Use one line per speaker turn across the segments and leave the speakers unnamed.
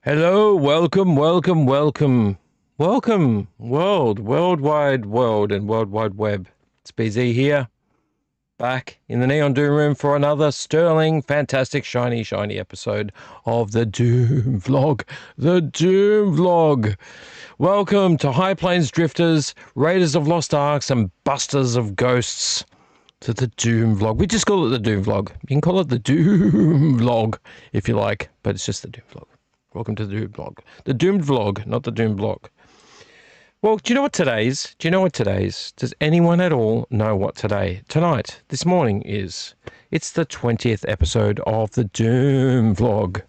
Hello, welcome, welcome, welcome, welcome, worldwide world, and World Wide Web. It's BZ here, back in the Neon Doom room for another sterling, fantastic, shiny episode of the Doom Vlog. The Doom Vlog. Welcome to High Plains Drifters, Raiders of Lost Arks, and Busters of Ghosts. To the Doom Vlog. We just call it the Doom Vlog. You can call it the Doom Vlog if you like, but it's just the Doom Vlog. Welcome to the Doom Vlog. The Doomed Vlog, not the Doom Vlog. Well, do you know what today's? Does anyone at all know what this morning is? It's the 20th episode of the Doom Vlog.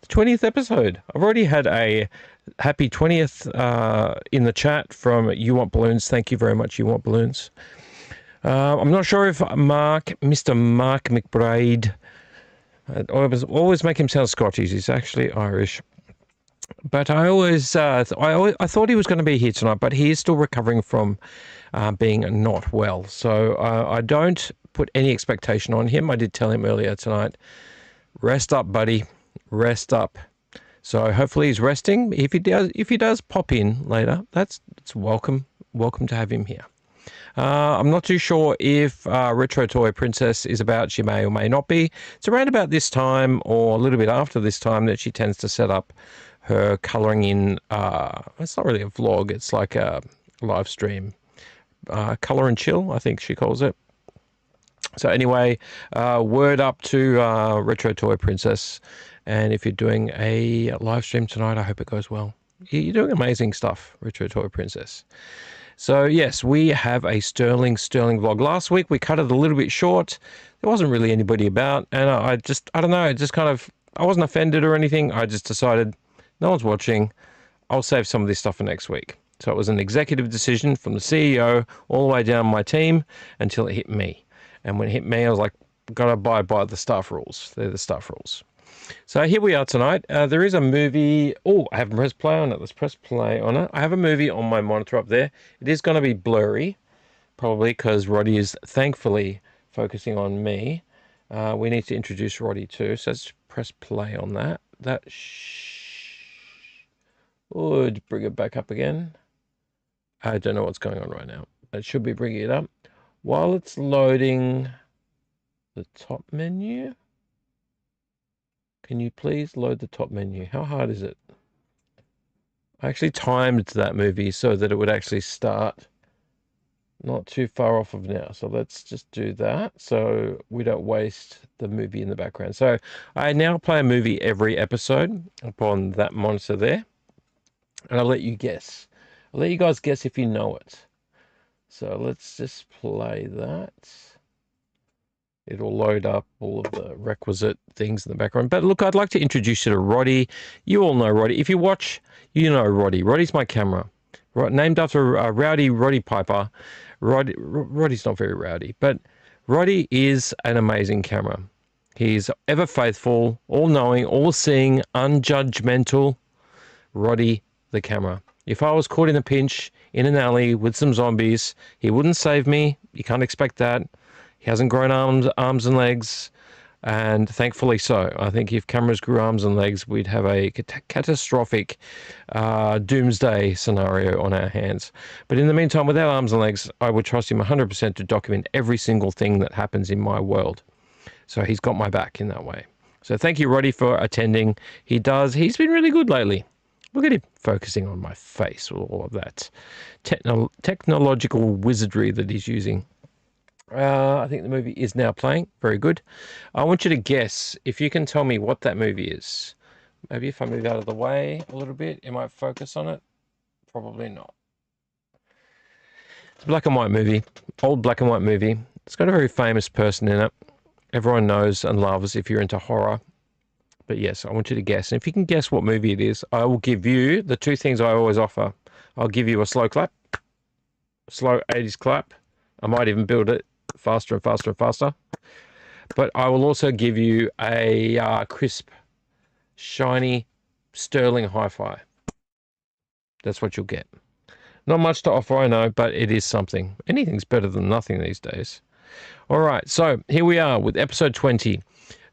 The 20th episode. I've already had a happy 20th in the chat from You Want Balloons. Thank you very much, You Want Balloons. I'm not sure if Mr. Mark McBride, I always make him sound Scottish. He's actually Irish. But I thought he was going to be here tonight, but he is still recovering from being not well. So I don't put any expectation on him. I did tell him earlier tonight, rest up, buddy, rest up. So hopefully he's resting. If he does pop in later, that's welcome to have him here. I'm not too sure if Retro Toy Princess is about. She may or may not be. It's around about this time or a little bit after this time that she tends to set up her colouring in. It's not really a vlog. It's like a live stream. Colour and chill, I think she calls it. So anyway, word up to Retro Toy Princess. And if you're doing a live stream tonight, I hope it goes well. You're doing amazing stuff, Retro Toy Princess. So yes, we have a sterling vlog. Last week we cut it a little bit short. There wasn't really anybody about, and I don't know, I wasn't offended or anything. I just decided no one's watching. I'll save some of this stuff for next week. So it was an executive decision from the CEO all the way down my team until it hit me. And when it hit me, I was like, gotta abide by the staff rules. They're the staff rules. So here we are tonight. There is a movie. Oh, I haven't pressed play on it. Let's press play on it. I have a movie on my monitor up there. It is going to be blurry, probably because Roddy is thankfully focusing on me. We need to introduce Roddy too. So let's press play on that. That would bring it back up again. I don't know what's going on right now. It should be bringing it up. While it's loading the top menu. Can you please load the top menu? How hard is it? I actually timed that movie so that it would actually start not too far off of now. So let's just do that so we don't waste the movie in the background. So I now play a movie every episode upon that monitor there. And I'll let you guess. I'll let you guys guess if you know it. So let's just play that. It'll load up all of the requisite things in the background. But look, I'd like to introduce you to Roddy. You all know Roddy. If you watch, you know Roddy. Roddy's my camera. Named after Rowdy Roddy Piper. Roddy's not very rowdy, but Roddy is an amazing camera. He's ever faithful, all-knowing, all-seeing, unjudgmental. Roddy the camera. If I was caught in a pinch in an alley with some zombies, he wouldn't save me. You can't expect that. He hasn't grown arms and legs, and thankfully so. I think if cameras grew arms and legs, we'd have a catastrophic doomsday scenario on our hands. But in the meantime, without arms and legs, I would trust him 100% to document every single thing that happens in my world. So he's got my back in that way. So thank you, Roddy, for attending. He's been really good lately. Look at him focusing on my face, all of that technological wizardry that he's using. I think the movie is now playing. Very good. I want you to guess if you can tell me what that movie is. Maybe if I move out of the way a little bit, it might focus on it. Probably not. It's a black and white movie. Old black and white movie. It's got a very famous person in it. Everyone knows and loves if you're into horror. But yes, I want you to guess. And if you can guess what movie it is, I will give you the two things I always offer. I'll give you a slow clap. Slow 80s clap. I might even build it faster and faster and faster. But I will also give you a crisp, shiny, sterling hi-fi. That's what you'll get. Not much to offer, I know, but it is something. Anything's better than nothing these days. All right, so here we are with episode 20.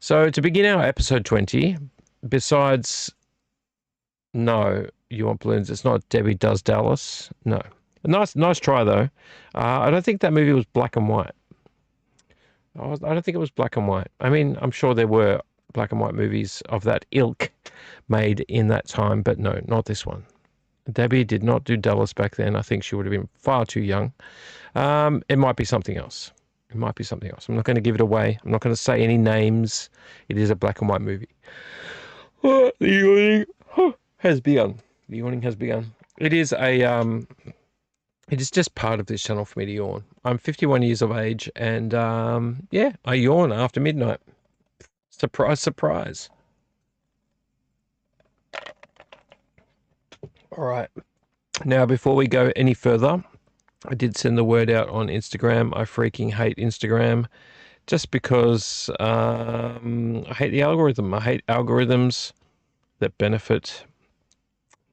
So to begin our episode 20, besides No, you want balloons. It's not Debbie Does Dallas. No. Nice try though. I don't think that movie was black and white. I don't think it was black and white. I mean, I'm sure there were black and white movies of that ilk made in that time, but no, not this one. Debbie did not do Dallas back then. I think she would have been far too young. It might be something else. It might be something else. I'm not going to give it away. I'm not going to say any names. It is a black and white movie. The yawning has begun. The yawning has begun. It is it is just part of this channel for me to yawn. I'm 51 years of age, and yeah, I yawn after midnight. Surprise, surprise. All right. Now, before we go any further, I did send the word out on Instagram. I freaking hate Instagram just because I hate the algorithm. I hate algorithms that benefit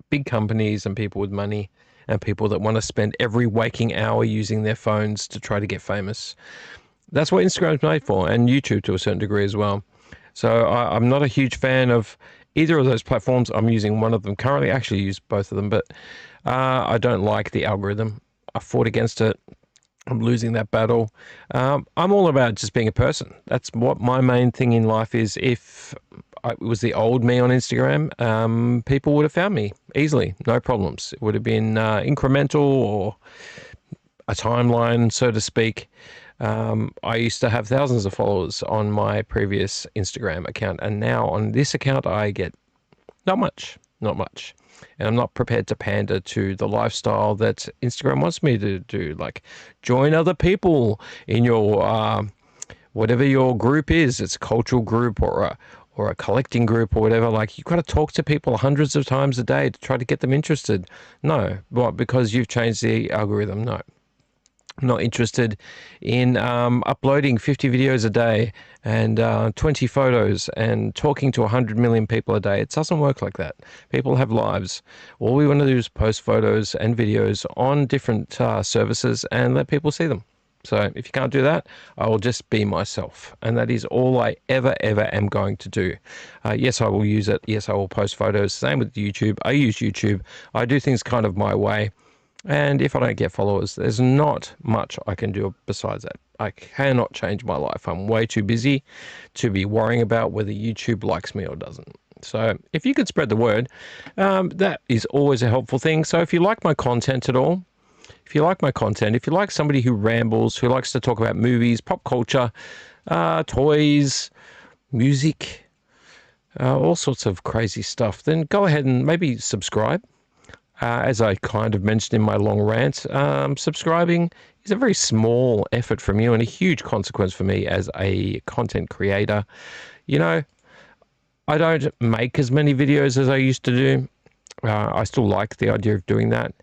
big companies and people with money and people that want to spend every waking hour using their phones to try to get famous. That's what Instagram's made for, and YouTube to a certain degree as well. So I'm not a huge fan of either of those platforms. I'm using one of them currently. I actually use both of them, but I don't like the algorithm. I fought against it. I'm losing that battle. I'm all about just being a person. That's what my main thing in life is. If it was the old me on Instagram, people would have found me easily, no problems. It would have been incremental or a timeline, so to speak. I used to have thousands of followers on my previous Instagram account, and now on this account I get not much. And I'm not prepared to pander to the lifestyle that Instagram wants me to do, like join other people in your whatever your group is. It's a cultural group or a collecting group or whatever. Like, you've got to talk to people hundreds of times a day to try to get them interested. No, what? Because you've changed the algorithm? No. I'm not interested in uploading 50 videos a day and 20 photos and talking to 100 million people a day. It doesn't work like that. People have lives. All we want to do is post photos and videos on different services and let people see them. So if you can't do that, I will just be myself. And that is all I ever am going to do. Yes, I will use it. Yes, I will post photos. Same with YouTube. I use YouTube. I do things kind of my way. And if I don't get followers, there's not much I can do besides that. I cannot change my life. I'm way too busy to be worrying about whether YouTube likes me or doesn't. So if you could spread the word, that is always a helpful thing. So if you like my content at all, if you like somebody who rambles, who likes to talk about movies, pop culture, toys, music, all sorts of crazy stuff, then go ahead and maybe subscribe. As I kind of mentioned in my long rant, subscribing is a very small effort from you and a huge consequence for me as a content creator. You know, I don't make as many videos as I used to do. I still like the idea of doing that,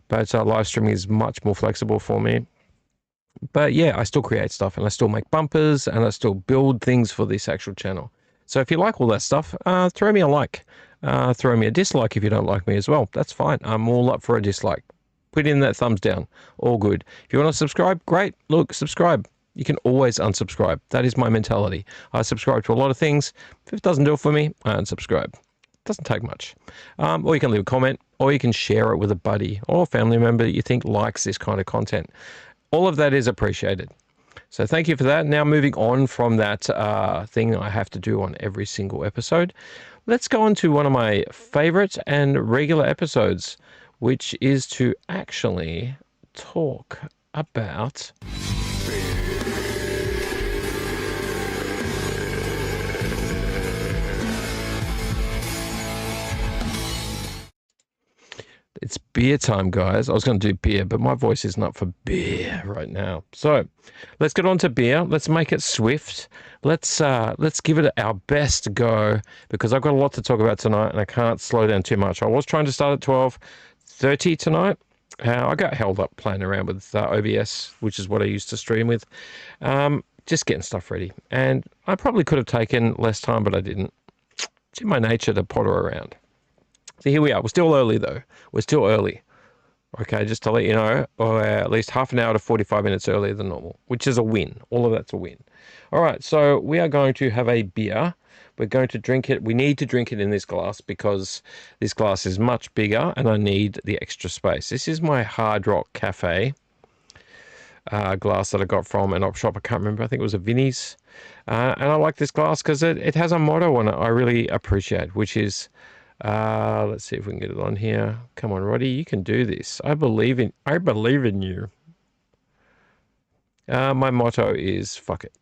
but live streaming is much more flexible for me. But yeah, I still create stuff and I still make bumpers and I still build things for this actual channel. So if you like all that stuff, throw me a like. Throw me a dislike if you don't like me as well. That's fine. I'm all up for a dislike. Put in that thumbs down. All good. If you want to subscribe, great. Look, subscribe. You can always unsubscribe. That is my mentality. I subscribe to a lot of things. If it doesn't do it for me, I unsubscribe. It doesn't take much. Or you can leave a comment, or you can share it with a buddy or a family member that you think likes this kind of content. All of that is appreciated. So thank you for that. Now moving on from that thing I have to do on every single episode, let's go on to one of my favorite and regular episodes, which is to actually talk about it's beer time, guys. I was going to do beer, but my voice isn't up for beer right now. So let's get on to beer. Let's make it swift. Let's give it our best go, because I've got a lot to talk about tonight and I can't slow down too much. I was trying to start at 12:30 tonight. I got held up playing around with OBS, which is what I used to stream with. Just getting stuff ready. And I probably could have taken less time, but I didn't. It's in my nature to potter around. So here we are. We're still early, though. We're still early. Okay, just to let you know, or at least half an hour to 45 minutes earlier than normal, which is a win. All of that's a win. All right, so we are going to have a beer. We're going to drink it. We need to drink it in this glass because this glass is much bigger and I need the extra space. This is my Hard Rock Cafe glass that I got from an op shop. I can't remember. I think it was a Vinnie's. And I like this glass because it has a motto on it I really appreciate, which is, let's see if we can get it on here. Come on, Roddy, you can do this. I believe in you. My motto is fuck it.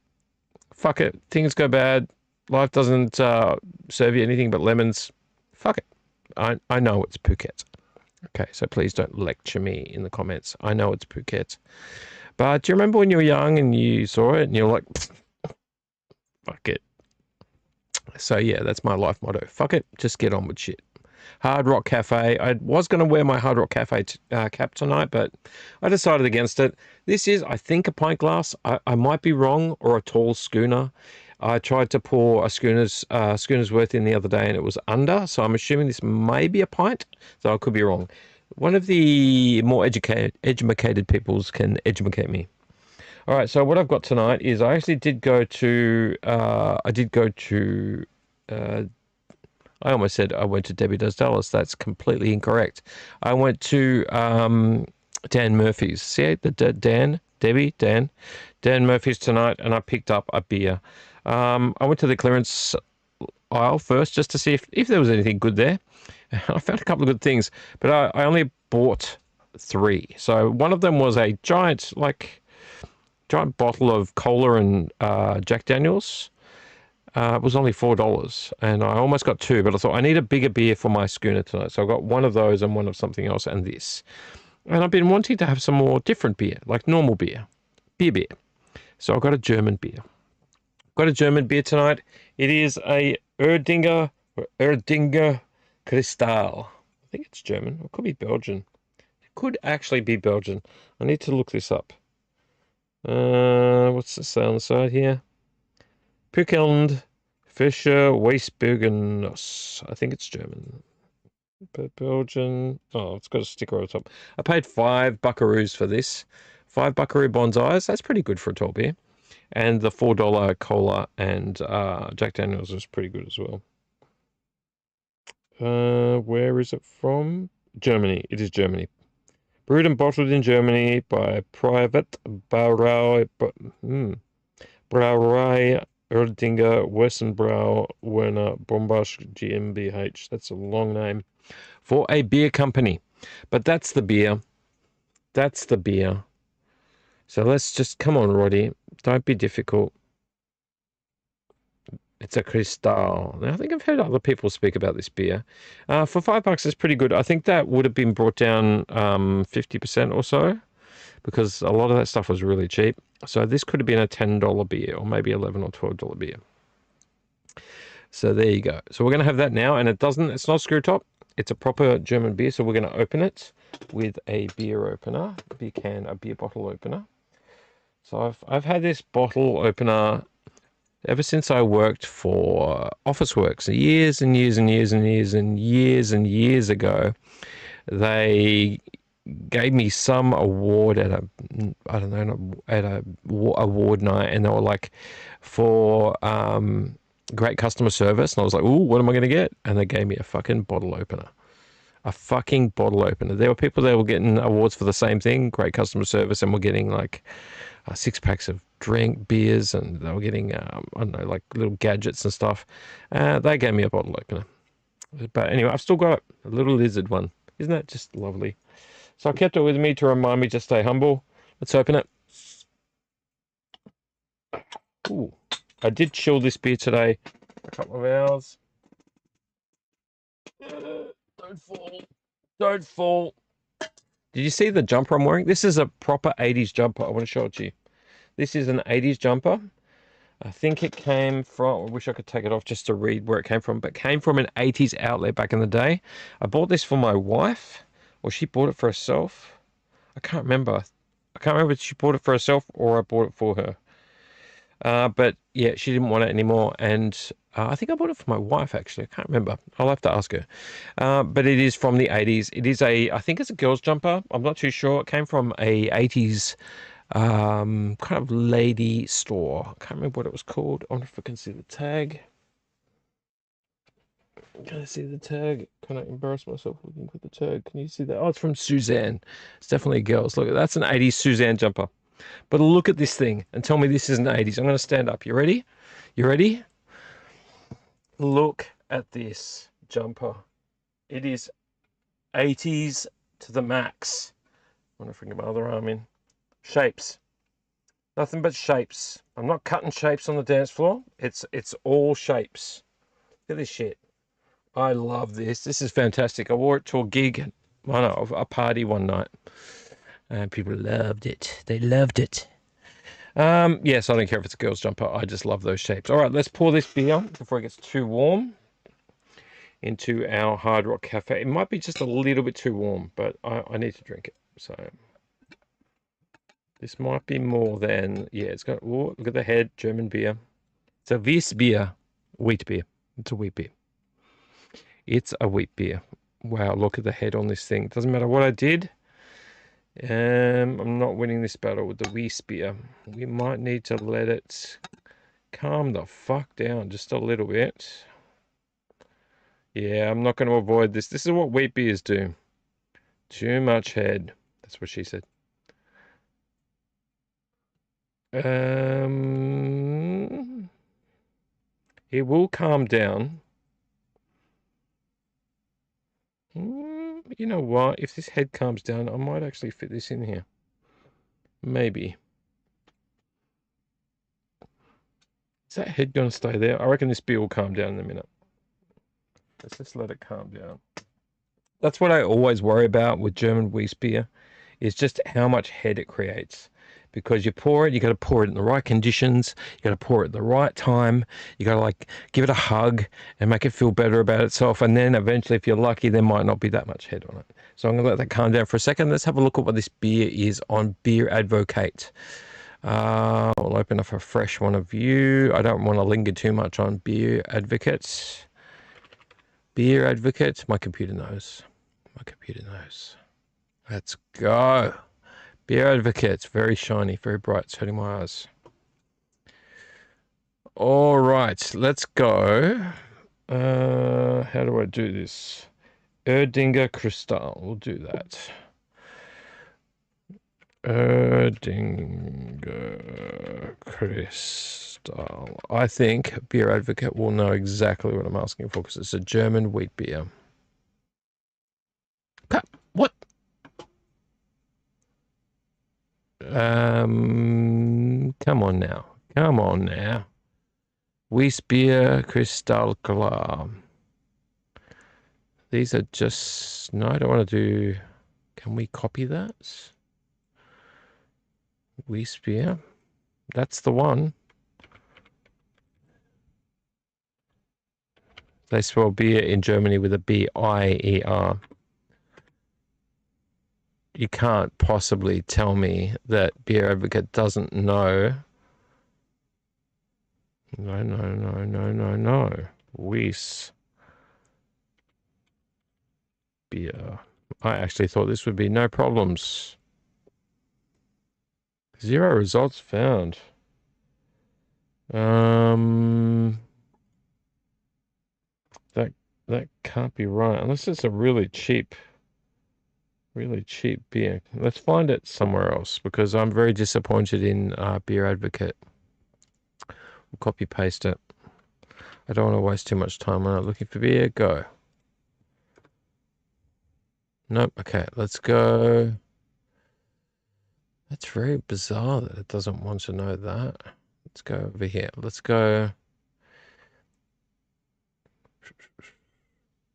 Fuck it. Things go bad. Life doesn't serve you anything but lemons. Fuck it. I know it's Phuket. Okay, so please don't lecture me in the comments. I know it's Phuket. But do you remember when you were young and you saw it and you're like, fuck it. So yeah, that's my life motto. Fuck it. Just get on with shit. Hard Rock Cafe. I was going to wear my Hard Rock Cafe cap tonight, but I decided against it. This is, I think, a pint glass. I might be wrong, or a tall schooner. I tried to pour a schooner's worth in the other day, and it was under. So I'm assuming this may be a pint. So I could be wrong. One of the more educated peoples can educate me. All right. So what I've got tonight is I actually did go to. I almost said I went to Debbie Does Dallas. That's completely incorrect. I went to Dan Murphy's. See the Dan Murphy's tonight, and I picked up a beer. I went to the clearance aisle first just to see if there was anything good there. I found a couple of good things, but I only bought 3. So one of them was a giant bottle of cola and Jack Daniels. It was only $4, and I almost got 2, but I thought I need a bigger beer for my schooner tonight. So I got one of those and one of something else and this. And I've been wanting to have some more different beer, like normal beer. Beer. So I got a German beer. Got a German beer tonight. It is a Erdinger Cristal. I think it's German. It could be Belgian. It could actually be Belgian. I need to look this up. What's the say on the side here? Pickelnd Fischer Weissburgenuss. I think it's German. But Belgian. Oh, it's got a sticker on the top. I paid 5 buckaroos for this. 5 buckaroo bonsais. That's pretty good for a tall beer. And the $4 cola and Jack Daniels was pretty good as well. Where is it from? Germany. It is Germany. Brewed and bottled in Germany by Private Brauerei Erdinger Wessenbrau Werner Bombasch GmbH. That's a long name for a beer company. But that's the beer. That's the beer. So let's just, come on, Roddy. Don't be difficult. It's a Cristal. Now, I think I've heard other people speak about this beer. For $5, it's pretty good. I think that would have been brought down 50% or so, because a lot of that stuff was really cheap. So this could have been a $10 beer, or maybe $11 or $12 beer. So there you go. So we're going to have that now, and it's not screw top. It's a proper German beer. So we're going to open it with a beer opener, a beer bottle opener. So I've had this bottle opener ever since I worked for Officeworks years and years and years and years and years and years ago. They gave me some award at a award night, and they were like for great customer service, and I was like, ooh, what am I going to get? And they gave me a fucking bottle opener. A fucking bottle opener. There were people that were getting awards for the same thing, great customer service, and were getting like 6 packs of beers, and they were getting I don't know, like little gadgets and stuff. They gave me a bottle opener. But anyway, I've still got a little lizard one. Isn't that just lovely? So I kept it with me to remind me to stay humble. Let's open it. Ooh, I did chill this beer today a couple of hours. Don't fall. Don't fall. Did you see the jumper I'm wearing? This is a proper 80s jumper. I want to show it to you. This is an 80s jumper. I think it came from, I wish I could take it off just to read where it came from, but it came from an 80s outlet back in the day. I bought this for my wife, or she bought it for herself. I can't remember. I can't remember if she bought it for herself or I bought it for her. But yeah, she didn't want it anymore, and I think I bought it for my wife, actually. I can't remember. I'll have to ask her. But it is from the 80s. It is I think it's a girl's jumper. I'm not too sure. It came from a 80s kind of lady store. I can't remember what it was called. I wonder if I can see the tag. Can I see the tag? Can I embarrass myself looking for the tag? Can you see that? Oh, it's from Suzanne. It's definitely girls. Look, that's an 80s Suzanne jumper. But look at this thing and tell me this isn't 80s. I'm going to stand up. You ready? You ready? Look at this jumper. It is 80s to the max. I want to bring my other arm in. Shapes. Nothing but shapes. I'm not cutting shapes on the dance floor. It's all shapes. Look at this shit. I love this. This is fantastic. I wore it to a gig, a party one night. And people loved it. They loved it. Yes, I don't care if it's a girl's jumper. I just love those shapes. All right, let's pour this beer before it gets too warm into our Hard Rock Cafe. It might be just a little bit too warm, but I need to drink it. So this might be more than, yeah, it's got, oh, look at the head, German beer. It's a Weiss beer, wheat beer. It's a wheat beer. It's a wheat beer. Wow, look at the head on this thing. Doesn't matter what I did. I'm not winning this battle with the Weiss beer. We might need to let it calm the fuck down just a little bit. Yeah, I'm not going to avoid this. This is what wheat beers do. Too much head. That's what she said. It will calm down. You know what? If this head calms down, I might actually fit this in here. Maybe. Is that head going to stay there? I reckon this beer will calm down in a minute. Let's just let it calm down. That's what I always worry about with German Weiss beer, is just how much head it creates. Because you pour it, you got to pour it in the right conditions. You got to pour it at the right time. You got to like give it a hug and make it feel better about itself. And then eventually, if you're lucky, there might not be that much head on it. So I'm going to let that calm down for a second. Let's have a look at what this beer is on Beer Advocate. I'll open up a fresh one of you. I don't want to linger too much on Beer Advocate. Beer Advocate. My computer knows. My computer knows. Let's go. Beer Advocate. It's very shiny, very bright. It's hurting my eyes. All right, let's go. How do I do this? Erdinger Kristall. We'll do that. Erdinger Kristall. I think Beer Advocate will know exactly what I'm asking for because it's a German wheat beer. What? Come on now. Come on now. Weiss Beer Kristallklar. These are just... No, I don't want to do... Can we copy that? Weiss Beer. That's the one. They spell beer in Germany with a B-I-E-R. You can't possibly tell me that Beer Advocate doesn't know. No. Weiss Beer. I actually thought this would be no problems. 0 results found. That can't be right unless it's a really cheap beer. Let's find it somewhere else because I'm very disappointed in Beer Advocate. We'll copy paste it. I don't want to waste too much time on it. Looking for beer, go. Nope. Okay, let's go. That's very bizarre that it doesn't want to know that. Let's go over here. Let's go.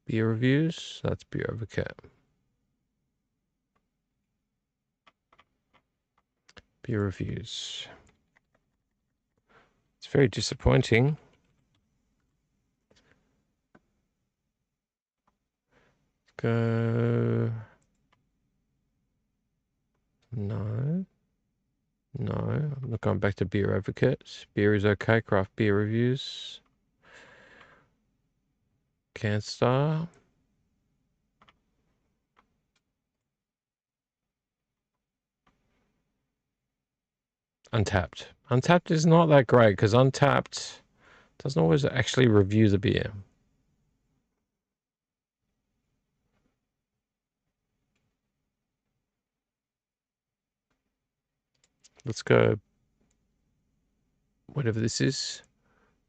Beer reviews. That's Beer Advocate. Beer reviews. It's very disappointing. Let's go. No. I'm not going back to Beer Advocate. Beer is okay. Craft beer reviews. CanStar. Untapped. Untapped is not that great because Untapped doesn't always actually review the beer. Let's go, whatever this is,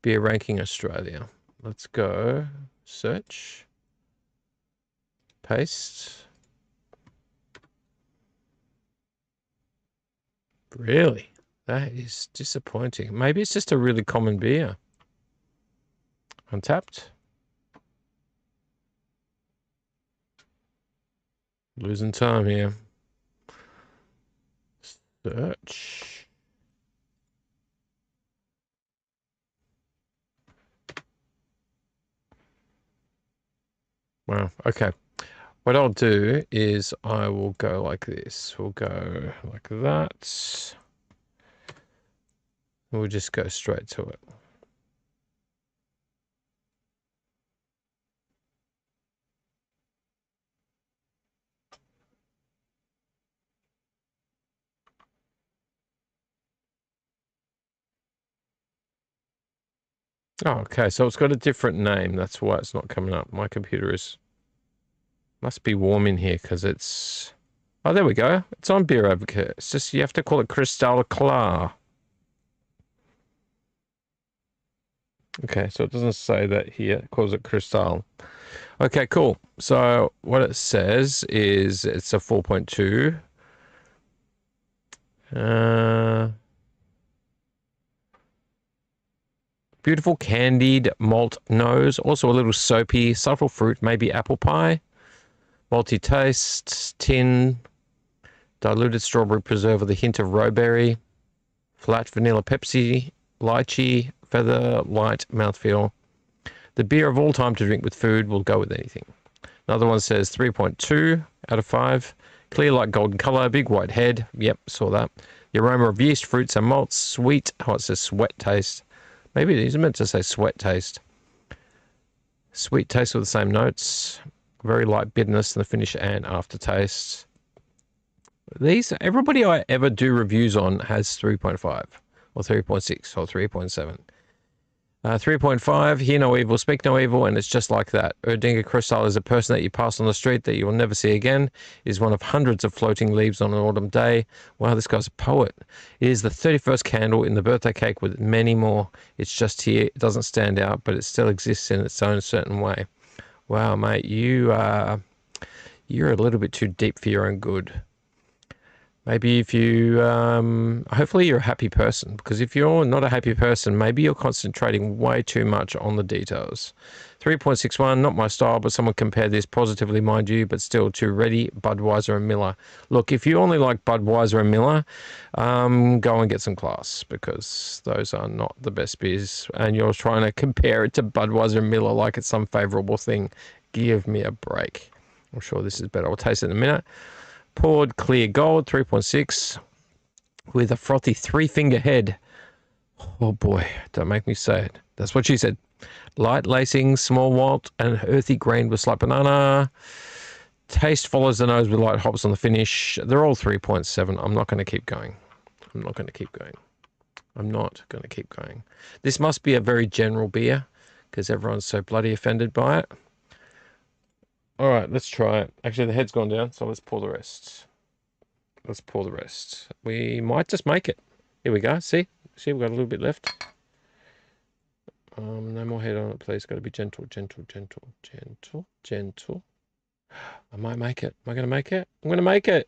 beer ranking Australia. Let's go search, paste. Really? That is disappointing. Maybe it's just a really common beer. Untapped. Losing time here. Search. Wow. Okay. What I'll do is I will go like this. We'll go like that. We'll just go straight to it. Oh, okay. So it's got a different name. That's why it's not coming up. My computer must be warm in here because it's... Oh, there we go. It's on Beer Advocate. It's just you have to call it Crystal Clar. Okay, so it doesn't say that here. It calls it Crystal. Okay, cool. So what it says is it's a 4.2. Beautiful candied malt nose. Also a little soapy. Subtle fruit, maybe apple pie. Malty taste. Tin. Diluted strawberry preserve with a hint of rowberry. Flat vanilla Pepsi. Lychee. Feather light mouthfeel. The beer of all time to drink with food, will go with anything. Another one says 3.2 out of 5. Clear like golden color, big white head. Yep, saw that. The aroma of yeast, fruits, and malts. Sweet. Oh, it says sweat taste. Maybe it is meant to say sweat taste. Sweet taste with the same notes. Very light bitterness in the finish and aftertaste. These, everybody I ever do reviews on has 3.5 or 3.6 or 3.7. 3.5, hear no evil, speak no evil, and it's just like that. Erdinga Crystal is a person that you pass on the street that you will never see again. It is one of hundreds of floating leaves on an autumn day. Wow, this guy's a poet. It is the 31st candle in the birthday cake with many more. It's just here. It doesn't stand out, but it still exists in its own certain way. Wow, mate, you're a little bit too deep for your own good. Maybe if you, hopefully you're a happy person, because if you're not a happy person, maybe you're concentrating way too much on the details. 3.61, not my style, but someone compared this positively, mind you, but still too ready, Budweiser and Miller. Look, if you only like Budweiser and Miller, go and get some class, because those are not the best beers, and you're trying to compare it to Budweiser and Miller like it's some favorable thing. Give me a break. I'm sure this is better. I'll taste it in a minute. Poured clear gold, 3.6, with a frothy three-finger head. Oh boy, don't make me say it. That's what she said. Light lacing, small malt, and earthy grain with slight banana. Taste follows the nose with light hops on the finish. They're all 3.7. I'm not going to keep going. I'm not going to keep going. I'm not going to keep going. This must be a very general beer because everyone's so bloody offended by it. All right, let's try it. Actually, the head's gone down, so let's pour the rest. Let's pour the rest. We might just make it. Here we go. See, we've got a little bit left. No more head on it, please. Got to be gentle, gentle, gentle, gentle, gentle. I might make it. Am I going to make it? I'm going to make it.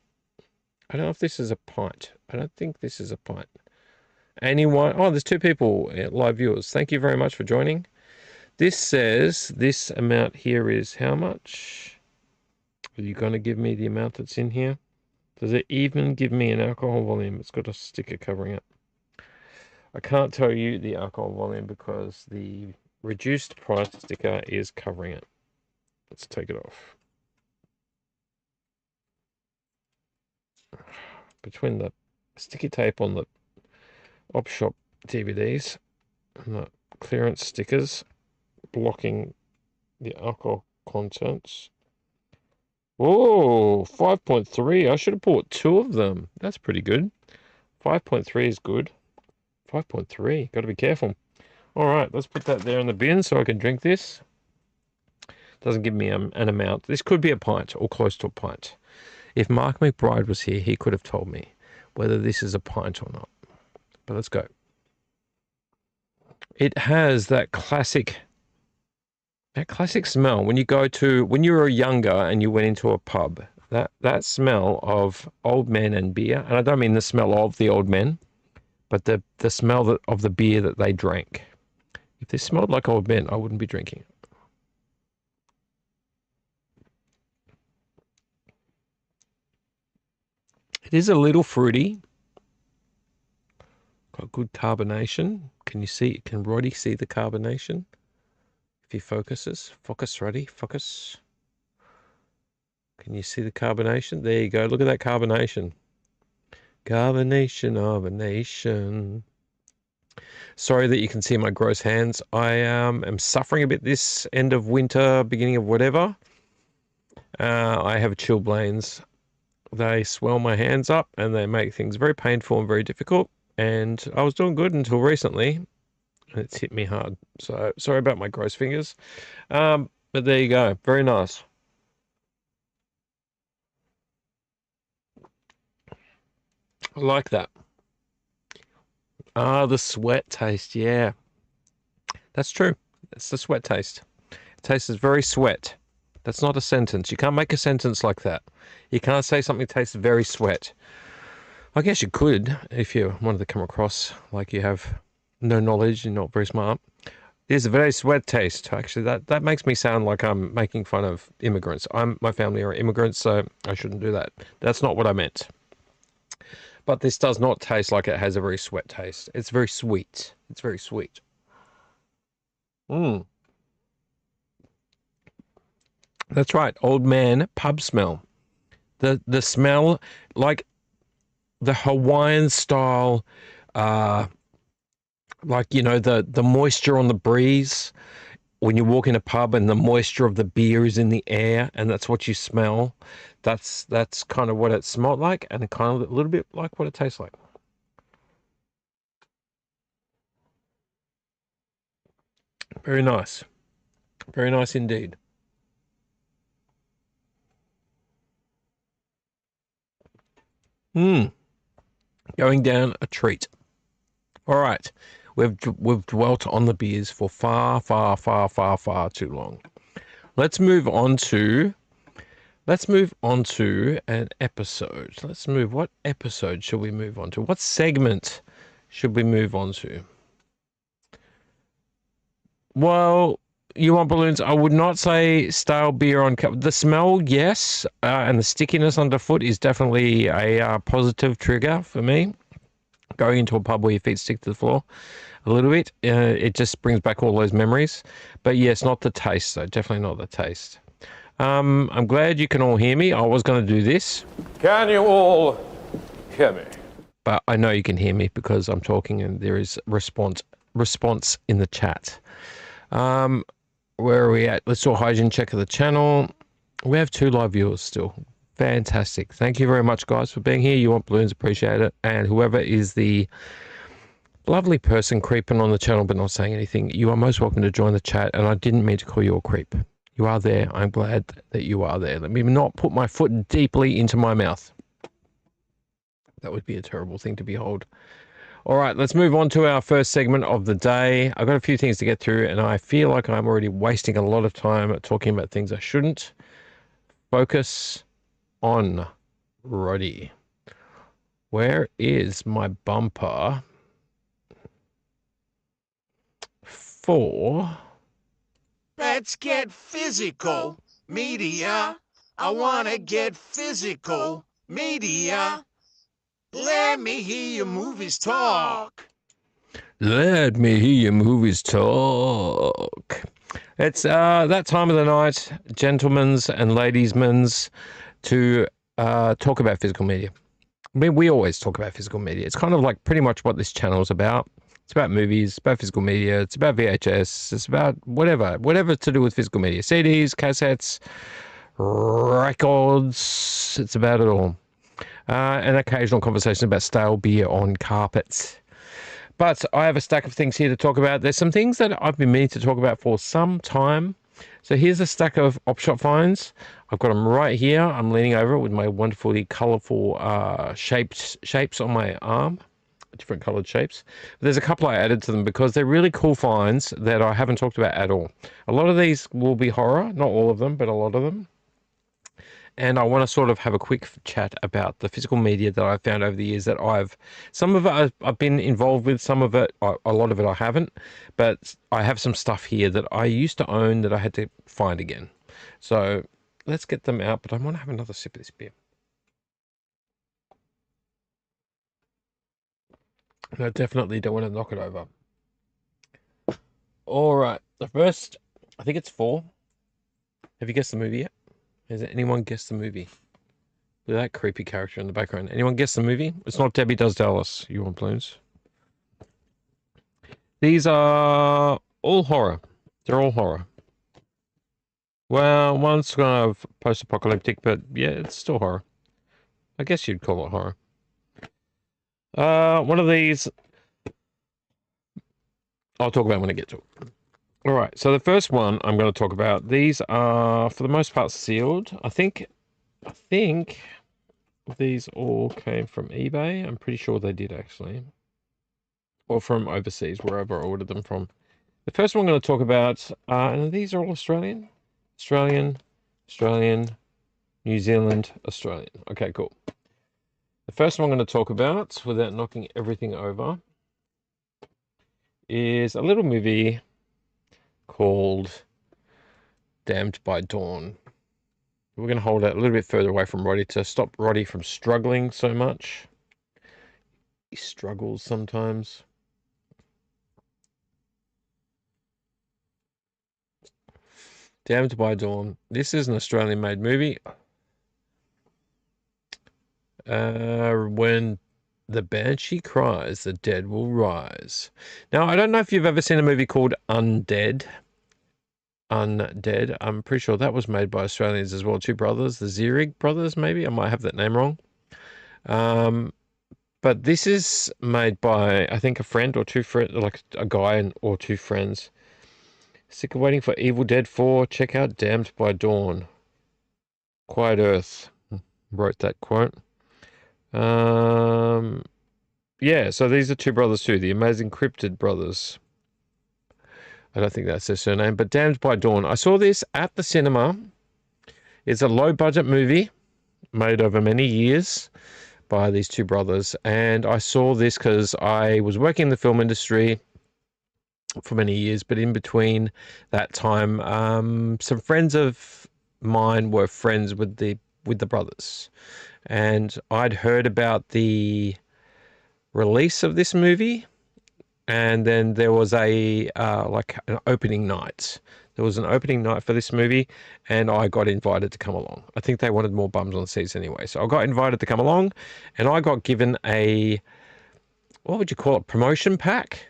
I don't know if this is a pint. I don't think this is a pint. Anyone? Oh, there's 2 people, live viewers. Thank you very much for joining. This says this amount here is how much? Are you going to give me the amount that's in here? Does it even give me an alcohol volume? It's got a sticker covering it. I can't tell you the alcohol volume because the reduced price sticker is covering it. Let's take it off. Between the sticky tape on the op shop DVDs and the clearance stickers blocking the alcohol contents. Oh, 5.3. I should have bought 2 of them. That's pretty good. 5.3 is good. 5.3. Got to be careful. All right, let's put that there in the bin so I can drink this. Doesn't give me an amount. This could be a pint or close to a pint. If Mark McBride was here, he could have told me. whether this is a pint or not. But let's go. It has that classic smell when you were younger and you went into a pub. That smell of old men and beer, and I don't mean the smell of the old men, but the smell of the beer that they drank. If they smelled like old men, I wouldn't be drinking it. It is a little fruity. Got good carbonation. Can you see? Can Roddy see the carbonation? If he focuses. Focus, Roddy. Focus. Can you see the carbonation? There you go. Look at that carbonation. Carbonation of a nation. Sorry that you can see my gross hands. I am suffering a bit this end of winter, beginning of whatever. I have chilblains. They swell my hands up and they make things very painful and very difficult. And I was doing good until recently. And it's hit me hard. So sorry about my gross fingers. But there you go. Very nice. I like that. Ah, the sweat taste. Yeah. That's true. It's the sweat taste. It tastes very sweat. That's not a sentence. You can't make a sentence like that. You can't say something tastes very sweat. I guess you could if you wanted to come across like you have no knowledge, you're not very smart. There's a very sweat taste. Actually, that makes me sound like I'm making fun of immigrants. My family are immigrants, so I shouldn't do that. That's not what I meant. But this does not taste like it has a very sweat taste. It's very sweet. It's very sweet. That's right. Old man pub smell. The smell, like the Hawaiian style, like, you know, the moisture on the breeze when you walk in a pub and the moisture of the beer is in the air and that's what you smell. That's kind of what it smelled like, and kind of a little bit like what it tastes like. Very nice. Very nice indeed. Going down a treat. All right. We've dwelt on the beers for far, far, far, far, far too long. Let's move on to an episode. What episode should we move on to? What segment should we move on to? Well, you want balloons? I would not say stale beer on cup. The smell, yes, and the stickiness underfoot is definitely a positive trigger for me. Going into a pub where your feet stick to the floor a little bit, it just brings back all those memories. But yes, not the taste, though. Definitely not the taste. I'm glad you can all hear me. I was going to do this.
Can you all hear me?
But I know you can hear me because I'm talking and there is response in the chat. Where are we at? Let's do a hygiene check of the channel. We have 2 live viewers still. Fantastic. Thank you very much, guys, for being here. You want balloons, appreciate it. And whoever is the lovely person creeping on the channel but not saying anything, you are most welcome to join the chat. And I didn't mean to call you a creep. You are there. I'm glad that you are there. Let me not put my foot deeply into my mouth. That would be a terrible thing to behold. All right, let's move on to our first segment of the day. I've got a few things to get through, and I feel like I'm already wasting a lot of time talking about things I shouldn't. Focus on Roddy. Where is my bumper for...
Let's get physical, media. I wanna get physical, media. Let me hear your movies talk.
Let me hear your movies talk. It's that time of the night, gentlemen's and ladiesmen's, to talk about physical media. I mean, we always talk about physical media. It's kind of like pretty much what this channel is about. It's about movies, it's about physical media, it's about VHS, it's about whatever to do with physical media. CDs, cassettes, records, it's about it all. An occasional conversation about stale beer on carpets. But I have a stack of things here to talk about. There's some things that I've been meaning to talk about for some time. So here's a stack of op shop finds. I've got them right here. I'm leaning over it with my wonderfully colourful shapes on my arm, different coloured shapes. But there's a couple I added to them because they're really cool finds that I haven't talked about at all. A lot of these will be horror, not all of them, but a lot of them. And I want to sort of have a quick chat about the physical media that I've found over the years that some of it I've been involved with, some of it, a lot of it I haven't, but I have some stuff here that I used to own that I had to find again. So let's get them out, but I want to have another sip of this beer. And I definitely don't want to knock it over. All right, the first, I think it's 4. Have you guessed the movie yet? Has anyone guessed the movie? Look at that creepy character in the background. Anyone guess the movie? It's not Debbie Does Dallas, you want balloons. These are all horror. They're all horror. Well, one's kind of post-apocalyptic, but yeah, it's still horror. I guess you'd call it horror. One of these I'll talk about when I get to it. All right, so the first one I'm going to talk about, these are for the most part sealed. I think these all came from eBay. I'm pretty sure they did actually. Or from overseas, wherever I ordered them from. The first one I'm going to talk about, and these are all Australian. Australian, New Zealand, Australian. Okay, cool. The first one I'm going to talk about, without knocking everything over, is a little movie called Damned by Dawn. We're going to hold it a little bit further away from Roddy to stop Roddy from struggling so much. He struggles sometimes. Damned by Dawn. This is an Australian-made movie. When the banshee cries, the dead will rise. Now, I don't know if you've ever seen a movie called Undead. Undead. I'm pretty sure that was made by Australians as well. 2 brothers, the Zierig brothers, maybe. I might have that name wrong. But this is made by, I think, a friend or 2 friends, like a guy or 2 friends. Sick of waiting for Evil Dead 4? Check out Damned by Dawn. Quiet Earth wrote that quote. Yeah, so these are 2 brothers too, the Amazing Cryptid brothers. I don't think that's their surname, but Damned by Dawn. I saw this at the cinema. It's a low-budget movie made over many years by these 2 brothers, and I saw this because I was working in the film industry for many years, but in between that time, some friends of mine were friends with the brothers, and I'd heard about the release of this movie, and then there was a like an opening night. There was an opening night for this movie, and I got invited to come along. I think they wanted more bums on seats anyway, so I got invited to come along, and I got given a, what would you call it, promotion pack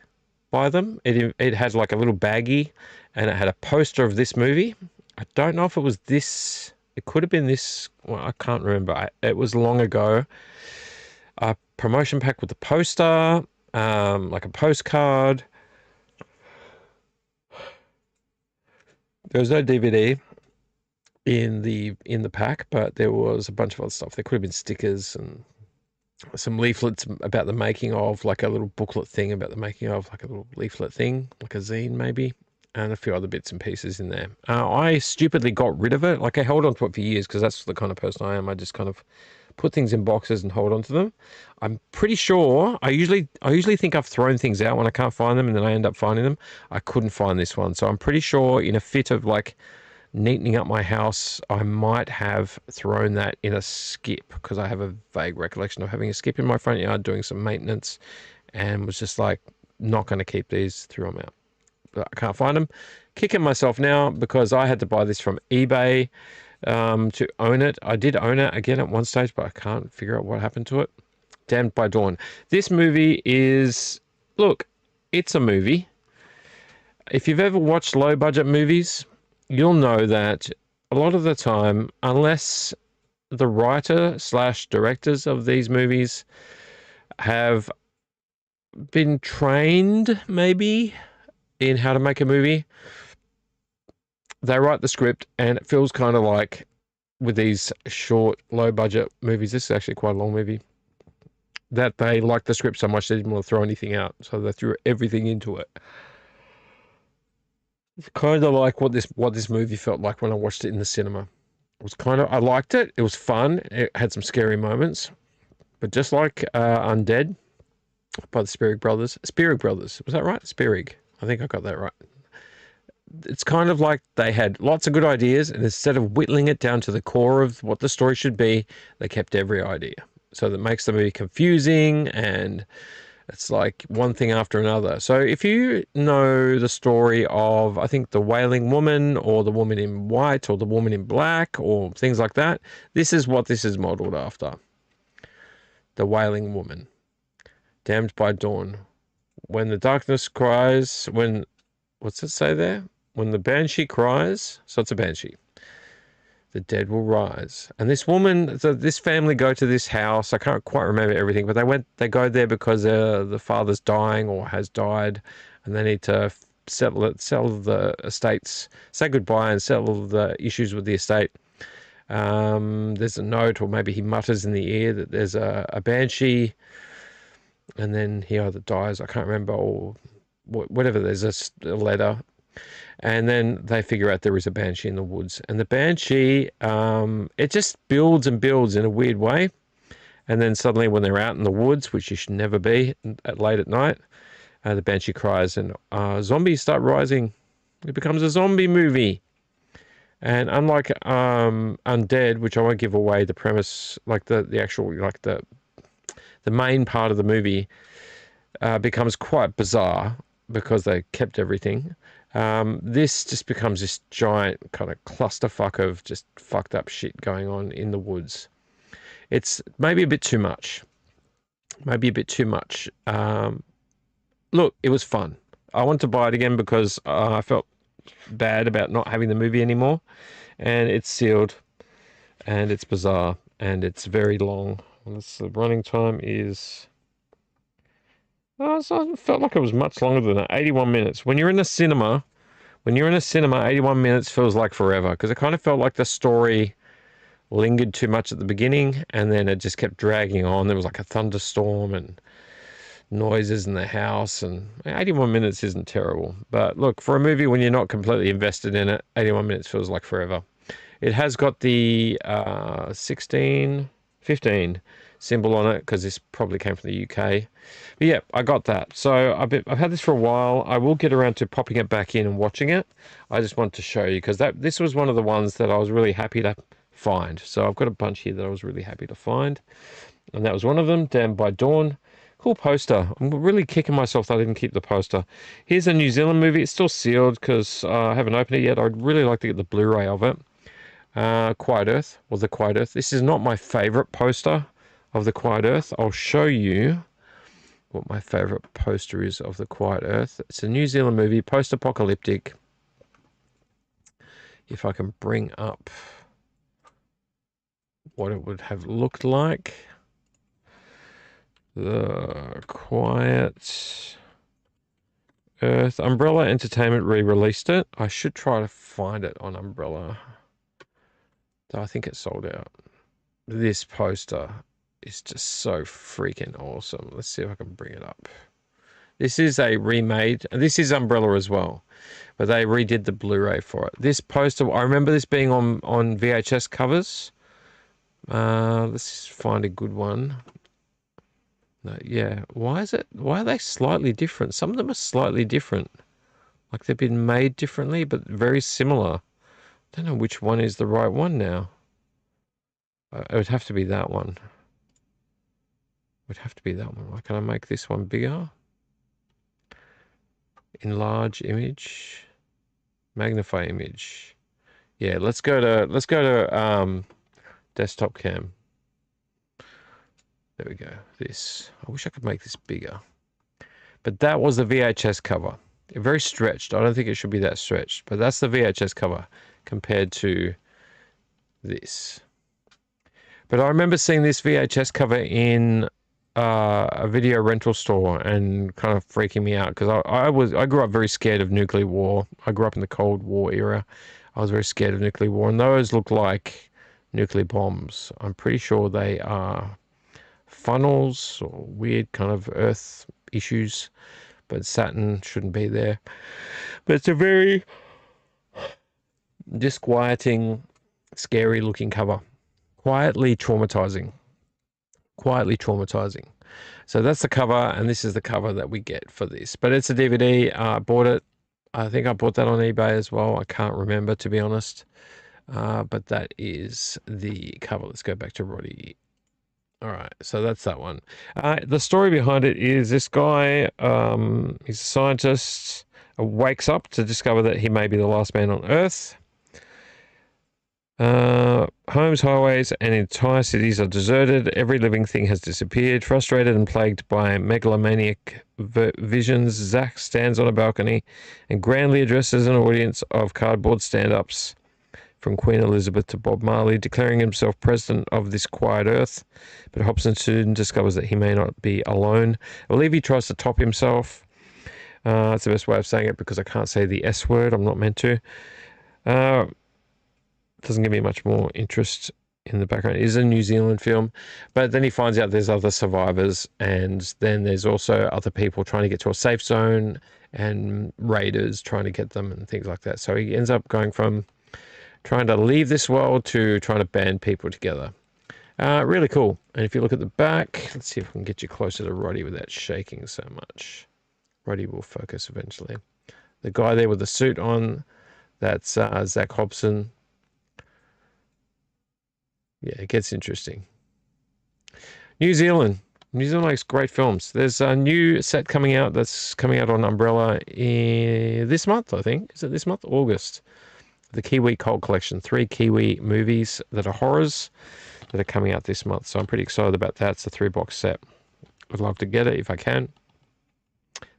by them. It had like a little baggie, and it had a poster of this movie. I don't know if it was this. It could have been this. Well, I can't remember. It was long ago. A promotion pack with a poster, like a postcard. There was no DVD in the pack, but there was a bunch of other stuff. There could have been stickers and some leaflets about the making of, like a little booklet thing about the making of, like a little leaflet thing, like a zine maybe, and a few other bits and pieces in there. I stupidly got rid of it. Like, I held on to it for years because that's the kind of person I am. I just kind of put things in boxes and hold on to them. I'm pretty sure, I usually think I've thrown things out when I can't find them, and then I end up finding them. I couldn't find this one, so I'm pretty sure in a fit of like neatening up my house, I might have thrown that in a skip, because I have a vague recollection of having a skip in my front yard doing some maintenance, and was just like, not going to keep these, threw them out. But I can't find them. Kicking myself now because I had to buy this from eBay to own it. I did own it again at one stage, but I can't figure out what happened to it. Damned by Dawn. This movie is, look, it's a movie. If you've ever watched low budget movies, you'll know that a lot of the time, unless the writer/directors of these movies have been trained maybe in how to make a movie, they write the script, and it feels kind of like with these short, low-budget movies. This is actually quite a long movie. That they liked the script so much they didn't want to throw anything out, so they threw everything into it. It's kind of like what this movie felt like when I watched it in the cinema. It was kind of, I liked it. It was fun. It had some scary moments, but just like Undead by the Spierig Brothers. Spierig Brothers, was that right? Spierig. I think I got that right. It's kind of like they had lots of good ideas, and instead of whittling it down to the core of what the story should be, they kept every idea. So that makes the movie confusing, and it's like one thing after another. So if you know the story of, I think, the Wailing Woman, or the Woman in White, or the Woman in Black, or things like that, this is what this is modeled after. The Wailing Woman. Damned by Dawn. When the darkness cries, what's it say there? When the banshee cries, so it's a banshee, the dead will rise. And this woman, this family go to this house. I can't quite remember everything, but they go there because the father's dying or has died, and they need to settle the estates, say goodbye and settle the issues with the estate. There's a note, or maybe he mutters in the ear that there's a banshee, and then he either dies, I can't remember, or whatever. There's a letter. And then they figure out there is a banshee in the woods. And the banshee, it just builds and builds in a weird way. And then suddenly when they're out in the woods, which you should never be late at night, the banshee cries and zombies start rising. It becomes a zombie movie. And unlike Undead, which I won't give away the premise, like the actual, like the main part of the movie becomes quite bizarre because they kept everything. This just becomes this giant kind of clusterfuck of just fucked up shit going on in the woods. It's maybe a bit too much. Look, it was fun. I want to buy it again because I felt bad about not having the movie anymore. And it's sealed, and it's bizarre, and it's very long. The running time is... so it felt like it was much longer than that. 81 minutes. When you're in a cinema, 81 minutes feels like forever, because it kind of felt like the story lingered too much at the beginning, and then it just kept dragging on. There was like a thunderstorm and noises in the house, and 81 minutes isn't terrible. But look, for a movie when you're not completely invested in it, 81 minutes feels like forever. It has got the 15 symbol on it, because this probably came from the UK. But yeah, I got that. So I've had this for a while. I will get around to popping it back in and watching it. I just wanted to show you, because this was one of the ones that I was really happy to find. So I've got a bunch here that I was really happy to find, and that was one of them, Damned by Dawn. Cool poster. I'm really kicking myself that I didn't keep the poster. Here's a New Zealand movie. It's still sealed because I haven't opened it yet. I'd really like to get the Blu-ray of it. Quiet Earth, or The Quiet Earth. This is not my favorite poster of The Quiet Earth. I'll show you what my favorite poster is of The Quiet Earth. It's a New Zealand movie, post-apocalyptic. If I can bring up what it would have looked like. The Quiet Earth. Umbrella Entertainment re-released it. I should try to find it on Umbrella. Though I think it sold out. This poster is just so freaking awesome. Let's see if I can bring it up. This is a remade. This is Umbrella as well, but they redid the Blu-ray for it. This poster, I remember this being on VHS covers. Let's find a good one. No, yeah. Why are they slightly different? Some of them are slightly different. Like they've been made differently, but very similar. Don't know which one is the right one now. It would have to be that one. Why can I make this one bigger? Enlarge image. Magnify image. Yeah, let's go to desktop cam. There we go. This. I wish I could make this bigger. But that was the VHS cover. Very stretched. I don't think it should be that stretched. But that's the VHS cover compared to this. But I remember seeing this VHS cover in a video rental store and kind of freaking me out, because I grew up very scared of nuclear war. I grew up in the Cold War era. I was very scared of nuclear war, and those look like nuclear bombs. I'm pretty sure they are funnels or weird kind of Earth issues, but Saturn shouldn't be there. But it's a very disquieting, scary looking cover. Quietly traumatizing. Quietly traumatizing. So that's the cover, and this is the cover that we get for this. But it's a DVD. I bought it. I think I bought that on eBay as well. I can't remember, to be honest. But that is the cover. Let's go back to Roddy. All right, so that's that one. The story behind it is this guy, he's a scientist, wakes up to discover that he may be the last man on Earth. Homes, highways, and entire cities are deserted. Every living thing has disappeared. Frustrated and plagued by megalomaniac visions, Zach stands on a balcony and grandly addresses an audience of cardboard stand-ups from Queen Elizabeth to Bob Marley, declaring himself president of this quiet earth. But Hobson soon discovers that he may not be alone. I believe he tries to top himself. That's the best way of saying it because I can't say the S word. I'm not meant to. Doesn't give me much more interest in the background. It is a New Zealand film, but then he finds out there's other survivors, and then there's also other people trying to get to a safe zone and raiders trying to get them and things like that. So he ends up going from trying to leave this world to trying to band people together. Really cool. And if you look at the back, let's see if we can get you closer to Roddy without shaking so much. Roddy will focus eventually. The guy there with the suit on, that's Zach Hobson. Yeah, it gets interesting. New Zealand. New Zealand makes great films. There's a new set coming out that's coming out on Umbrella this month, I think. Is it this month? August. The Kiwi Cult Collection. 3 Kiwi movies that are horrors that are coming out this month. So I'm pretty excited about that. It's a 3-box set. I'd love to get it if I can.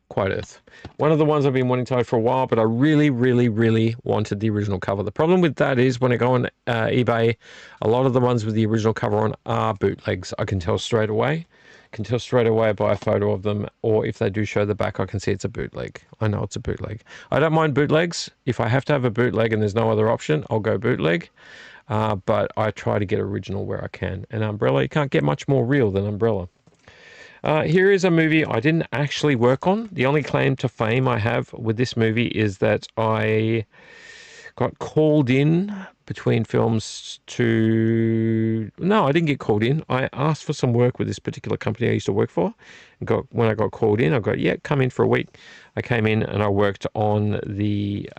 Quiet Earth. One of the ones I've been wanting to own for a while, but I really, really, really wanted the original cover. The problem with that is when I go on eBay, a lot of the ones with the original cover on are bootlegs. I can tell straight away. Can tell straight away by a photo of them, or if they do show the back, I can see it's a bootleg. I know it's a bootleg. I don't mind bootlegs. If I have to have a bootleg and there's no other option, I'll go bootleg. But I try to get original where I can. And Umbrella, you can't get much more real than Umbrella. Here is a movie I didn't actually work on. The only claim to fame I have with this movie is that I got called in between films to... No, I didn't get called in. I asked for some work with this particular company I used to work for. When I got called in, I got, yeah, come in for a week. I came in and I worked on the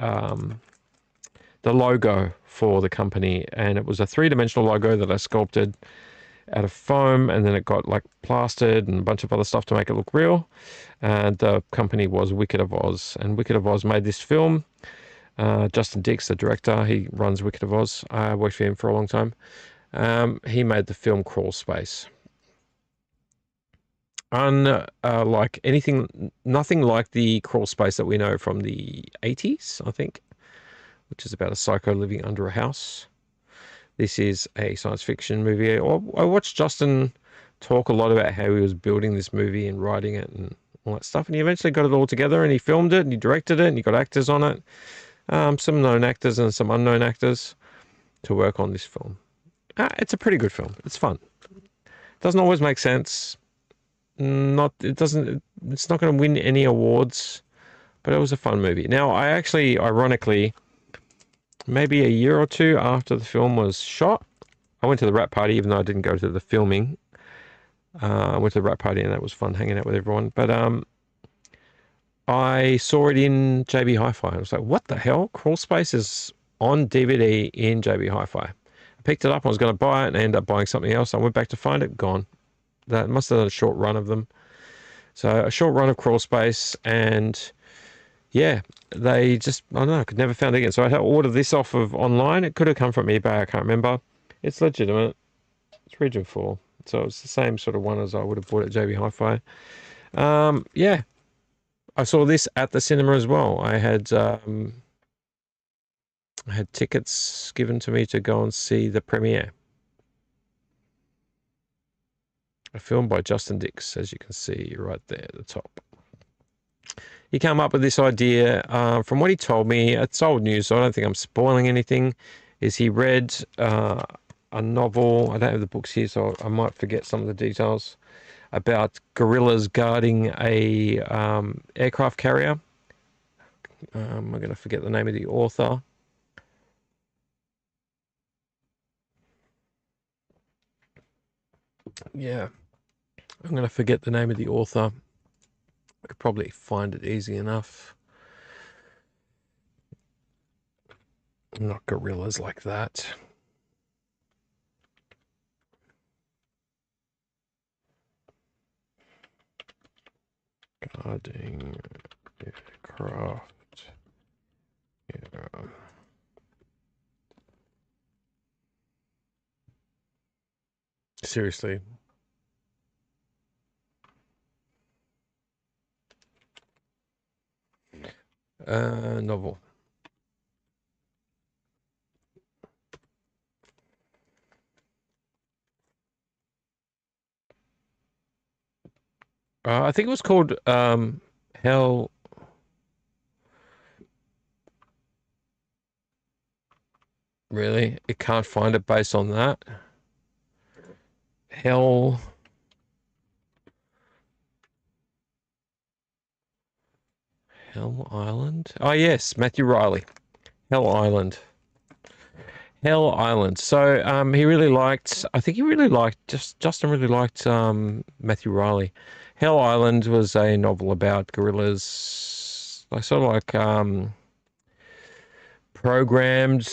logo for the company. And it was a 3-dimensional logo that I sculpted out of foam, and then it got like plastered and a bunch of other stuff to make it look real. And the company was Wicked of Oz, and Wicked of Oz made this film. Justin Dix, the director, he runs Wicked of Oz. I worked for him for a long time. He made the film Crawl Space. Like anything, nothing like the Crawl Space that we know from the 80s, I think, which is about a psycho living under a house. This is a science fiction movie. I watched Justin talk a lot about how he was building this movie and writing it and all that stuff. And he eventually got it all together and he filmed it and he directed it and he got actors on it. Some known actors and some unknown actors to work on this film. It's a pretty good film. It's fun. Doesn't always make sense. It's not going to win any awards, but it was a fun movie. Now, I actually, ironically, maybe a year or two after the film was shot, I went to the wrap party, even though I didn't go to the filming. I went to the wrap party and that was fun hanging out with everyone. But I saw it in JB Hi-Fi. I was like, what the hell? Crawl Space is on DVD in JB Hi-Fi. I picked it up. I was going to buy it and I ended up buying something else. I went back to find it. Gone. That must have done a short run of them. So a short run of Crawl Space, and yeah, they just, I don't know, I could never find it again. So I had to order this off of online. It could have come from eBay, I can't remember. It's legitimate. It's Region 4. So it's the same sort of one as I would have bought at JB Hi-Fi. Yeah, I saw this at the cinema as well. I had tickets given to me to go and see the premiere. A film by Justin Dix, as you can see right there at the top. he came up with this idea. From what he told me, it's old news, so I don't think I'm spoiling anything. Is he read a novel? I don't have the books here, so I might forget some of the details about gorillas guarding a aircraft carrier. I'm going to forget the name of the author. Yeah, I'm going to forget the name of the author. I could probably find it easy enough. Not gorillas like that. Guarding aircraft. Yeah. Seriously. Novel. I think it was called Hell. Really? It can't find it based on that. Hell. Hell Island? Oh, yes, Matthew Riley. Hell Island. Hell Island. So he really liked, I think he really liked, Justin really liked Matthew Riley. Hell Island was a novel about gorillas, like sort of like programmed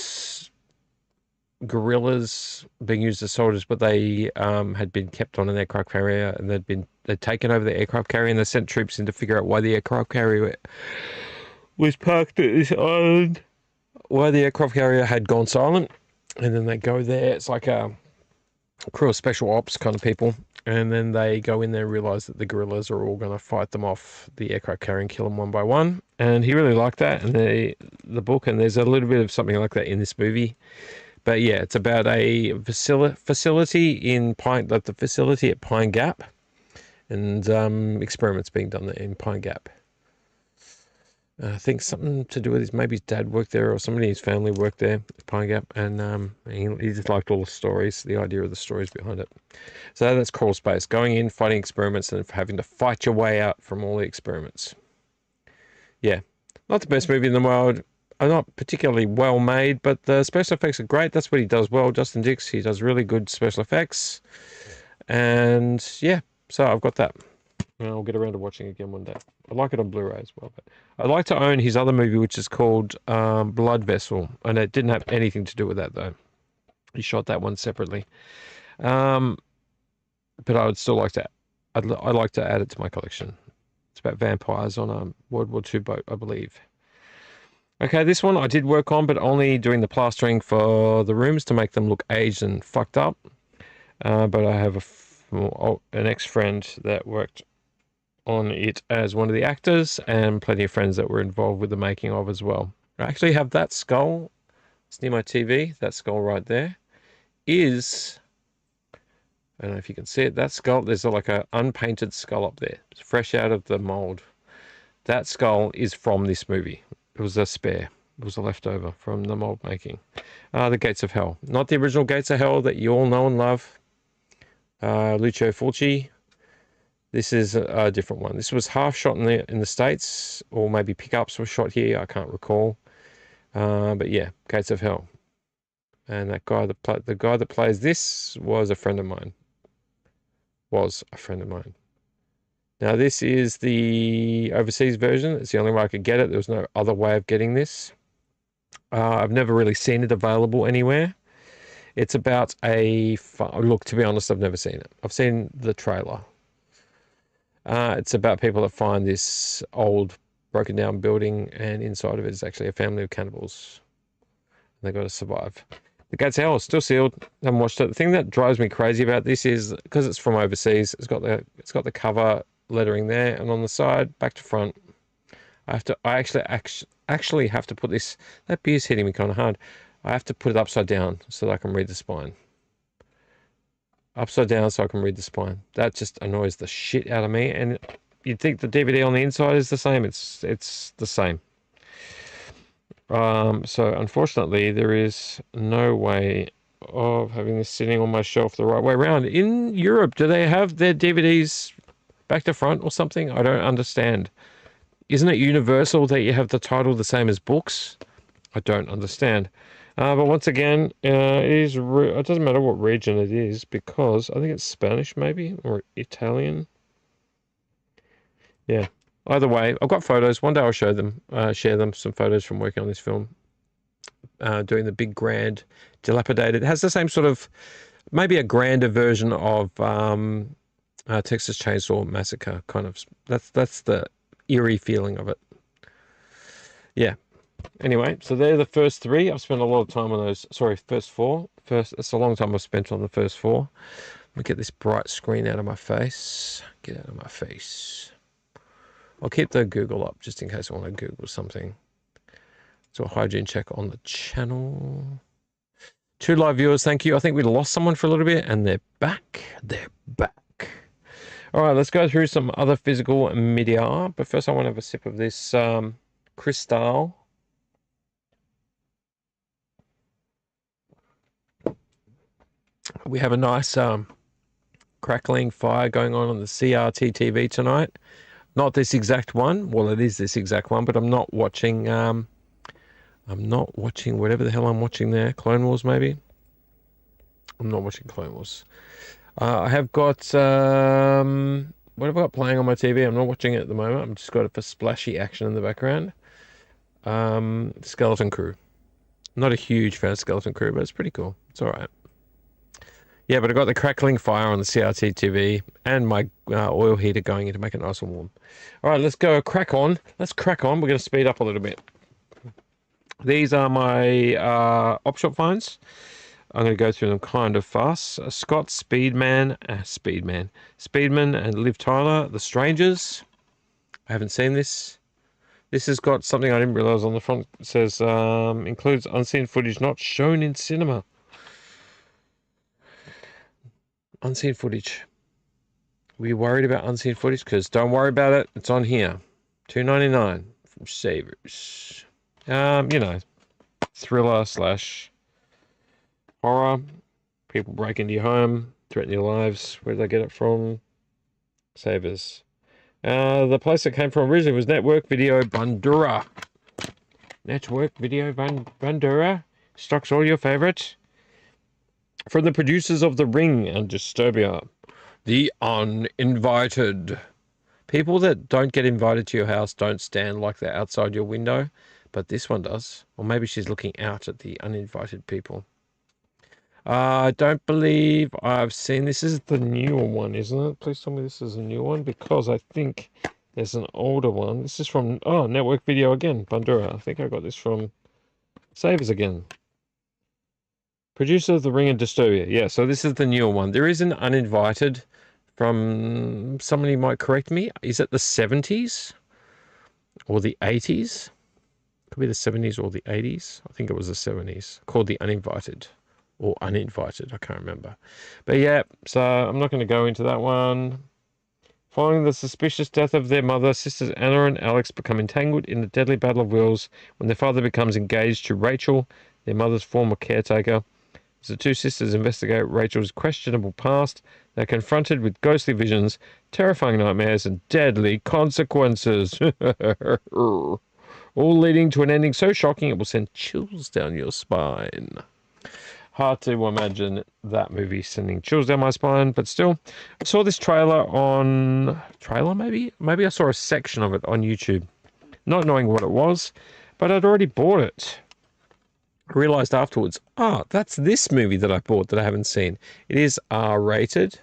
gorillas being used as soldiers, but they had been kept on an aircraft carrier and they'd taken over the aircraft carrier and they sent troops in to figure out why the aircraft carrier was parked at this island, why the aircraft carrier had gone silent, and then they go there. It's like a crew of special ops kind of people, and then they go in there and realize that the gorillas are all going to fight them off the aircraft carrier and kill them one by one. And he really liked that, and the book, and there's a little bit of something like that in this movie. But yeah, it's about a facility in the facility at Pine Gap, and experiments being done there in Pine Gap. I think something to do with maybe his dad worked there or somebody in his family worked there at Pine Gap, and he just liked all the stories, the idea of the stories behind it. So that's Crawl Space, going in, fighting experiments, and having to fight your way out from all the experiments. Yeah, not the best movie in the world. Not particularly well made, but the special effects are great. That's what he does well. Justin Dix, he does really good special effects. And yeah, so I've got that. And I'll get around to watching it again one day. I like it on Blu-ray as well. But I'd like to own his other movie, which is called Blood Vessel. And it didn't have anything to do with that, though. He shot that one separately. But I would still like to... I'd like to add it to my collection. It's about vampires on a World War II boat, I believe. Okay, this one I did work on, but only doing the plastering for the rooms to make them look aged and fucked up. But I have an ex-friend that worked on it as one of the actors, and plenty of friends that were involved with the making of as well. I actually have that skull. It's near my TV. That skull right there is... I don't know if you can see it. That skull, there's like an unpainted skull up there. It's fresh out of the mold. That skull is from this movie. It was a spare. It was a leftover from the mold making. The Gates of Hell. Not the original Gates of Hell that you all know and love. Lucio Fulci. This is a different one. This was half shot in the States, or maybe pickups were shot here. I can't recall. But yeah, Gates of Hell. And that guy the guy that plays this was a friend of mine. Now this is the overseas version. It's the only way I could get it. There was no other way of getting this. I've never really seen it available anywhere. It's about look, to be honest, I've never seen it. I've seen the trailer. It's about people that find this old, broken down building, and inside of it is actually a family of cannibals. And they've got to survive. The Gates of Hell is still sealed. Haven't watched it. The thing that drives me crazy about this is because it's from overseas. It's got the cover lettering there, and on the side, back to front. I actually have to put this. That beer's hitting me kind of hard. I have to put it upside down so that I can read the spine. Upside down so I can read the spine. That just annoys the shit out of me. And you'd think the DVD on the inside is the same. It's the same. So unfortunately, there is no way of having this sitting on my shelf the right way around. In Europe, do they have their DVDs back to front or something? I don't understand. Isn't it universal that you have the title the same as books? I don't understand. But once again, it doesn't matter what region it is, because I think it's Spanish maybe, or Italian. Yeah. Either way, I've got photos. One day I'll share them, some photos from working on this film. Doing the big, grand, dilapidated. It has the same sort of, maybe a grander version of Texas Chainsaw Massacre, kind of. That's the eerie feeling of it. Yeah. Anyway, so they're the first three. I've spent a lot of time on those. Sorry, first four. It's a long time I've spent on the first four. Let me get this bright screen out of my face. Get out of my face. I'll keep the Google up just in case I want to Google something. So a hygiene check on the channel. 2 live viewers, thank you. I think we lost someone for a little bit, and they're back. They're back. All right, let's go through some other physical media. But first I want to have a sip of this Cristal. We have a nice crackling fire going on the CRT TV tonight. Not this exact one. Well, it is this exact one, but I'm not watching whatever the hell I'm watching there. Clone Wars, maybe? I'm not watching Clone Wars. I have got what have I got playing on my TV? I'm not watching it at the moment. I've just got it for splashy action in the background. Skeleton Crew. Not a huge fan of Skeleton Crew, but it's pretty cool. It's all right. Yeah, but I got the crackling fire on the CRT TV and my oil heater going in to make it nice and warm. All right, let's go crack on. Let's crack on. We're going to speed up a little bit. These are my op shop finds. I'm going to go through them kind of fast. Scott Speedman, and Liv Tyler, The Strangers. I haven't seen this. This has got something I didn't realize on the front. It says includes unseen footage not shown in cinema. Unseen footage. Were you worried about unseen footage? Because don't worry about it. It's on here. $2.99 from Savers. Thriller / horror. People break into your home, threaten your lives. Where did they get it from? Savers. The place it came from originally was Network Video Bandura. Network Video Bandura stocks all your favorites. From the producers of The Ring and Disturbia. The Uninvited. People that don't get invited to your house don't stand like they're outside your window, but this one does. Or maybe she's looking out at the uninvited people. I don't believe I've seen this. This is the newer one, isn't it? Please tell me this is a new one, because I think there's an older one. This is from, Network Video again, Bandura. I think I got this from Savers again. Producer of The Ring and Disturbia. Yeah, so this is the newer one. There is an Uninvited from, somebody might correct me. Is it the 70s or the 80s? Could be the 70s or the 80s. I think it was the 70s. Called The Uninvited or Uninvited. I can't remember. But yeah, so I'm not going to go into that one. Following the suspicious death of their mother, sisters Anna and Alex become entangled in the deadly battle of wills when their father becomes engaged to Rachel, their mother's former caretaker. As the two sisters investigate Rachel's questionable past, they're confronted with ghostly visions, terrifying nightmares, and deadly consequences. All leading to an ending so shocking it will send chills down your spine. Hard to imagine that movie sending chills down my spine, but still. I saw this trailer on... Trailer, maybe? Maybe I saw a section of it on YouTube. Not knowing what it was, but I'd already bought it. I realised afterwards, that's this movie that I bought that I haven't seen. It is R-rated.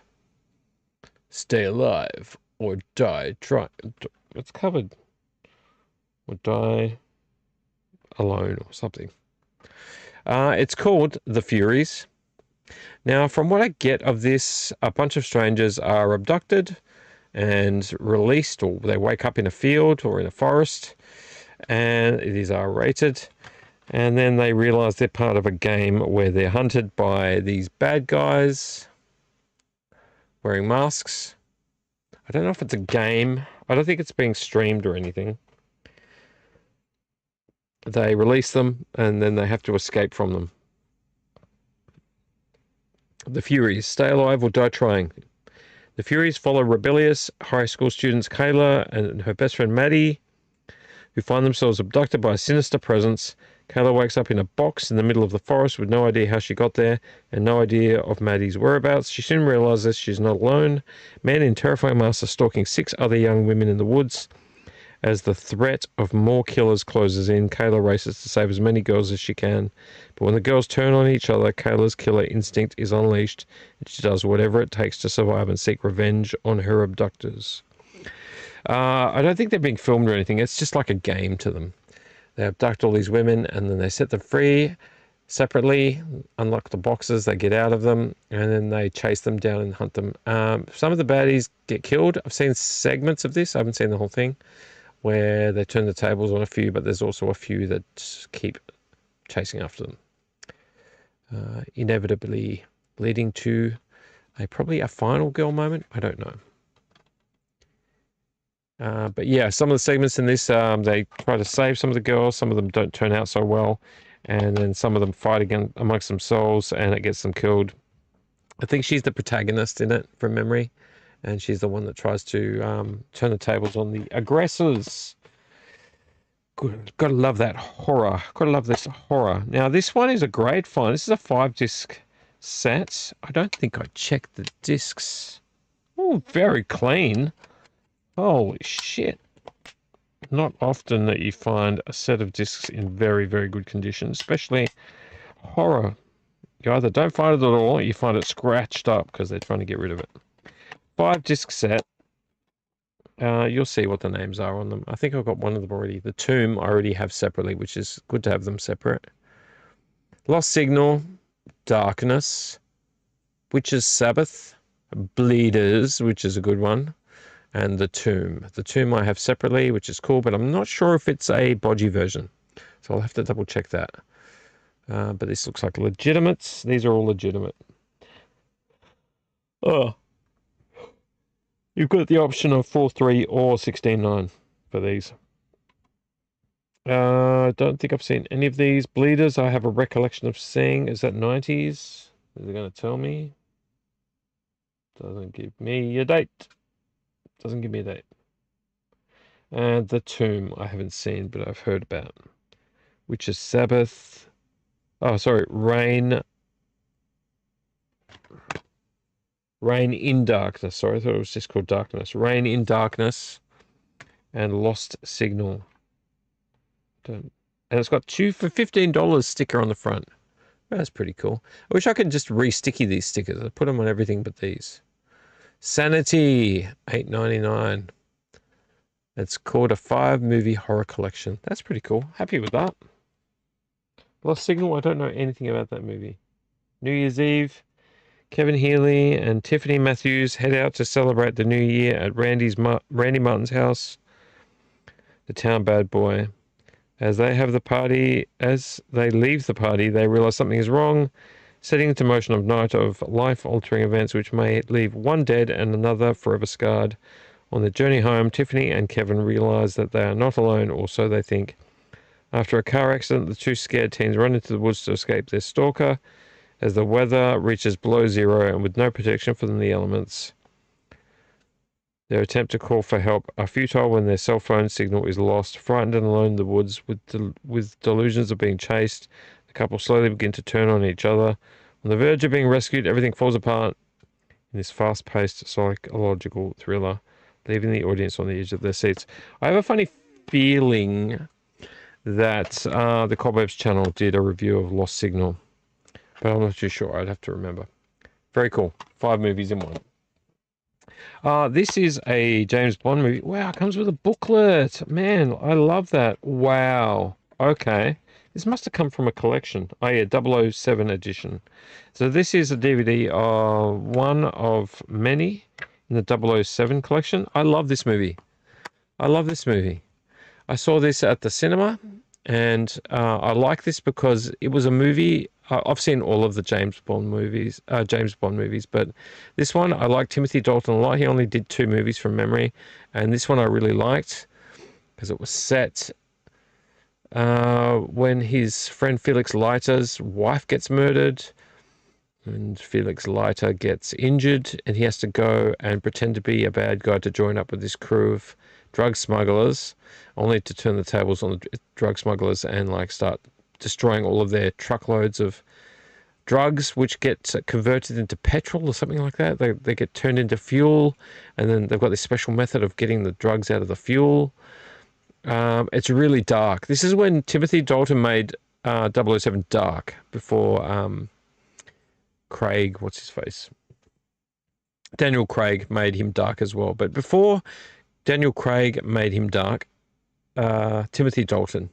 Stay alive or die trying. It's covered. Or die alone or something. It's called The Furies. Now, from what I get of this, a bunch of strangers are abducted and released, or they wake up in a field or in a forest, and it is R-rated. And then they realise they're part of a game where they're hunted by these bad guys wearing masks. I don't know if it's a game I don't think it's being streamed or anything. They release them and then they have to escape from them. The Furies, stay alive or die trying. The Furies follow rebellious high school students Kayla and her best friend Maddie, who find themselves abducted by a sinister presence. Kayla wakes up in a box in the middle of the forest with no idea how she got there and no idea of Maddie's whereabouts. She soon realizes she's not alone. Men in terrifying masks are stalking 6 other young women in the woods. As the threat of more killers closes in, Kayla races to save as many girls as she can. But when the girls turn on each other, Kayla's killer instinct is unleashed, and she does whatever it takes to survive and seek revenge on her abductors. I don't think they're being filmed or anything. It's just like a game to them. They abduct all these women, and then they set them free separately, unlock the boxes, they get out of them, and then they chase them down and hunt them. Some of the baddies get killed. I've seen segments of this. I haven't seen the whole thing, where they turn the tables on a few, but there's also a few that keep chasing after them. Inevitably leading to probably a final girl moment. I don't know. But yeah, some of the segments in this, they try to save some of the girls. Some of them don't turn out so well. And then some of them fight again amongst themselves and it gets them killed. I think she's the protagonist in it from memory. And she's the one that tries to turn the tables on the aggressors. Good. Gotta love that horror. Gotta love this horror. Now, this one is a great find. This is a 5-disc set. I don't think I checked the discs. Oh, very clean. Holy shit. Not often that you find a set of discs in very, very good condition, especially horror. You either don't find it at all, or you find it scratched up because they're trying to get rid of it. 5-disc set. You'll see what the names are on them. I think I've got one of them already. The Tomb I already have separately, which is good to have them separate. Lost Signal, Darkness, Witch's Sabbath, Bleeders, which is a good one, and The Tomb. The Tomb I have separately, which is cool, but I'm not sure if it's a bodgy version. So I'll have to double check that. But this looks like legitimate. These are all legitimate. Oh. You've got the option of 4.3 or 16.9 for these. I don't think I've seen any of these. Bleeders, I have a recollection of seeing. Is that 90s? Is it going to tell me? Doesn't give me a date. Doesn't give me a date. And The Tomb, I haven't seen, but I've heard about. Witch's Sabbath. Oh, sorry. Rain in Darkness. Sorry, I thought it was just called Darkness. Rain in Darkness and Lost Signal. And it's got 2 for $15 sticker on the front. That's pretty cool. I wish I could just re-sticky these stickers. I put them on everything but these. Sanity, $8.99. It's called a 5-movie horror collection. That's pretty cool. Happy with that. Lost Signal, I don't know anything about that movie. New Year's Eve. Kevin Healy and Tiffany Matthews head out to celebrate the new year at Randy Martin's house, the town bad boy. As they leave the party, they realize something is wrong, setting into motion a night of life-altering events which may leave one dead and another forever scarred. On their journey home, Tiffany and Kevin realize that they are not alone, or so they think. After a car accident, the 2 scared teens run into the woods to escape their stalker. As the weather reaches below zero and with no protection from the elements, their attempt to call for help are futile when their cell phone signal is lost. Frightened and alone in the woods with delusions of being chased, the couple slowly begin to turn on each other. On the verge of being rescued, everything falls apart in this fast-paced psychological thriller, leaving the audience on the edge of their seats. I have a funny feeling that the Cobwebs channel did a review of Lost Signal, but I'm not too sure. I'd have to remember. Very cool. 5 movies in one. This is a James Bond movie. Wow, it comes with a booklet. Man, I love that. Wow. Okay. This must have come from a collection. Oh, yeah, 007 edition. So this is a DVD, one of many in the 007 collection. I love this movie. I love this movie. I saw this at the cinema, and I like this because it was a movie I've seen all of the James Bond movies, but this one I like Timothy Dalton a lot. He only did 2 movies from memory, and this one I really liked because it was set when his friend Felix Leiter's wife gets murdered, and Felix Leiter gets injured, and he has to go and pretend to be a bad guy to join up with this crew of drug smugglers, only to turn the tables on the drug smugglers and like start destroying all of their truckloads of drugs, which get converted into petrol or something like that. They get turned into fuel, and then they've got this special method of getting the drugs out of the fuel. It's really dark. This is when Timothy Dalton made 007 Dark, before Craig, what's his face? Daniel Craig made him dark as well. But before Daniel Craig made him dark, Timothy Dalton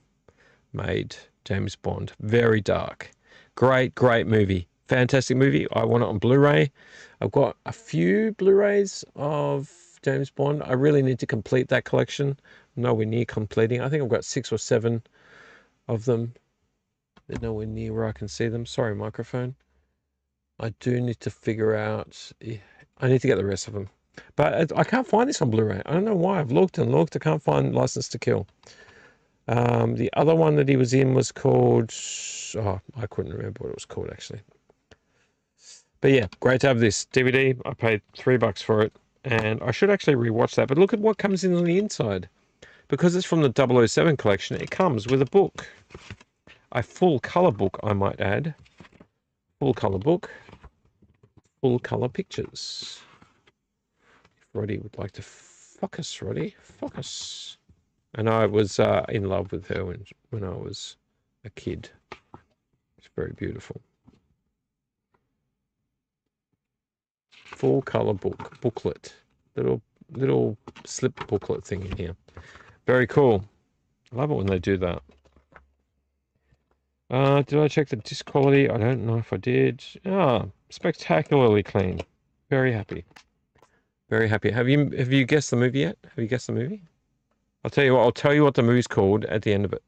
made James Bond very dark. Great movie. Fantastic movie. I want it on Blu-ray. I've got a few Blu-rays of James Bond. I really need to complete that collection. I'm nowhere near completing. I think I've got 6 or 7 of them. They're nowhere near where I can see them. Sorry, microphone. I do need to figure out... I need to get the rest of them. But I can't find this on Blu-ray. I don't know why. I've looked and looked. I can't find License to Kill. The other one that he was in was called... Oh, I couldn't remember what it was called, actually. But yeah, great to have this DVD. I paid $3 for it. And I should actually rewatch that. But look at what comes in on the inside. Because it's from the 007 collection, it comes with a book. A full colour book, I might add. Full colour book. Full colour pictures. If Roddy would like to focus, Roddy. Focus. And I was in love with her when I was a kid. It's very beautiful. Full colour booklet. Little slip booklet thing in here. Very cool. I love it when they do that. Did I check the disc quality? I don't know if I did. Spectacularly clean. Very happy. Very happy. Have you guessed the movie yet? Have you guessed the movie? I'll tell you what. I'll tell you what the movie's called at the end of it.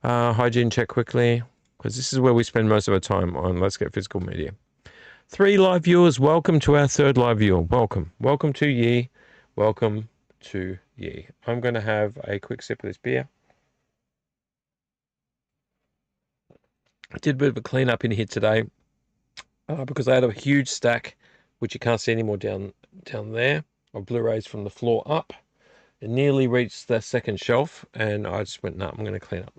Hygiene check quickly, because this is where we spend most of our time on Let's Get Physical Media. 3 live viewers. Welcome to our 3rd live viewer. Welcome. Welcome to ye. Welcome to ye. I'm going to have a quick sip of this beer. I did a bit of a clean up in here today because I had a huge stack, which you can't see anymore down there, of Blu-rays from the floor up. It nearly reached the 2nd shelf, and I just went, no, I'm going to clean up.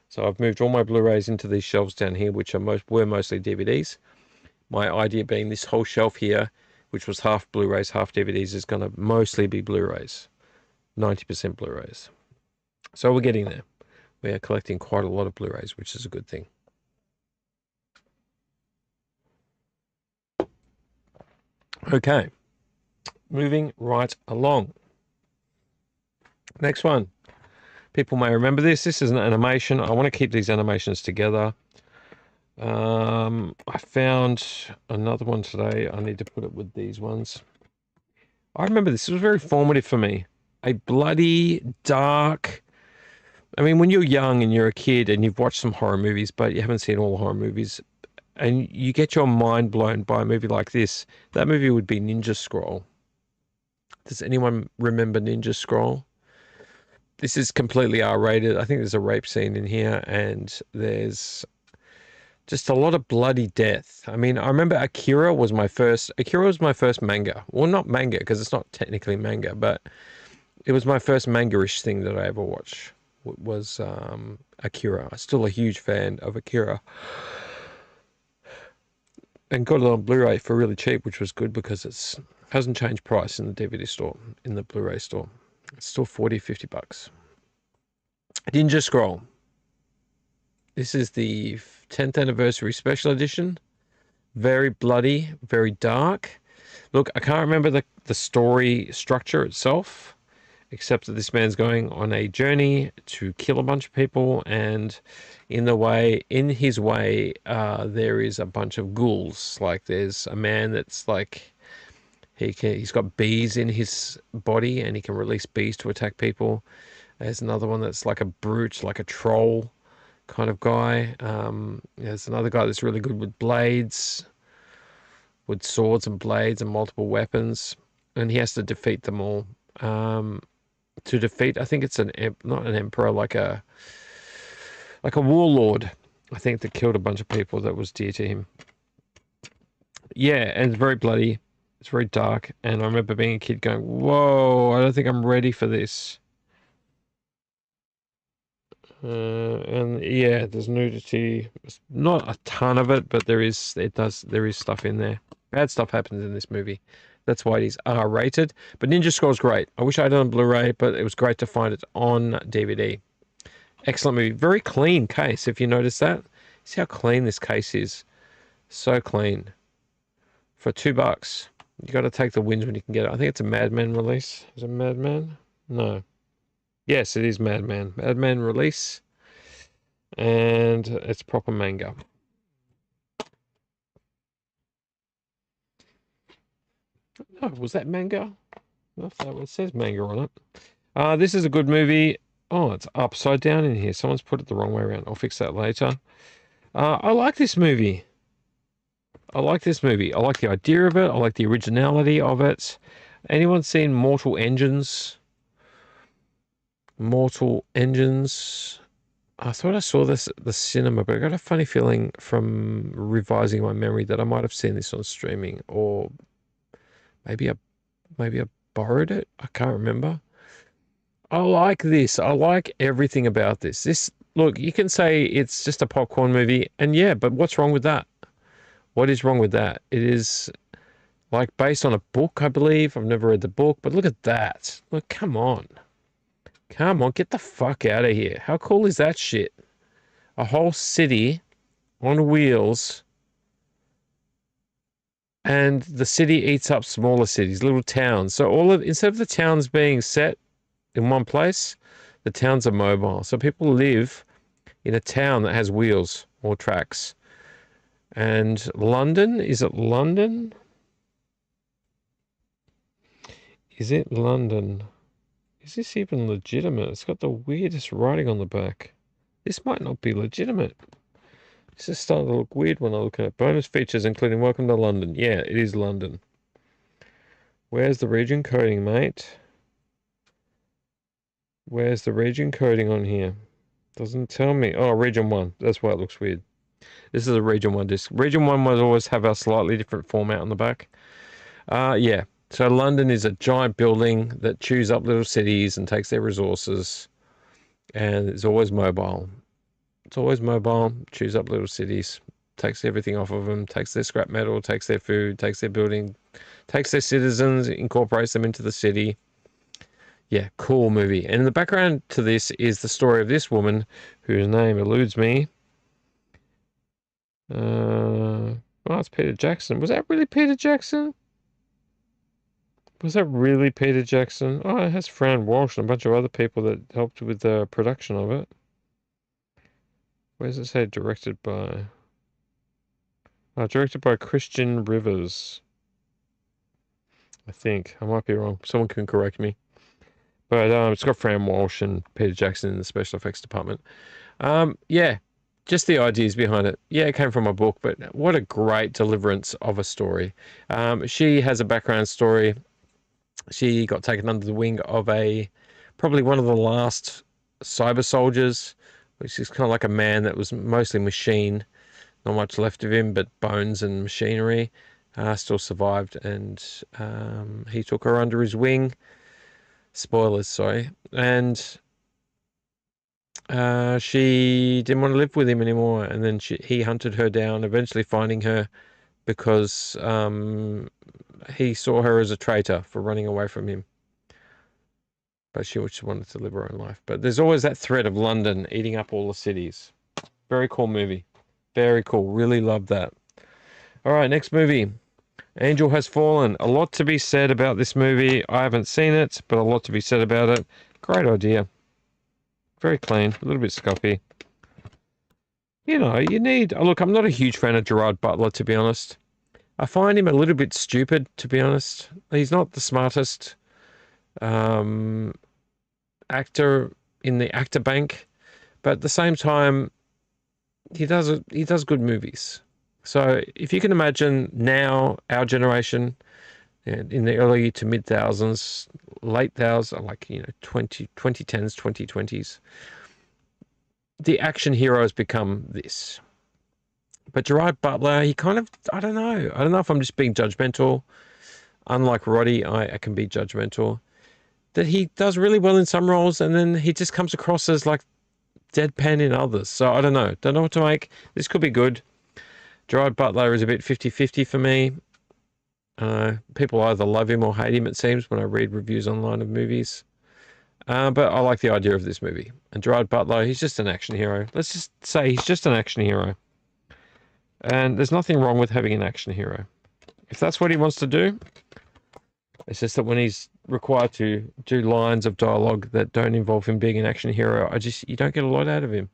So I've moved all my Blu-rays into these shelves down here, which were mostly DVDs. My idea being this whole shelf here, which was half Blu-rays, half DVDs, is going to mostly be Blu-rays. 90% Blu-rays. So we're getting there. We are collecting quite a lot of Blu-rays, which is a good thing. Okay, moving right along. Next one. People may remember this. This is an animation. I want to keep these animations together. I found another one today. I need to put it with these ones. I remember this. It was very formative for me. A bloody, dark... I mean, when you're young and you're a kid and you've watched some horror movies, but you haven't seen all the horror movies, and you get your mind blown by a movie like this, that movie would be Ninja Scroll. Does anyone remember Ninja Scroll? This is completely R-rated. I think there's a rape scene in here, and there's just a lot of bloody death. I mean, I remember Akira was my first manga. Well, not manga, because it's not technically manga, but it was my first manga-ish thing that I ever watched. Was Akira. I'm still a huge fan of Akira. And got it on Blu-ray for really cheap, which was good because it hasn't changed price in the DVD store, in the Blu-ray store. It's still $40-50. Ninja Scroll. This is the 10th anniversary special edition. Very bloody, very dark. Look, I can't remember the story structure itself, except that this man's going on a journey to kill a bunch of people, and in his way, there is a bunch of ghouls. Like, there's a man that's like, he's got bees in his body, and he can release bees to attack people. There's another one that's like a brute, like a troll, kind of guy. There's another guy that's really good with blades, with swords and blades and multiple weapons, and he has to defeat them all. To defeat, I think it's not an emperor, like a warlord. I think that killed a bunch of people that was dear to him. Yeah, and it's very bloody. It's very dark, and I remember being a kid going, "Whoa, I don't think I'm ready for this." And yeah, there's nudity. It's not a ton of it, but there is stuff in there. Bad stuff happens in this movie. That's why it is R-rated. But Ninja Scroll's great. I wish I had it on Blu-ray, but it was great to find it on DVD. Excellent movie. Very clean case, if you notice that. See how clean this case is. So clean. For $2. You got to take the wins when you can get it. I think it's a Madman release. Is it Madman? No. Yes, it is Madman. Madman release. And it's proper manga. Oh, was that manga? No, it says manga on it. This is a good movie. Oh, it's upside down in here. Someone's put it the wrong way around. I'll fix that later. I like this movie. I like this movie. I like the idea of it. I like the originality of it. Anyone seen Mortal Engines? Mortal Engines. I thought I saw this at the cinema, but I got a funny feeling from revising my memory that I might have seen this on streaming, or maybe I borrowed it. I can't remember. I like this. I like everything about this. Look, you can say it's just a popcorn movie, and yeah, but what's wrong with that? What is wrong with that? It is like based on a book, I believe. I've never read the book, but look at that. Look, come on. Come on, get the fuck out of here. How cool is that shit? A whole city on wheels, and the city eats up smaller cities, little towns. So instead of the towns being set in one place, the towns are mobile. So people live in a town that has wheels or tracks. And London, is it London? Is it London? Is this even legitimate? It's got the weirdest writing on the back. This might not be legitimate. This is starting to look weird when I look at it. Bonus features including Welcome to London. Yeah, it is London. Where's the region coding, mate? Where's the region coding on here? Doesn't tell me. Oh, region 1. That's why it looks weird. This is a region 1 disc. Region 1 might always have a slightly different format on the back. Yeah. So London is a giant building that chews up little cities and takes their resources, and it's always mobile. It's always mobile, chews up little cities, takes everything off of them, takes their scrap metal, takes their food, takes their building, takes their citizens, incorporates them into the city. Yeah, cool movie. And in the background to this is the story of this woman whose name eludes me. Oh, it's Peter Jackson. Was that really Peter Jackson? Was that really Peter Jackson? Oh, it has Fran Walsh and a bunch of other people that helped with the production of it. Where does it say directed by? Oh, directed by Christian Rivers. I think. I might be wrong. Someone can correct me. But it's got Fran Walsh and Peter Jackson in the special effects department. Yeah, just the ideas behind it. Yeah, it came from a book, but what a great deliverance of a story. She has a background story. She got taken under the wing of probably one of the last cyber soldiers, which is kind of like a man that was mostly machine, not much left of him, but bones and machinery. Still survived, and he took her under his wing. Spoilers, sorry. And she didn't want to live with him anymore, and then he hunted her down, eventually finding her because he saw her as a traitor for running away from him. But she just wanted to live her own life. But there's always that threat of London eating up all the cities. Very cool movie. Very cool. Really love that. All right, next movie. Angel Has Fallen. A lot to be said about this movie. I haven't seen it, but a lot to be said about it. Great idea. Very clean. A little bit scuffy. You know, you need... Look, I'm not a huge fan of Gerard Butler, to be honest. I find him a little bit stupid, to be honest. He's not the smartest actor in the actor bank, but at the same time, he does good movies. So if you can imagine now, our generation, in the early to mid thousands, late thousands, like 2010s, 2020s, the action hero has become this. But Gerard Butler, he kind of, I don't know if I'm just being judgmental. Unlike Roddy, I can be judgmental. That he does really well in some roles, and then he just comes across as like deadpan in others. So I don't know what to make. This could be good. Gerard Butler is a bit 50-50 for me. People either love him or hate him, it seems, when I read reviews online of movies. But I like the idea of this movie. And Gerard Butler, he's just an action hero. Let's just say he's just an action hero. And there's nothing wrong with having an action hero. If that's what he wants to do, it's just that when he's required to do lines of dialogue that don't involve him being an action hero, you don't get a lot out of him.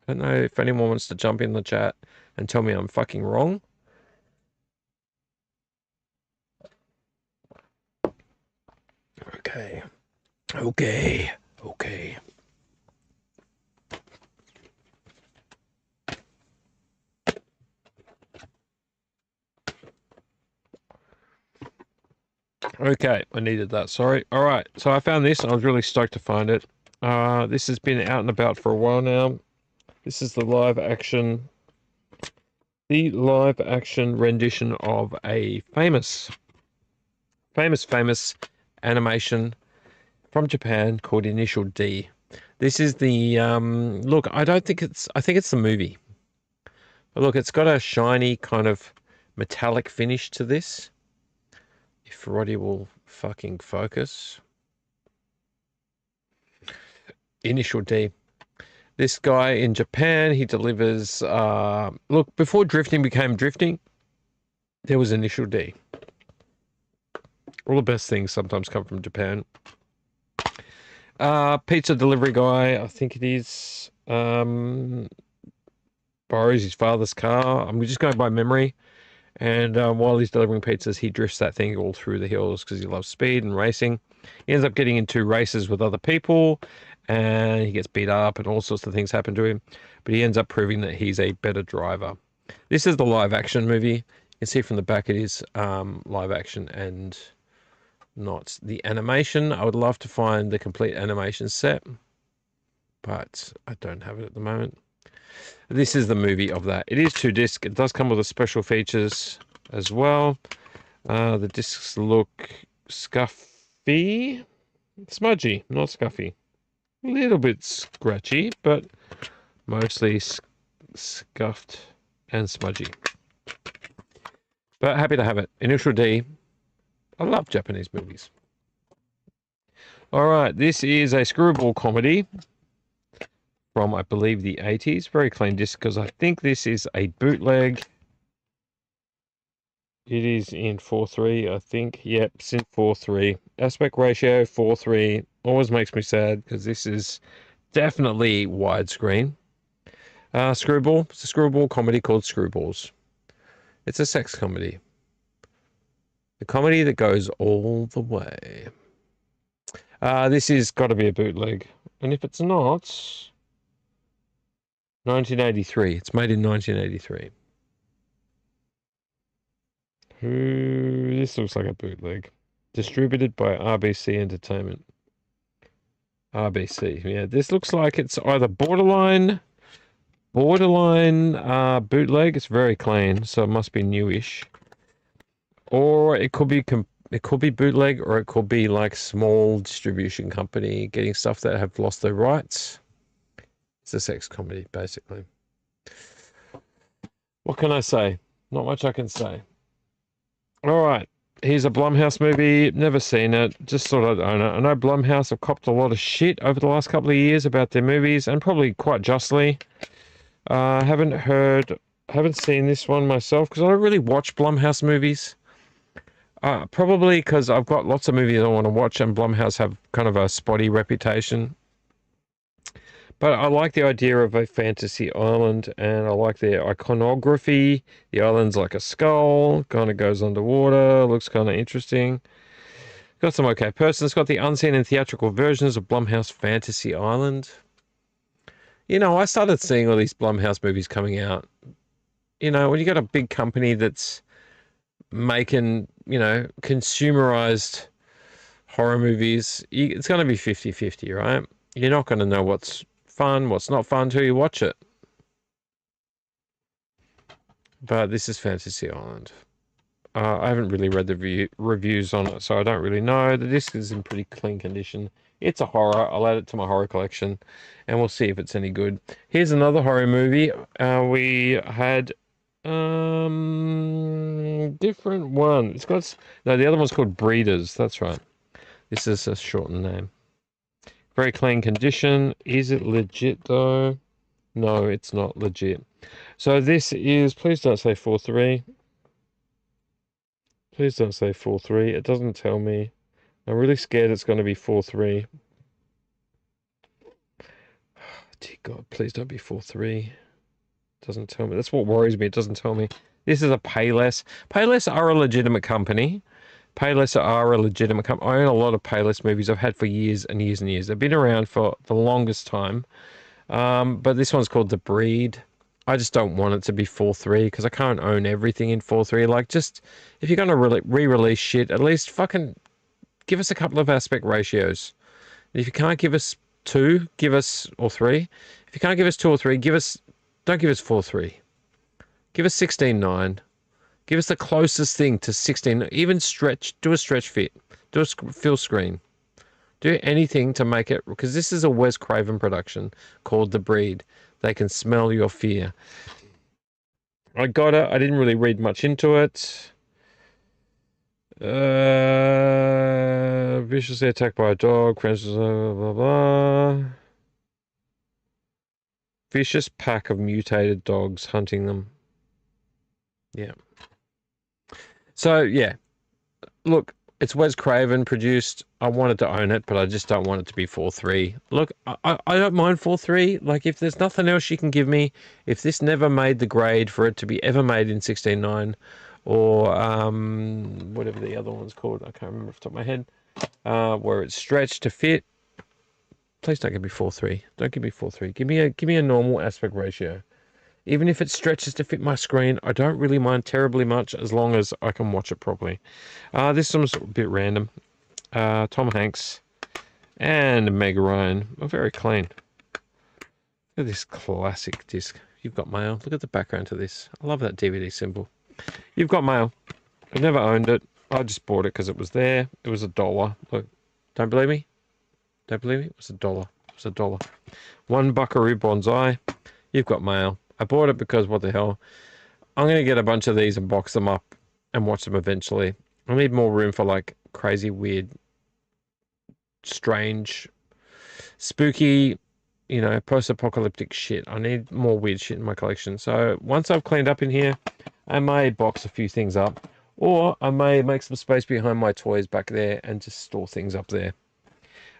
I don't know if anyone wants to jump in the chat and tell me I'm fucking wrong. Okay. Okay, I needed that, sorry. All right, so I found this. I was really stoked to find it. This has been out and about for a while now. This is the live action rendition of a famous animation from Japan called Initial D. This is the, look, I think it's the movie. But look, it's got a shiny kind of metallic finish to this. If Roddy will fucking focus. Initial D. This guy in Japan, he delivers, look, before drifting became drifting, there was Initial D. All the best things sometimes come from Japan. Pizza delivery guy, I think it is, borrows his father's car. I'm just going by memory. And while he's delivering pizzas, he drifts that thing all through the hills because he loves speed and racing. He ends up getting into races with other people, and he gets beat up, and all sorts of things happen to him. But he ends up proving that he's a better driver. This is the live action movie. You can see from the back it is live action and not the animation. I would love to find the complete animation set, but I don't have it at the moment. This is the movie of that. It is 2-disc. It does come with the special features as well. The discs look scuffy. Smudgy, not scuffy. A little bit scratchy, but mostly scuffed and smudgy. But happy to have it. Initial D. I love Japanese movies. All right, this is a screwball comedy from, I believe, the 80s. Very clean disc, because I think this is a bootleg. It is in 4:3, I think. Yep, it's in 4:3. Aspect ratio 4:3. Always makes me sad, because this is definitely widescreen. Screwball. It's a screwball comedy called Screwballs. It's a sex comedy. The comedy that goes all the way. This has got to be a bootleg. And if it's not... 1983. It's made in 1983. This looks like a bootleg. Distributed by RBC Entertainment. RBC. Yeah, this looks like it's either borderline bootleg. It's very clean, so it must be newish. Or it could be bootleg, or it could be like small distribution company getting stuff that have lost their rights. It's a sex comedy, basically. What can I say? Not much I can say. All right. Here's a Blumhouse movie. Never seen it. Just thought I'd own it. I know Blumhouse have copped a lot of shit over the last couple of years about their movies, and probably quite justly. Haven't seen this one myself, because I don't really watch Blumhouse movies. Probably because I've got lots of movies I want to watch, and Blumhouse have kind of a spotty reputation. But I like the idea of a fantasy island, and I like their iconography. The island's like a skull, kind of goes underwater, looks kind of interesting. Got some okay persons. Got the unseen and theatrical versions of Blumhouse Fantasy Island. You know, I started seeing all these Blumhouse movies coming out. You know, when you got a big company that's making, you know, consumerized horror movies, it's going to be 50-50, right? You're not going to know what's fun, what's not fun till you watch it. But this is Fantasy Island. I haven't really read the reviews on it, so I don't really know. The disc is in pretty clean condition. It's a horror. I'll add it to my horror collection, and we'll see if it's any good. Here's another horror movie. We had different one. It's got no. The other one's called Breeders. That's right. This is a shortened name. Very clean condition. Is it legit though? No, it's not legit. So this is. Please don't say 4.3. Please don't say 4.3. It doesn't tell me. I'm really scared it's going to be 4.3. Dear God, please don't be 4.3. Doesn't tell me. That's what worries me. It doesn't tell me. This is a Payless. Payless are a legitimate company. Payless are a legitimate company. I own a lot of Payless movies I've had for years and years and years. They've been around for the longest time. But this one's called The Breed. I just don't want it to be 4.3 because I can't own everything in 4.3. Like, just if you're gonna re-release shit, at least fucking give us a couple of aspect ratios. If you can't give us 2, give us or 3. If you can't give us 2 or 3, don't give us 4.3. Give us 16.9. Give us the closest thing to 16. Even stretch. Do a stretch fit. Do a fill screen. Do anything to make it, because this is a Wes Craven production called The Breed. They can smell your fear. I got it. I didn't really read much into it. Viciously attacked by a dog. Blah, blah, blah. Vicious pack of mutated dogs hunting them. Yeah. So, yeah. Look, it's Wes Craven produced. I wanted to own it, but I just don't want it to be 4.3. Look, I don't mind 4.3. Like, if there's nothing else you can give me, if this never made the grade for it to be ever made in 16.9, or whatever the other one's called, I can't remember off the top of my head, where it's stretched to fit, please don't give me 4.3. Don't give me 4.3. Give me a normal aspect ratio. Even if it stretches to fit my screen, I don't really mind terribly much as long as I can watch it properly. This one's a bit random. Tom Hanks and Meg Ryan are very clean. Look at this classic disc. You've Got Mail. Look at the background to this. I love that DVD symbol. You've Got Mail. I've never owned it. I just bought it because it was there. It was $1. Look, don't believe me? Don't believe me? It was $1. It was $1. One Buckaroo Bonsai. You've Got Mail. I bought it because what the hell? I'm going to get a bunch of these and box them up and watch them eventually. I need more room for like crazy, weird, strange, spooky, you know, post-apocalyptic shit. I need more weird shit in my collection. So once I've cleaned up in here, I may box a few things up, or I may make some space behind my toys back there and just store things up there.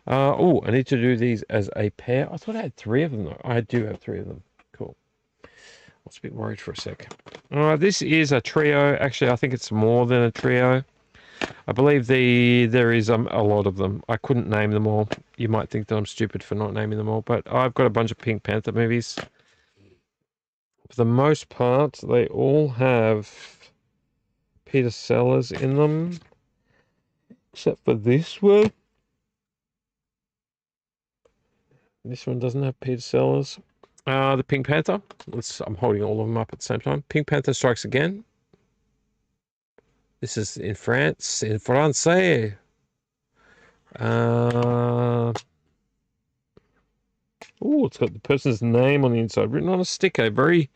Oh, I need to do these as a pair. I thought I had 3 of them though. I do have 3 of them. Cool. I was a bit worried for a sec. This is a trio. Actually, I think it's more than a trio. I believe there is a lot of them. I couldn't name them all. You might think that I'm stupid for not naming them all, but I've got a bunch of Pink Panther movies. For the most part, they all have Peter Sellers in them, except for this one. This one doesn't have Peter Sellers. The Pink Panther. I'm holding all of them up at the same time. Pink Panther Strikes Again. This is in France, in Francais. Oh, it's got the person's name on the inside, written on a sticker. Very,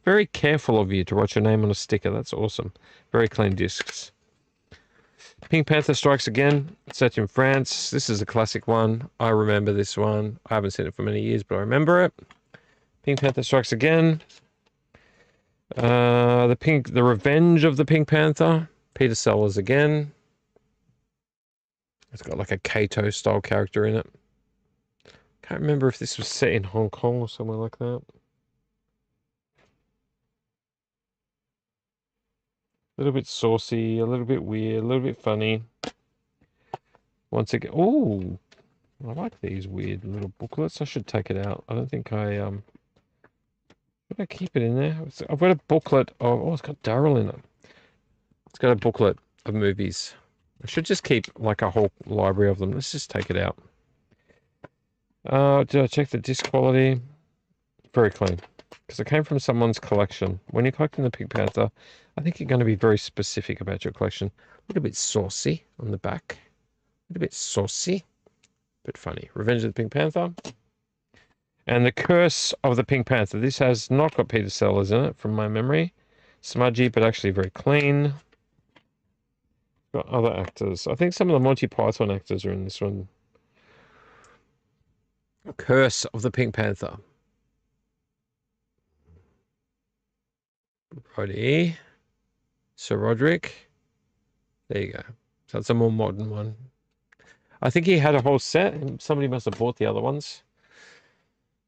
very careful of you to write your name on a sticker. That's awesome. Very clean discs. Pink Panther Strikes Again, set in France. This is a classic one. I remember this one. I haven't seen it for many years, but I remember it. Pink Panther Strikes Again. The Revenge of the Pink Panther. Peter Sellers again. It's got like a Kato style character in it. Can't remember if this was set in Hong Kong or somewhere like that. A little bit saucy, a little bit weird, a little bit funny. Once again, ooh, I like these weird little booklets. I should take it out. I don't think I should I keep it in there? I've got a booklet of, oh, it's got Daryl in it. It's got a booklet of movies. I should just keep like a whole library of them. Let's just take it out. Did I check the disc quality? Very clean. Because it came from someone's collection. When you're collecting the Pink Panther, I think you're going to be very specific about your collection. A little bit saucy on the back. A little bit saucy, but funny. Revenge of the Pink Panther. And The Curse of the Pink Panther. This has not got Peter Sellers in it, from my memory. Smudgy, but actually very clean. Got other actors. I think some of the Monty Python actors are in this one. Curse of the Pink Panther. Righty. Sir Roderick. There you go. So that's a more modern one. I think he had a whole set. Somebody must have bought the other ones.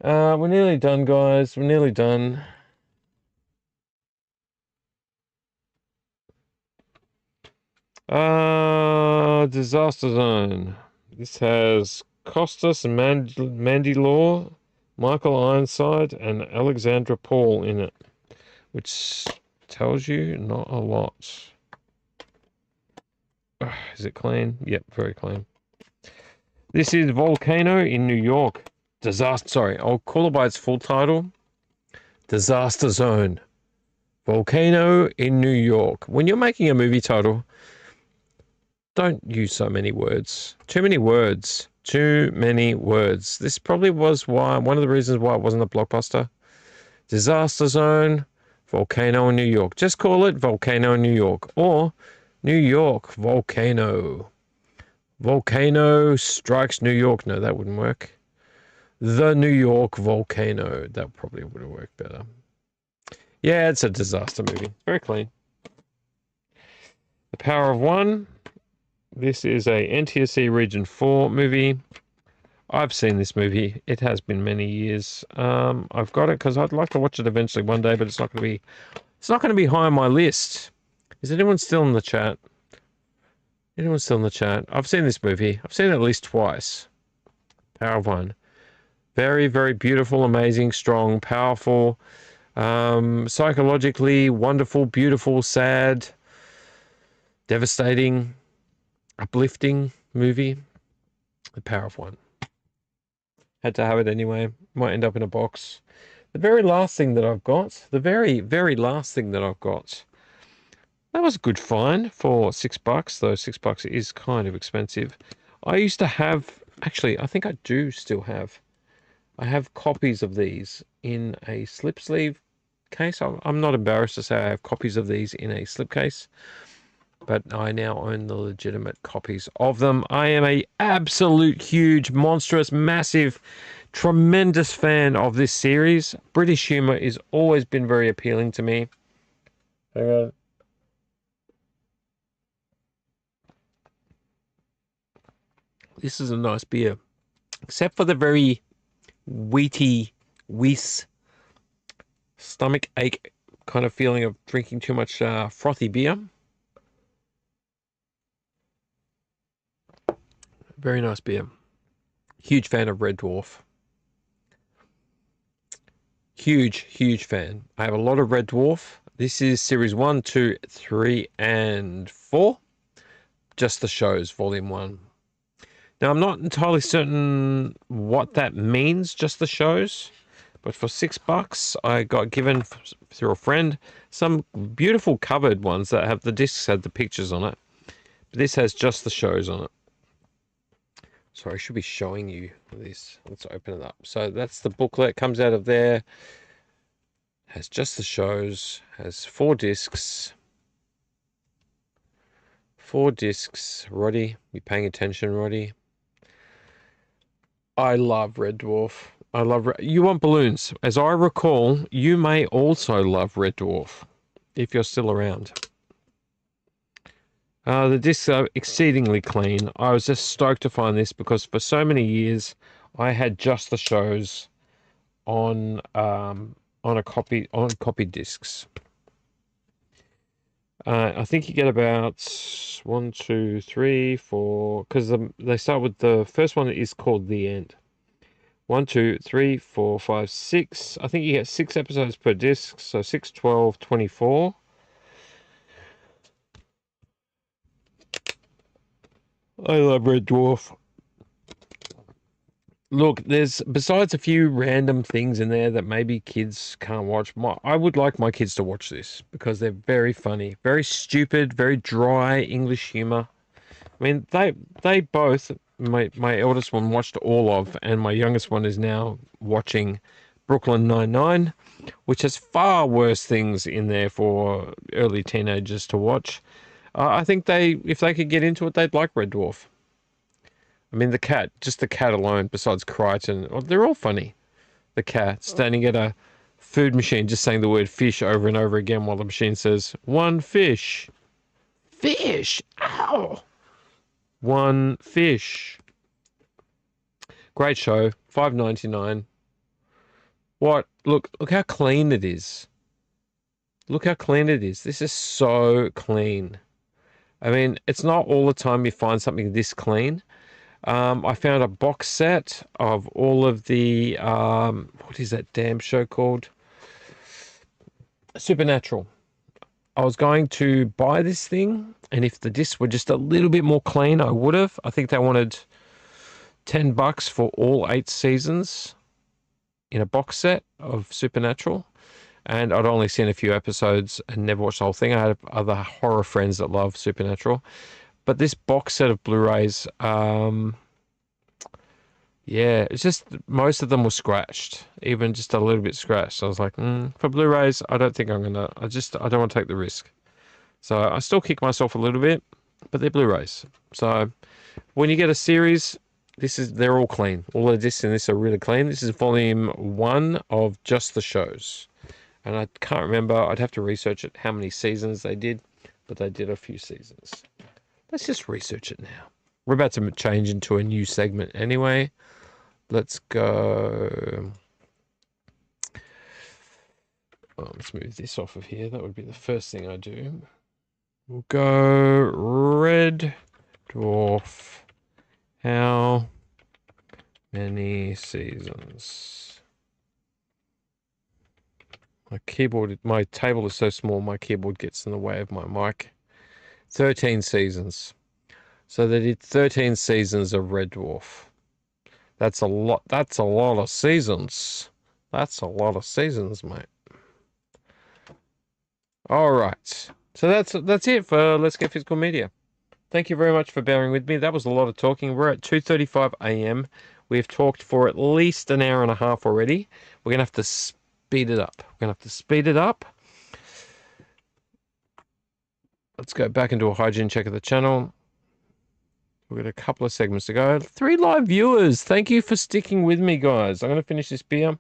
We're nearly done, guys. We're nearly done. Disaster Zone. This has Costas Mandylor, Michael Ironside, and Alexandra Paul in it, which tells you not a lot. Is it clean? Yep, very clean. This is Volcano in New York. I'll call it by its full title. Disaster Zone. Volcano in New York. When you're making a movie title, don't use so many words. Too many words. Too many words. This probably was one of the reasons why it wasn't a blockbuster. Disaster Zone, Volcano in New York. Just call it Volcano in New York. Or New York Volcano. Volcano strikes New York. No, that wouldn't work. The New York Volcano. That probably would have worked better. Yeah, it's a disaster movie. Very clean. The Power of One. This is a NTSC Region 4 movie. I've seen this movie. It has been many years. I've got it because I'd like to watch it eventually one day, but it's not going to be high on my list. Is anyone still in the chat? Anyone still in the chat? I've seen this movie. I've seen it at least twice. Power of One. Very, very beautiful, amazing, strong, powerful, psychologically wonderful, beautiful, sad, devastating, uplifting movie. The Power of One. Had to have it anyway. Might end up in a box. The very last thing that I've got. The very, very last thing that I've got. That was a good find for $6, though $6 is kind of expensive. I used to have, actually, I think I do still have. I have copies of these in a slip sleeve case. I'm not embarrassed to say I have copies of these in a slipcase, but I now own the legitimate copies of them. I am a absolute huge, monstrous, massive, tremendous fan of this series. British humor has always been very appealing to me. Hang on. This is a nice beer, except for the very wheaty, stomach ache kind of feeling of drinking too much frothy beer. Very nice beer. Huge fan of Red Dwarf. Huge fan. I have a lot of Red Dwarf. This is series 1, 2, 3, and 4. Just the shows, volume 1. Now, I'm not entirely certain what that means, just the shows. But for $6, I got given through a friend some beautiful covered ones that have the discs had the pictures on it. But this has just the shows on it. Sorry, I should be showing you this. Let's open it up. So that's the booklet. Comes out of there. Has just the shows. Has 4 discs. 4 discs. Roddy, you paying attention, Roddy? I love Red Dwarf. I love... You want balloons. As I recall, you may also love Red Dwarf, if you're still around. The discs are exceedingly clean. I was just stoked to find this because for so many years, I had just the shows on copied discs. I think you get about 1, 2, 3, 4, because they start with the first one is called The End. 1, 2, 3, 4, 5, 6. I think you get 6 episodes per disc, so 6, 12, 24. I love Red Dwarf. Look, there's besides a few random things in there that maybe kids can't watch. I would like my kids to watch this because they're very funny, very stupid, very dry English humor. I mean, they both. My eldest one watched all of, and my youngest one is now watching Brooklyn Nine-Nine, which has far worse things in there for early teenagers to watch. I think if they could get into it, they'd like Red Dwarf. I mean, just the cat alone, besides Crichton, they're all funny. The cat standing at a food machine, just saying the word fish over and over again while the machine says, one fish. Fish! Ow! One fish. Great show. $5.99. What? Look how clean it is. Look how clean it is. This is so clean. I mean, it's not all the time you find something this clean. I found a box set of all of the, what is that damn show called? Supernatural. I was going to buy this thing, and if the discs were just a little bit more clean, I would have. I think they wanted $10 for all 8 seasons in a box set of Supernatural. And I'd only seen a few episodes and never watched the whole thing. I had other horror friends that love Supernatural. But this box set of Blu-rays, yeah, it's just most of them were scratched, even just a little bit scratched. So I was like, for Blu-rays, I don't think I don't want to take the risk. So I still kick myself a little bit, but they're Blu-rays. So when you get a series, they're all clean. All the discs in this are really clean. This is volume 1 of just the shows. And I can't remember, I'd have to research it, how many seasons they did, but they did a few seasons. Let's just research it now. We're about to change into a new segment anyway. Let's go. Let's move this off of here. That would be the first thing I do. We'll go Red Dwarf. How many seasons? My table is so small, my keyboard gets in the way of my mic. 13 seasons. So they did 13 seasons of Red Dwarf. That's a lot. That's a lot of seasons. That's a lot of seasons, mate. All right. So that's it for Let's Get Physical Media. Thank you very much for bearing with me. That was a lot of talking. We're at 2:35 a.m. We've talked for at least an hour and a half already. We're going to have to speed it up. Let's go back into a hygiene check of the channel. We've got a couple of segments to go. 3 live viewers. Thank you for sticking with me, guys. I'm going to finish this beer.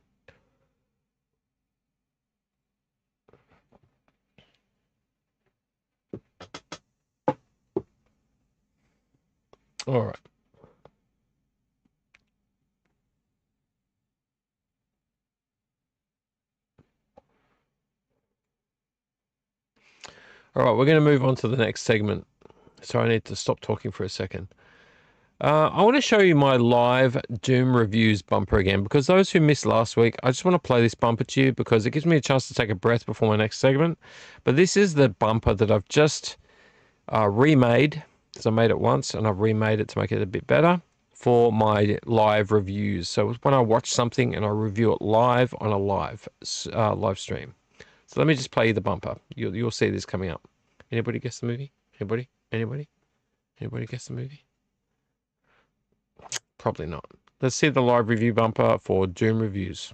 All right. All right, we're going to move on to the next segment. So I need to stop talking for a second. I want to show you my live Dooom reviews bumper again, because those who missed last week, I just want to play this bumper to you because it gives me a chance to take a breath before my next segment. But this is the bumper that I've just remade, because I made it once and I've remade it to make it a bit better for my live reviews. So when I watch something and I review it live on a live stream. So let me just play you the bumper. You'll see this coming up. Anybody guess the movie? Anybody? Anybody guess the movie? Probably not. Let's see the live review bumper for Dooom Reviews.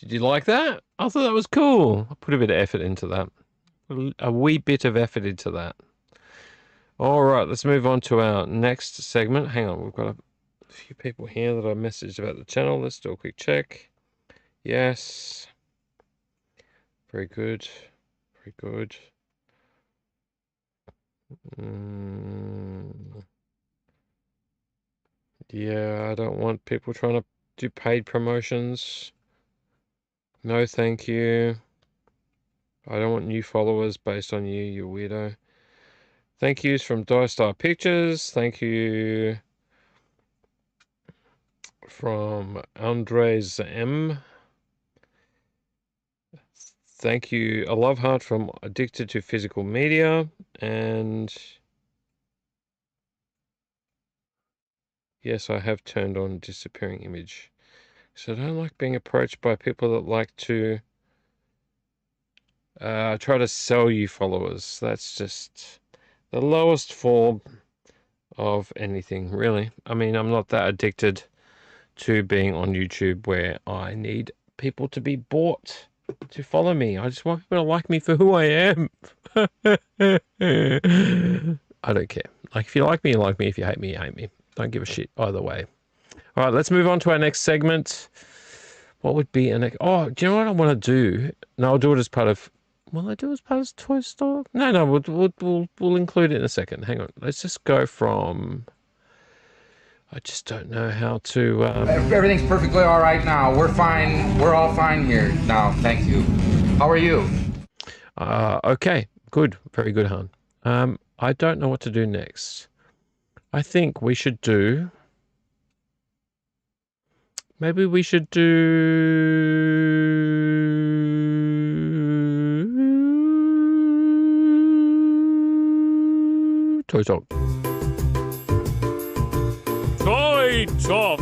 Did you like that? I thought that was cool. I put a bit of effort into that. A wee bit of effort into that. All right, let's move on to our next segment. Hang on, we've got a few people here that I messaged about the channel. Let's do a quick check. Yes. Very good. Very good. Yeah, I don't want people trying to do paid promotions. No, thank you. I don't want new followers based on you, you weirdo. Thank yous from Star Pictures. Thank you from Andres M. Thank you, a love heart from Addicted to Physical Media. And yes, I have turned on disappearing image. So I don't like being approached by people that like to try to sell you followers. That's just the lowest form of anything, really. I mean, I'm not that addicted to being on YouTube where I need people to be bought to follow me. I just want people to like me for who I am. I don't care. Like, if you like me, you like me. If you hate me, you hate me. Don't give a shit either way. All right, let's move on to our next segment. What would be an... Oh, do you know what I want to do? No, I'll do it as part of... Will I do it as part of Toy Store? No, we'll include it in a second. Hang on. Let's just go from... I just don't know how to...
Everything's perfectly all right now. We're fine. We're all fine here now. Thank you. How are you?
Okay. Good. Very good, Han. I don't know what to do next. I think we should do... Maybe we should do... Toy Talk.
Toy Talk.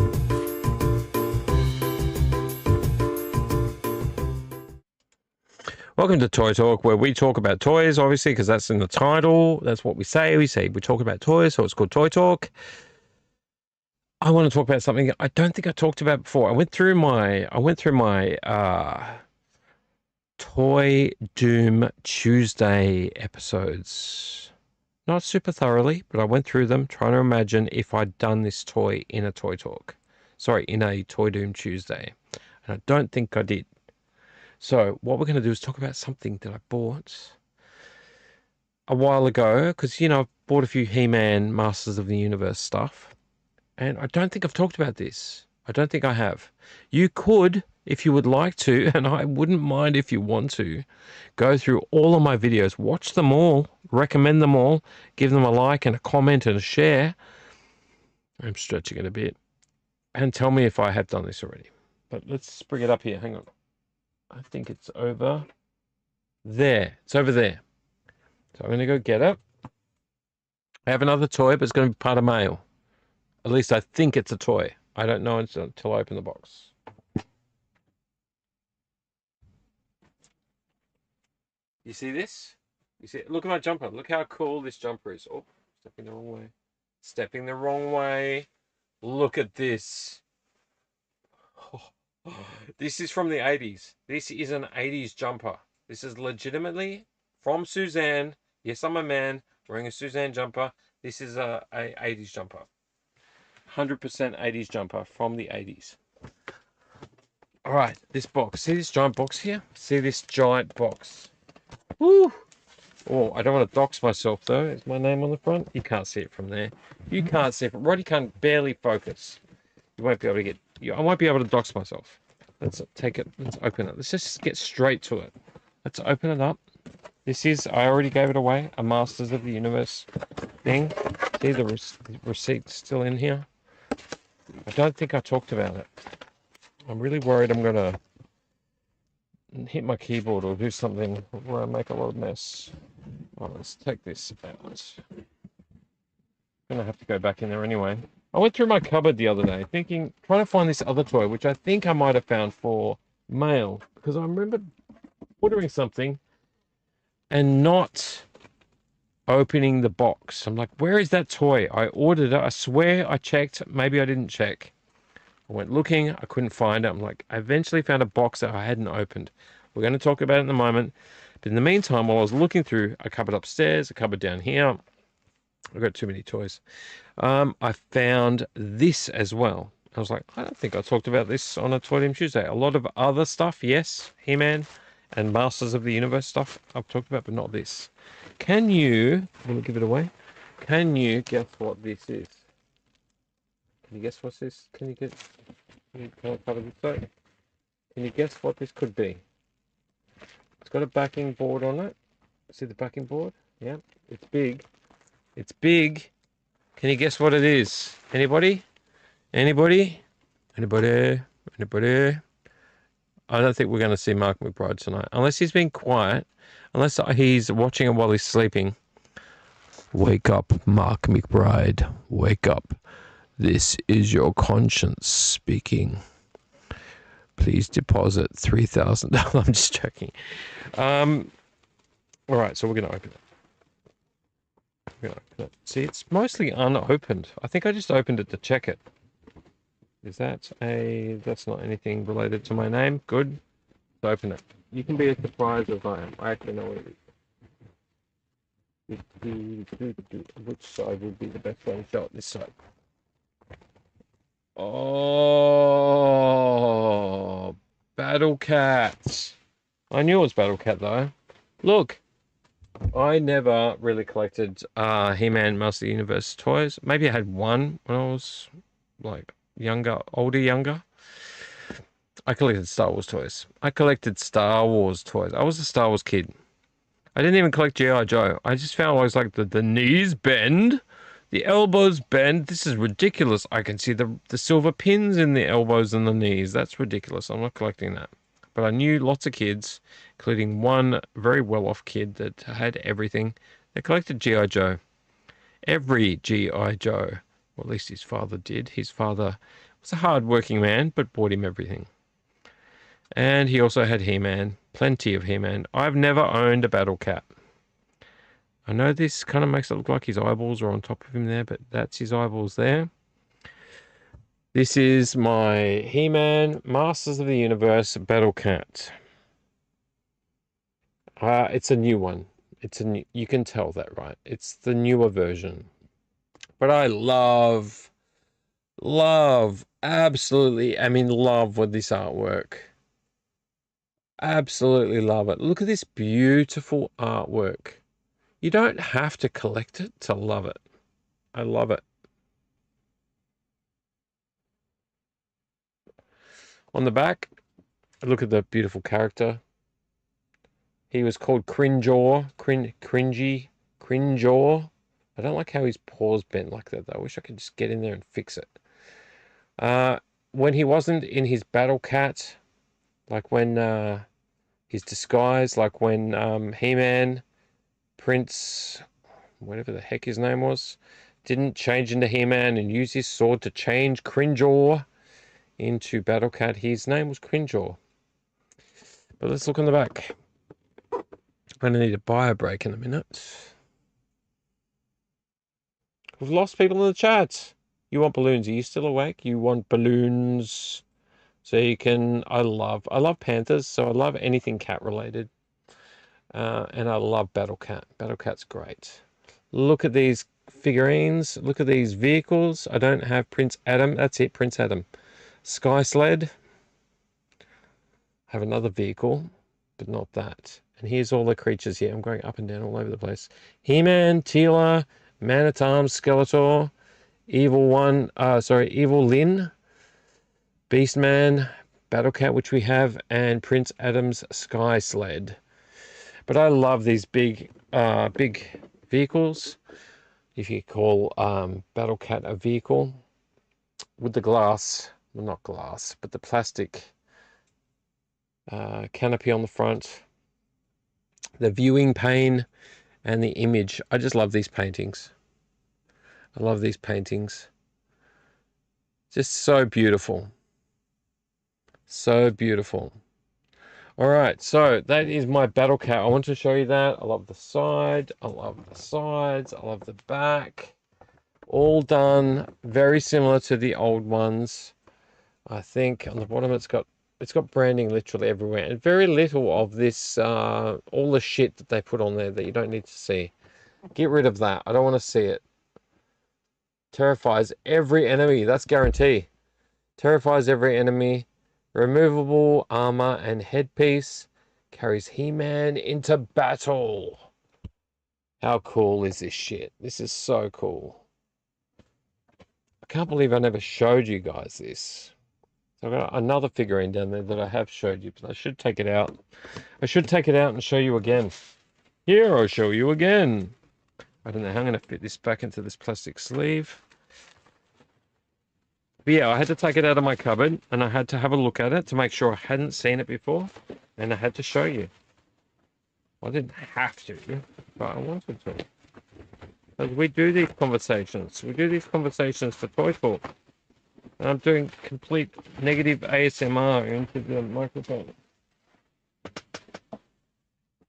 Welcome to Toy Talk, where we talk about toys, obviously, because that's in the title. That's what we say. We say we talk about toys, so it's called Toy Talk. I want to talk about something I don't think I talked about before. I went through my Toy Doom Tuesday episodes. Not super thoroughly, but I went through them trying to imagine if I'd done this toy in a Toy Talk. Sorry, in a Toy Doom Tuesday. And I don't think I did. So what we're going to do is talk about something that I bought a while ago. Because, you know, I've bought a few He-Man Masters of the Universe stuff. And I don't think I've talked about this. I don't think I have. You could, if you would like to, and I wouldn't mind if you want to, go through all of my videos, watch them all, recommend them all, give them a like and a comment and a share. I'm stretching it a bit. And tell me if I have done this already. But let's bring it up here. Hang on. I think it's over there. It's over there. So I'm going to go get it. I have another toy, but it's going to be part of mail. At least I think it's a toy. I don't know until I open the box. You see this? You see? Look at my jumper. Look how cool this jumper is. Oh, stepping the wrong way. Stepping the wrong way. Look at this. Oh, this is from the 80s. This is an 80s jumper. This is legitimately from Suzanne. Yes, I'm a man wearing a Suzanne jumper. This is a 80s jumper. 100% 80s jumper from the 80s. All right, this box. See this giant box here? See this giant box? Woo! Oh, I don't want to dox myself though. Is my name on the front? You can't see it from there. You can't see it. Roddy can't barely focus. You won't be able to get... I won't be able to dox myself. Let's take it. Let's open it. Let's just get straight to it. Let's open it up. This is... I already gave it away. A Masters of the Universe thing. See the receipt's still in here. I don't think I talked about it. I'm really worried I'm going to hit my keyboard or do something where I make a lot of mess. Well, let's take this out. I'm going to have to go back in there anyway. I went through my cupboard the other day trying to find this other toy, which I think I might have found for mail. Because I remember ordering something and not opening the box. I'm like, where is that toy? I ordered it. I swear I checked. Maybe I didn't check. I went looking, I couldn't find it. I'm like, I eventually found a box that I hadn't opened. We're going to talk about it in a moment. But in the meantime, while I was looking through a cupboard upstairs, a cupboard down here, I've got too many toys. I found this as well. I was like, I don't think I talked about this on a Toy Team Tuesday. A lot of other stuff, yes, He-Man and Masters of the Universe stuff I've talked about, but not this. Can you, let me give it away. Can you guess what this is? Can you guess what's this? Can I cover this up? Can you guess what this could be? It's got a backing board on it. See the backing board? Yeah, it's big. It's big. Can you guess what it is? Anybody? Anybody? Anybody? Anybody? I don't think we're going to see Mark McBride tonight. Unless he's been quiet. Unless he's watching it while he's sleeping. Wake up, Mark McBride. Wake up. This is your conscience speaking. Please deposit $3,000. I'm just joking. All right, so we're going to open it. See, it's mostly unopened. I think I just opened it to check it. Is that that's not anything related to my name? Good. So open it. You can be as surprised as I am. I actually know what it is. Which side would be the best way to show it? This side. Oh, Battle Cat. I knew it was Battle Cat though. Look. I never really collected He-Man Master of the Universe toys. Maybe I had one when I was like younger. I collected Star Wars toys. I was a Star Wars kid. I didn't even collect G.I. Joe. I just found I was like the knees bend, the elbows bend. This is ridiculous. I can see the silver pins in the elbows and the knees. That's ridiculous. I'm not collecting that. But I knew lots of kids, including one very well-off kid that had everything. They collected G.I. Joe. Every G.I. Joe. Or at least his father did. His father was a hard-working man, but bought him everything. And he also had He-Man. Plenty of He-Man. I've never owned a Battle Cat. I know this kind of makes it look like his eyeballs are on top of him there, but that's his eyeballs there. This is my He-Man Masters of the Universe Battle Cat. It's a new one. You can tell that, right? It's the newer version. But I love, absolutely, love with this artwork. Absolutely love it. Look at this beautiful artwork. You don't have to collect it to love it. I love it. On the back, look at the beautiful character. He was called Cringeor. Cringeor. I don't like how his paws bent like that, though. I wish I could just get in there and fix it. When he wasn't in his Battle Cat, like when his disguise, like when He-Man, Prince, whatever the heck his name was, didn't change into He-Man and use his sword to change Cringeor into Battle Cat. His name was Cringeor. But let's look on the back. I'm going to need a bio break in a minute. We've lost people in the chat. You want balloons? Are you still awake? You want balloons so you can... I love Panthers, so I love anything cat related. And I love Battle Cat. Battle Cat's great. Look at these figurines. Look at these vehicles. I don't have Prince Adam. That's it, Prince Adam. Sky Sled. Have another vehicle, but not that. And here's all the creatures here. I'm going up and down all over the place. He-Man, Teela, Man-at-Arms, Skeletor, Evil Lyn, Beastman, Battle Cat, which we have, and Prince Adam's Sky Sled. But I love these big vehicles. If you call Battle Cat a vehicle, with the glass, well, not glass, but the plastic canopy on the front, the viewing pane, and the image. I just love these paintings. I love these paintings. Just so beautiful. So beautiful. All right, so that is my Battle Cat. I want to show you that. I love the side. I love the sides. I love the back. All done very similar to the old ones. I think on the bottom it's got branding literally everywhere, and very little of this all the shit that they put on there that you don't need to see. Get rid of that. I don't want to see it. Terrifies every enemy. That's guarantee. Terrifies every enemy. Removable armor and headpiece. Carries He-Man into battle. How cool is this shit? This is so cool. I can't believe I never showed you guys this. So I've got another figurine down there that I have showed you, but I should take it out. I should take it out and show you again. Here, I'll show you again. I don't know how I'm going to fit this back into this plastic sleeve. But yeah, I had to take it out of my cupboard and I had to have a look at it to make sure I hadn't seen it before. And I had to show you. I didn't have to, but I wanted to. Because we do these conversations. We do these conversations for Toy Talk. And I'm doing complete negative ASMR into the microphone.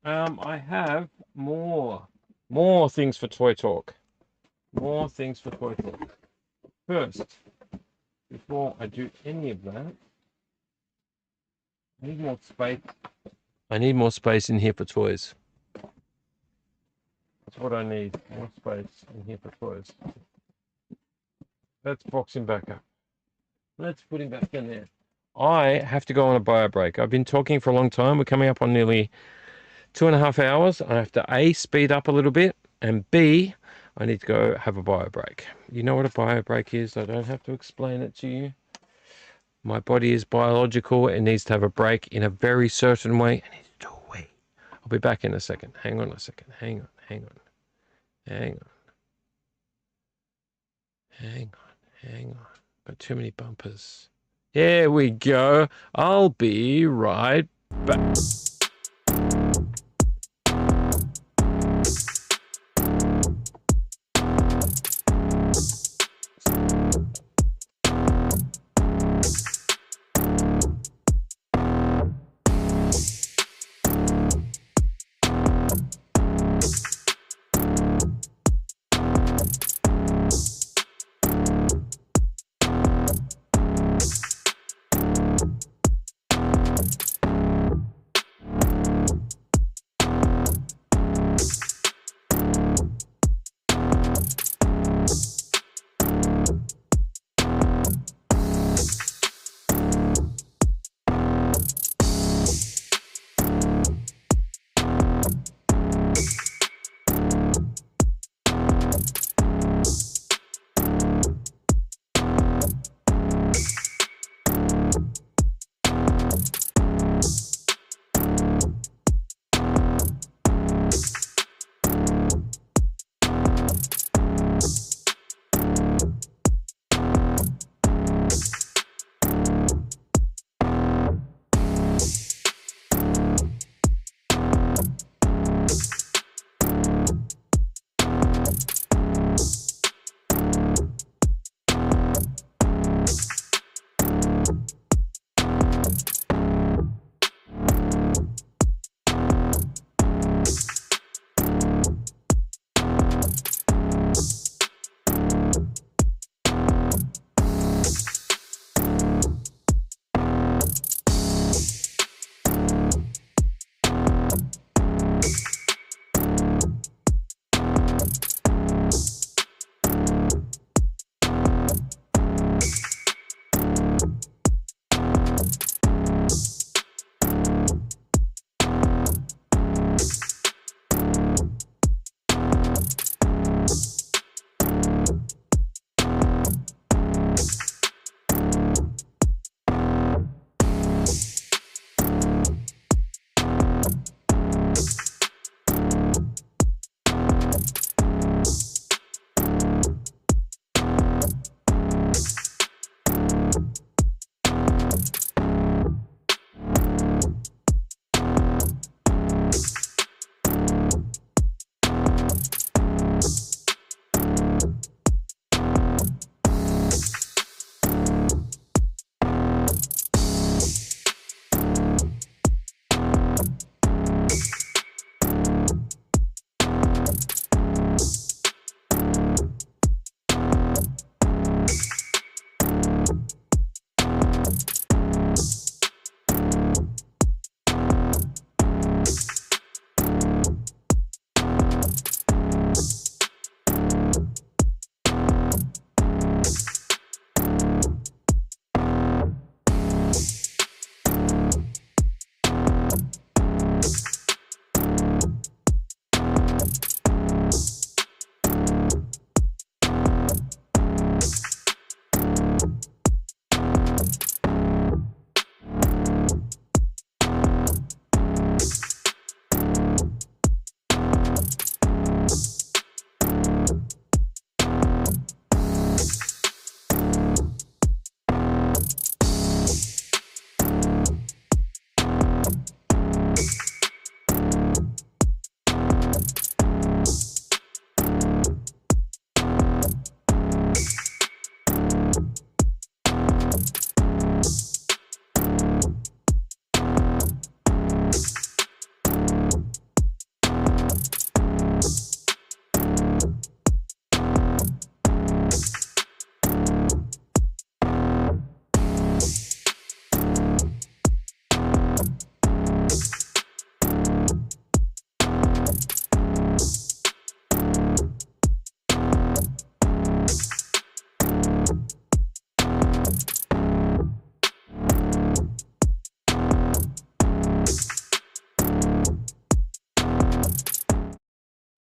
I have more things for Toy Talk. More things for Toy Talk. First, before I do any of that, I need more space. I need more space in here for toys. That's what I need. More space in here for toys. Let's box him back up. Let's put him back in there. I have to go on a bio break. I've been talking for a long time. We're coming up on nearly 2.5 hours. I have to A, speed up a little bit, and B, I need to go have a bio break. You know what a bio break is? I don't have to explain it to you. My body is biological. It needs to have a break in a very certain way. I need to do a wee. I'll be back in a second. Hang on a second. Hang on. Hang on. Hang on. Hang on. Hang on. Got too many bumpers. Here we go. I'll be right back.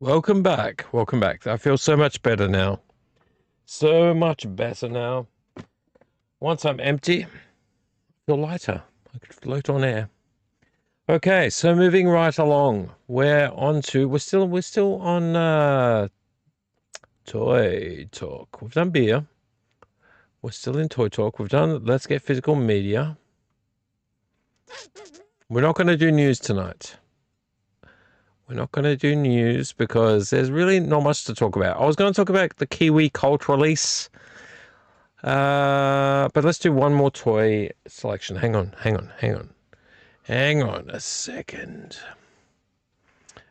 Welcome back. Welcome back. I feel so much better now. So much better now. Once I'm empty, I feel lighter. I could float on air. Okay, so moving right along, we're still on toy talk. We've done beer. We're still in toy talk. We've done let's get physical media. We're not going to do news tonight. We're not going to do news because there's really not much to talk about. I was going to talk about the Kiwi Cult release. But let's do one more toy selection. Hang on a second.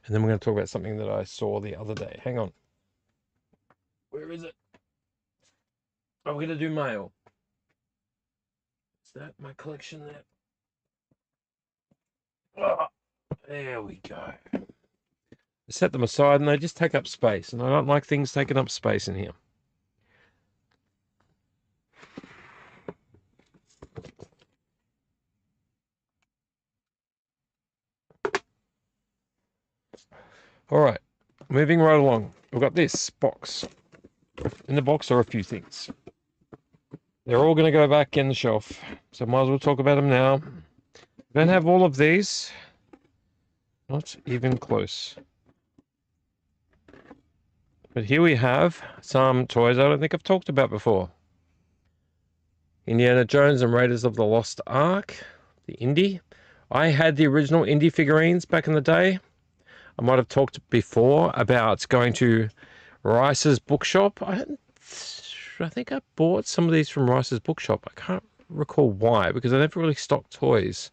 And then we're going to talk about something that I saw the other day. Hang on. Where is it? Oh, we're going to do mail. Is that my collection there? Oh, there we go. I set them aside and they just take up space. And I don't like things taking up space in here. All right, moving right along. We've got this box. In the box are a few things. They're all going to go back in the shelf, so might as well talk about them now. Don't have all of these. Not even close. But here we have some toys I don't think I've talked about before. Indiana Jones and Raiders of the Lost Ark, the Indy. I had the original Indy figurines back in the day. I might have talked before about going to Rice's Bookshop. I think I bought some of these from Rice's Bookshop. I can't recall why, because I never really stocked toys.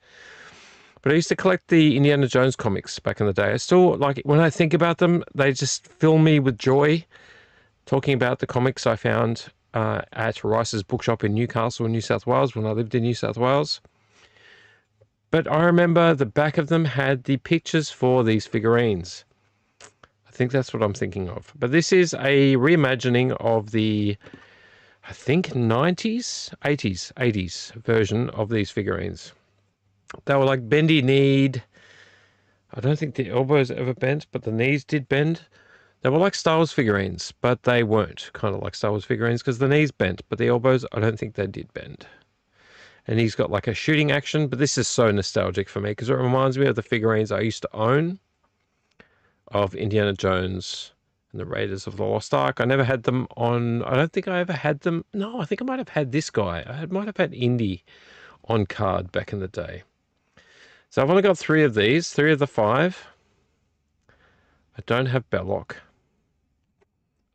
But I used to collect the Indiana Jones comics back in the day. I still, like, when I think about them, they just fill me with joy. Talking about the comics I found at Rice's Bookshop in Newcastle, New South Wales, when I lived in New South Wales. But I remember the back of them had the pictures for these figurines. I think that's what I'm thinking of. But this is a reimagining of the, I think, 80s version of these figurines. They were like bendy kneed. I don't think the elbows ever bent, but the knees did bend. They were like Star Wars figurines, but they weren't kind of like Star Wars figurines because the knees bent, but the elbows, I don't think they did bend. And he's got like a shooting action, but this is so nostalgic for me because it reminds me of the figurines I used to own of Indiana Jones and the Raiders of the Lost Ark. I never had them on, I don't think I ever had them. No, I think I might have had this guy. I might have had Indy on card back in the day. So I've only got 3 of these, 3 of the 5. I don't have Belloc.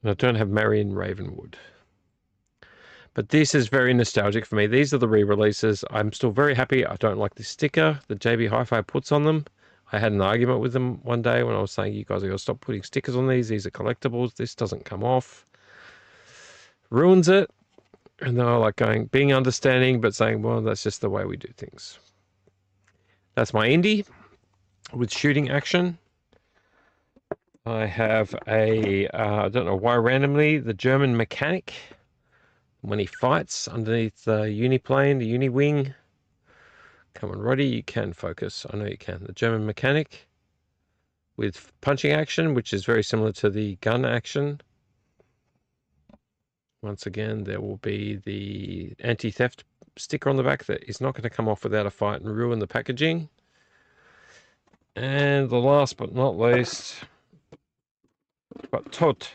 And I don't have Marion Ravenwood. But this is very nostalgic for me. These are the re-releases. I'm still very happy. I don't like the sticker that JB Hi-Fi puts on them. I had an argument with them one day when I was saying, you guys are going to stop putting stickers on these. These are collectibles. This doesn't come off. Ruins it. And they were like being understanding, but saying, well, that's just the way we do things. That's my Indy with shooting action. I have I don't know why randomly, the German mechanic. When he fights underneath the uniplane, the uni-wing. Come on, Roddy, you can focus. I know you can. The German mechanic with punching action, which is very similar to the gun action. Once again, there will be the anti-theft sticker on the back that is not going to come off without a fight and ruin the packaging. And the last but not least, but Tot.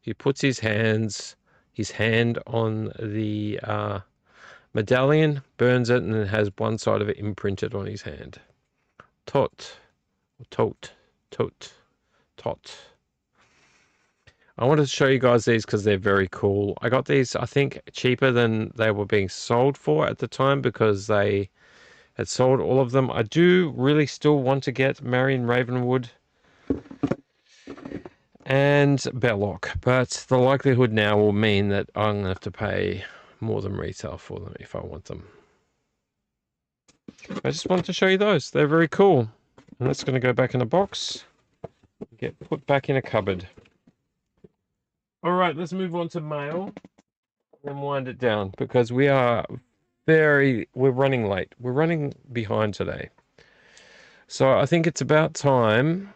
He puts his hand on the medallion, burns it, and then has one side of it imprinted on his hand. Tot. I wanted to show you guys these because they're very cool. I got these, I think, cheaper than they were being sold for at the time because they had sold all of them. I do really still want to get Marion Ravenwood and Belloc, but the likelihood now will mean that I'm going to have to pay more than retail for them if I want them. I just wanted to show you those. They're very cool. And that's going to go back in a box, get put back in a cupboard. All right, let's move on to mail and wind it down because we are we're running late. We're running behind today. So I think it's about time,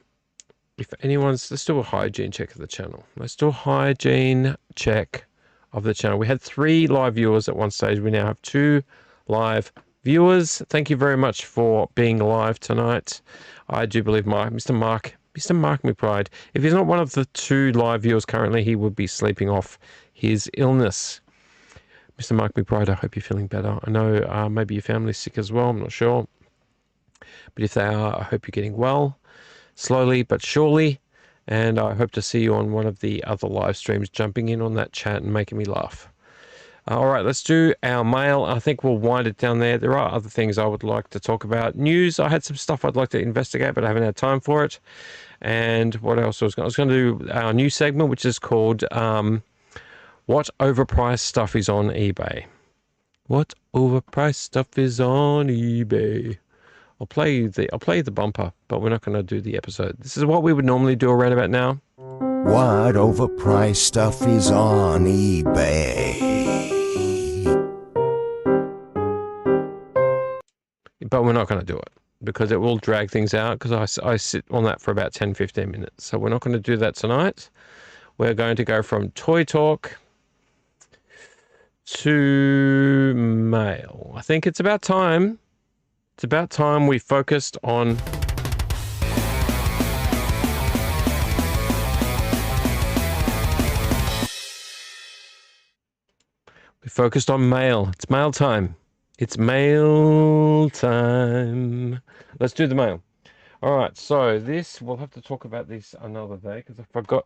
if anyone's, let's do a hygiene check of the channel. Let's do a hygiene check of the channel. We had 3 live viewers at one stage. We now have 2 live viewers. Thank you very much for being live tonight. I do believe Mr. Mark McBride, if he's not one of the 2 live viewers currently, he would be sleeping off his illness. Mr. Mark McBride, I hope you're feeling better. I know maybe your family's sick as well. I'm not sure. But if they are, I hope you're getting well, slowly but surely. And I hope to see you on one of the other live streams, jumping in on that chat and making me laugh. All right, let's do our mail. I think we'll wind it down there. There are other things I would like to talk about. News, I had some stuff I'd like to investigate, but I haven't had time for it. And what else? I was going to do our new segment, which is called What Overpriced Stuff is on eBay. What overpriced stuff is on eBay? I'll play the bumper, but we're not going to do the episode. This is what we would normally do around about now.
What overpriced stuff is on eBay?
But we're not going to do it because it will drag things out, because I sit on that for about 10-15 minutes. So we're not going to do that tonight. We're going to go from toy talk to mail. I think it's about time. It's about time we focused on mail. It's mail time. It's mail time. Let's do the mail. All right. So this, we'll have to talk about this another day, because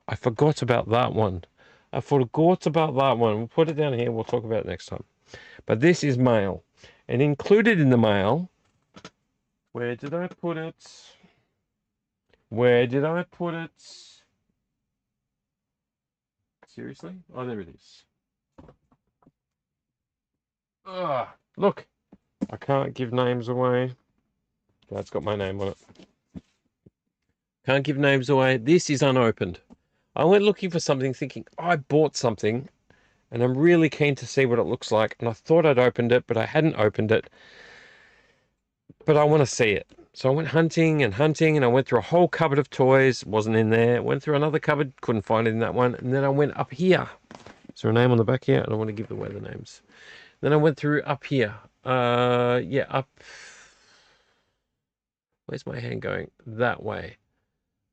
I forgot about that one. We'll put it down here. We'll talk about it next time. But this is mail, and included in the mail. Where did I put it? Seriously? Oh, there it is. Ugh, look. I can't give names away. That's got my name on it. Can't give names away. This is unopened. I went looking for something thinking, I bought something, and I'm really keen to see what it looks like. And I thought I'd opened it, but I hadn't opened it. But I want to see it. So I went hunting, and I went through a whole cupboard of toys. Wasn't in there. Went through another cupboard. Couldn't find it in that one. And then I went up here. Is there a name on the back here? I don't want to give away the names. Then I went through up here. Yeah, up. Where's my hand going? That way.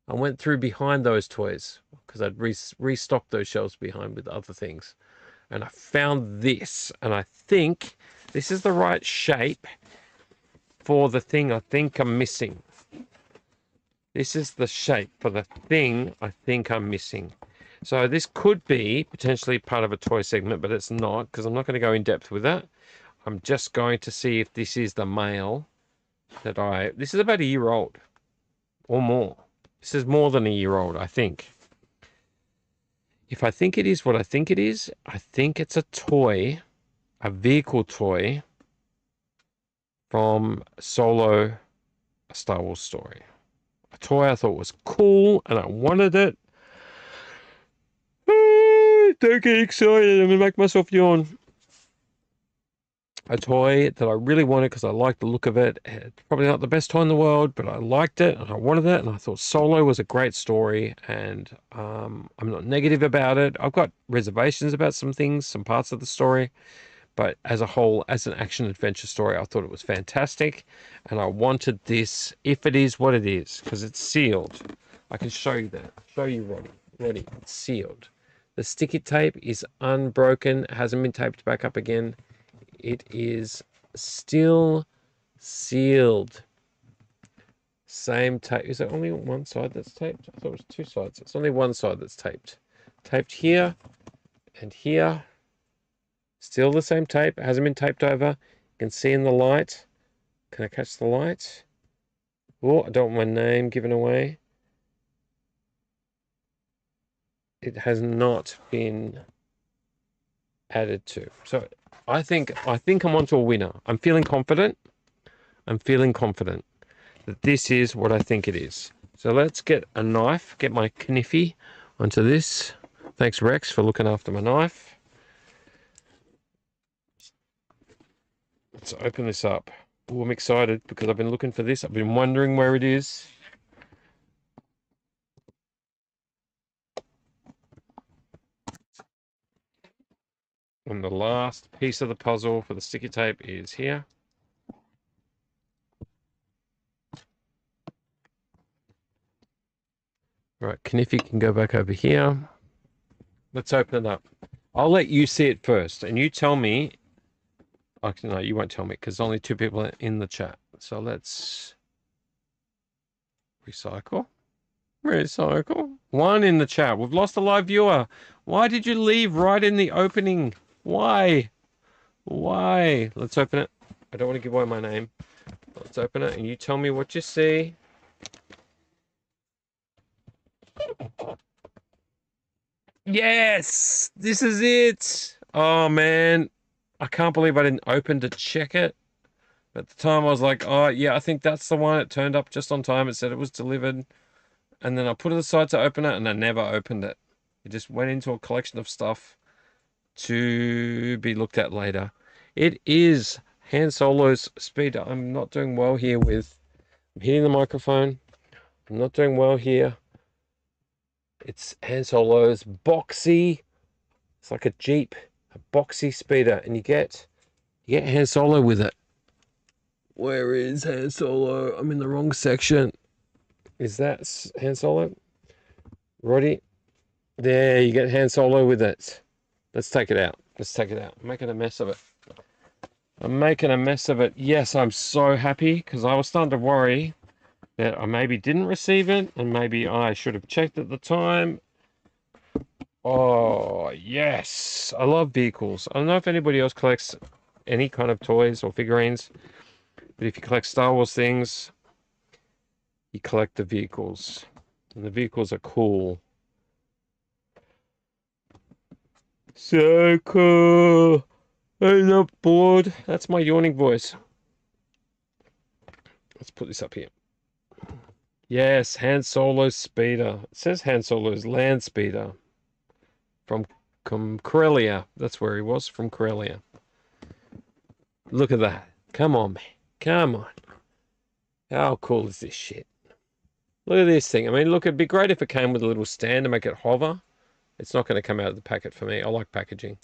I went through behind those toys because I'd restocked those shelves behind with other things. And I found this. And I think this is the right shape for the thing I think I'm missing. This is the shape for the thing I think I'm missing. So this could be potentially part of a toy segment, but it's not, because I'm not going to go in depth with that. I'm just going to see if this is the mail that this is about a year old or more. This is more than a year old, I think. If I think it is what I think it is, I think it's a toy, a vehicle toy from Solo, A Star Wars Story. A toy I thought was cool and I wanted it. Don't get excited, I'm going to make myself yawn. A toy that I really wanted because I liked the look of it. It's probably not the best toy in the world, but I liked it and I wanted it, and I thought Solo was a great story, and I'm not negative about it. I've got reservations about some things, some parts of the story, but as a whole, as an action-adventure story, I thought it was fantastic, and I wanted this, if it is what it is, because it's sealed. I can show you that. Show you, Roddy. It's sealed. The sticky tape is unbroken. It hasn't been taped back up again. It is still sealed. Same tape. Is there only one side that's taped? I thought it was 2 sides. It's only one side that's taped. Taped here and here. Still the same tape. It hasn't been taped over. You can see in the light. Can I catch the light? Oh, I don't want my name given away. It has not been added to. So I think I'm onto a winner. I'm feeling confident that this is what I think it is. So let's get a knife, get my kniffy onto this. Thanks, Rex, for looking after my knife. Let's open this up. Oh, I'm excited because I've been looking for this. I've been wondering where it is. And the last piece of the puzzle for the sticky tape is here. Right, Kniffy can go back over here. Let's open it up. I'll let you see it first, and you tell me. Actually, no, you won't tell me because only 2 people are in the chat. So let's recycle. Recycle. 1 in the chat. We've lost a live viewer. Why did you leave right in the opening? Why? Why? Let's open it. I don't want to give away my name. Let's open it and you tell me what you see. Yes! This is it! Oh, man. I can't believe I didn't open to check it. At the time, I was like, oh, yeah, I think that's the one. It turned up just on time. It said it was delivered. And then I put it aside to open it, and I never opened it. It just went into a collection of stuff to be looked at later. It is Han Solo's speeder. I'm not doing well here with... I'm hitting the microphone. I'm not doing well here. It's Han Solo's boxy. It's like a Jeep. A boxy speeder. And you get Han Solo with it. Where is Han Solo? I'm in the wrong section. Is that Han Solo? Roddy? There, you get Han Solo with it. Let's take it out. Let's take it out. I'm making a mess of it. I'm making a mess of it. Yes, I'm so happy because I was starting to worry that I maybe didn't receive it and maybe I should have checked at the time. Oh, yes. I love vehicles. I don't know if anybody else collects any kind of toys or figurines, but if you collect Star Wars things, you collect the vehicles. And the vehicles are cool. So cool. I'm not bored. That's my yawning voice. Let's put this up here. Yes, Han Solo's speeder. It says Han Solo's land speeder. From Corellia. That's where he was, from Corellia. Look at that. Come on, man. Come on. How cool is this shit? Look at this thing. I mean, look, it'd be great if it came with a little stand to make it hover. It's not going to come out of the packet for me. I like packaging.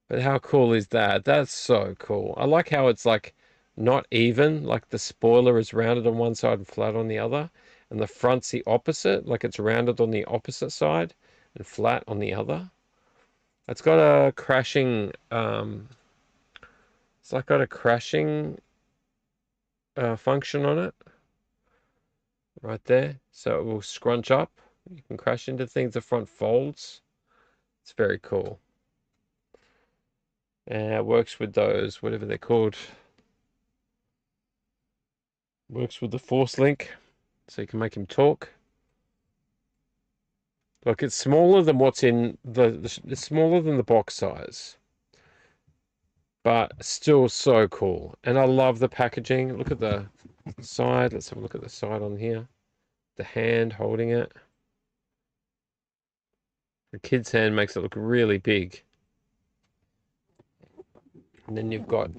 But how cool is that? That's so cool. I like how it's like not even, like the spoiler is rounded on one side and flat on the other. And the front's the opposite, like it's rounded on the opposite side and flat on the other. It's got a crashing, it's like got a crashing function on it. Right there. So it will scrunch up. You can crash into things. The front folds. It's very cool. And it works with those, whatever they're called. Works with the force link. So you can make him talk. Look, it's smaller than what's in it's smaller than the box size. But still so cool. And I love the packaging. Look at the side. Let's have a look at the side on here. The hand holding it. The kid's hand makes it look really big. And then you've got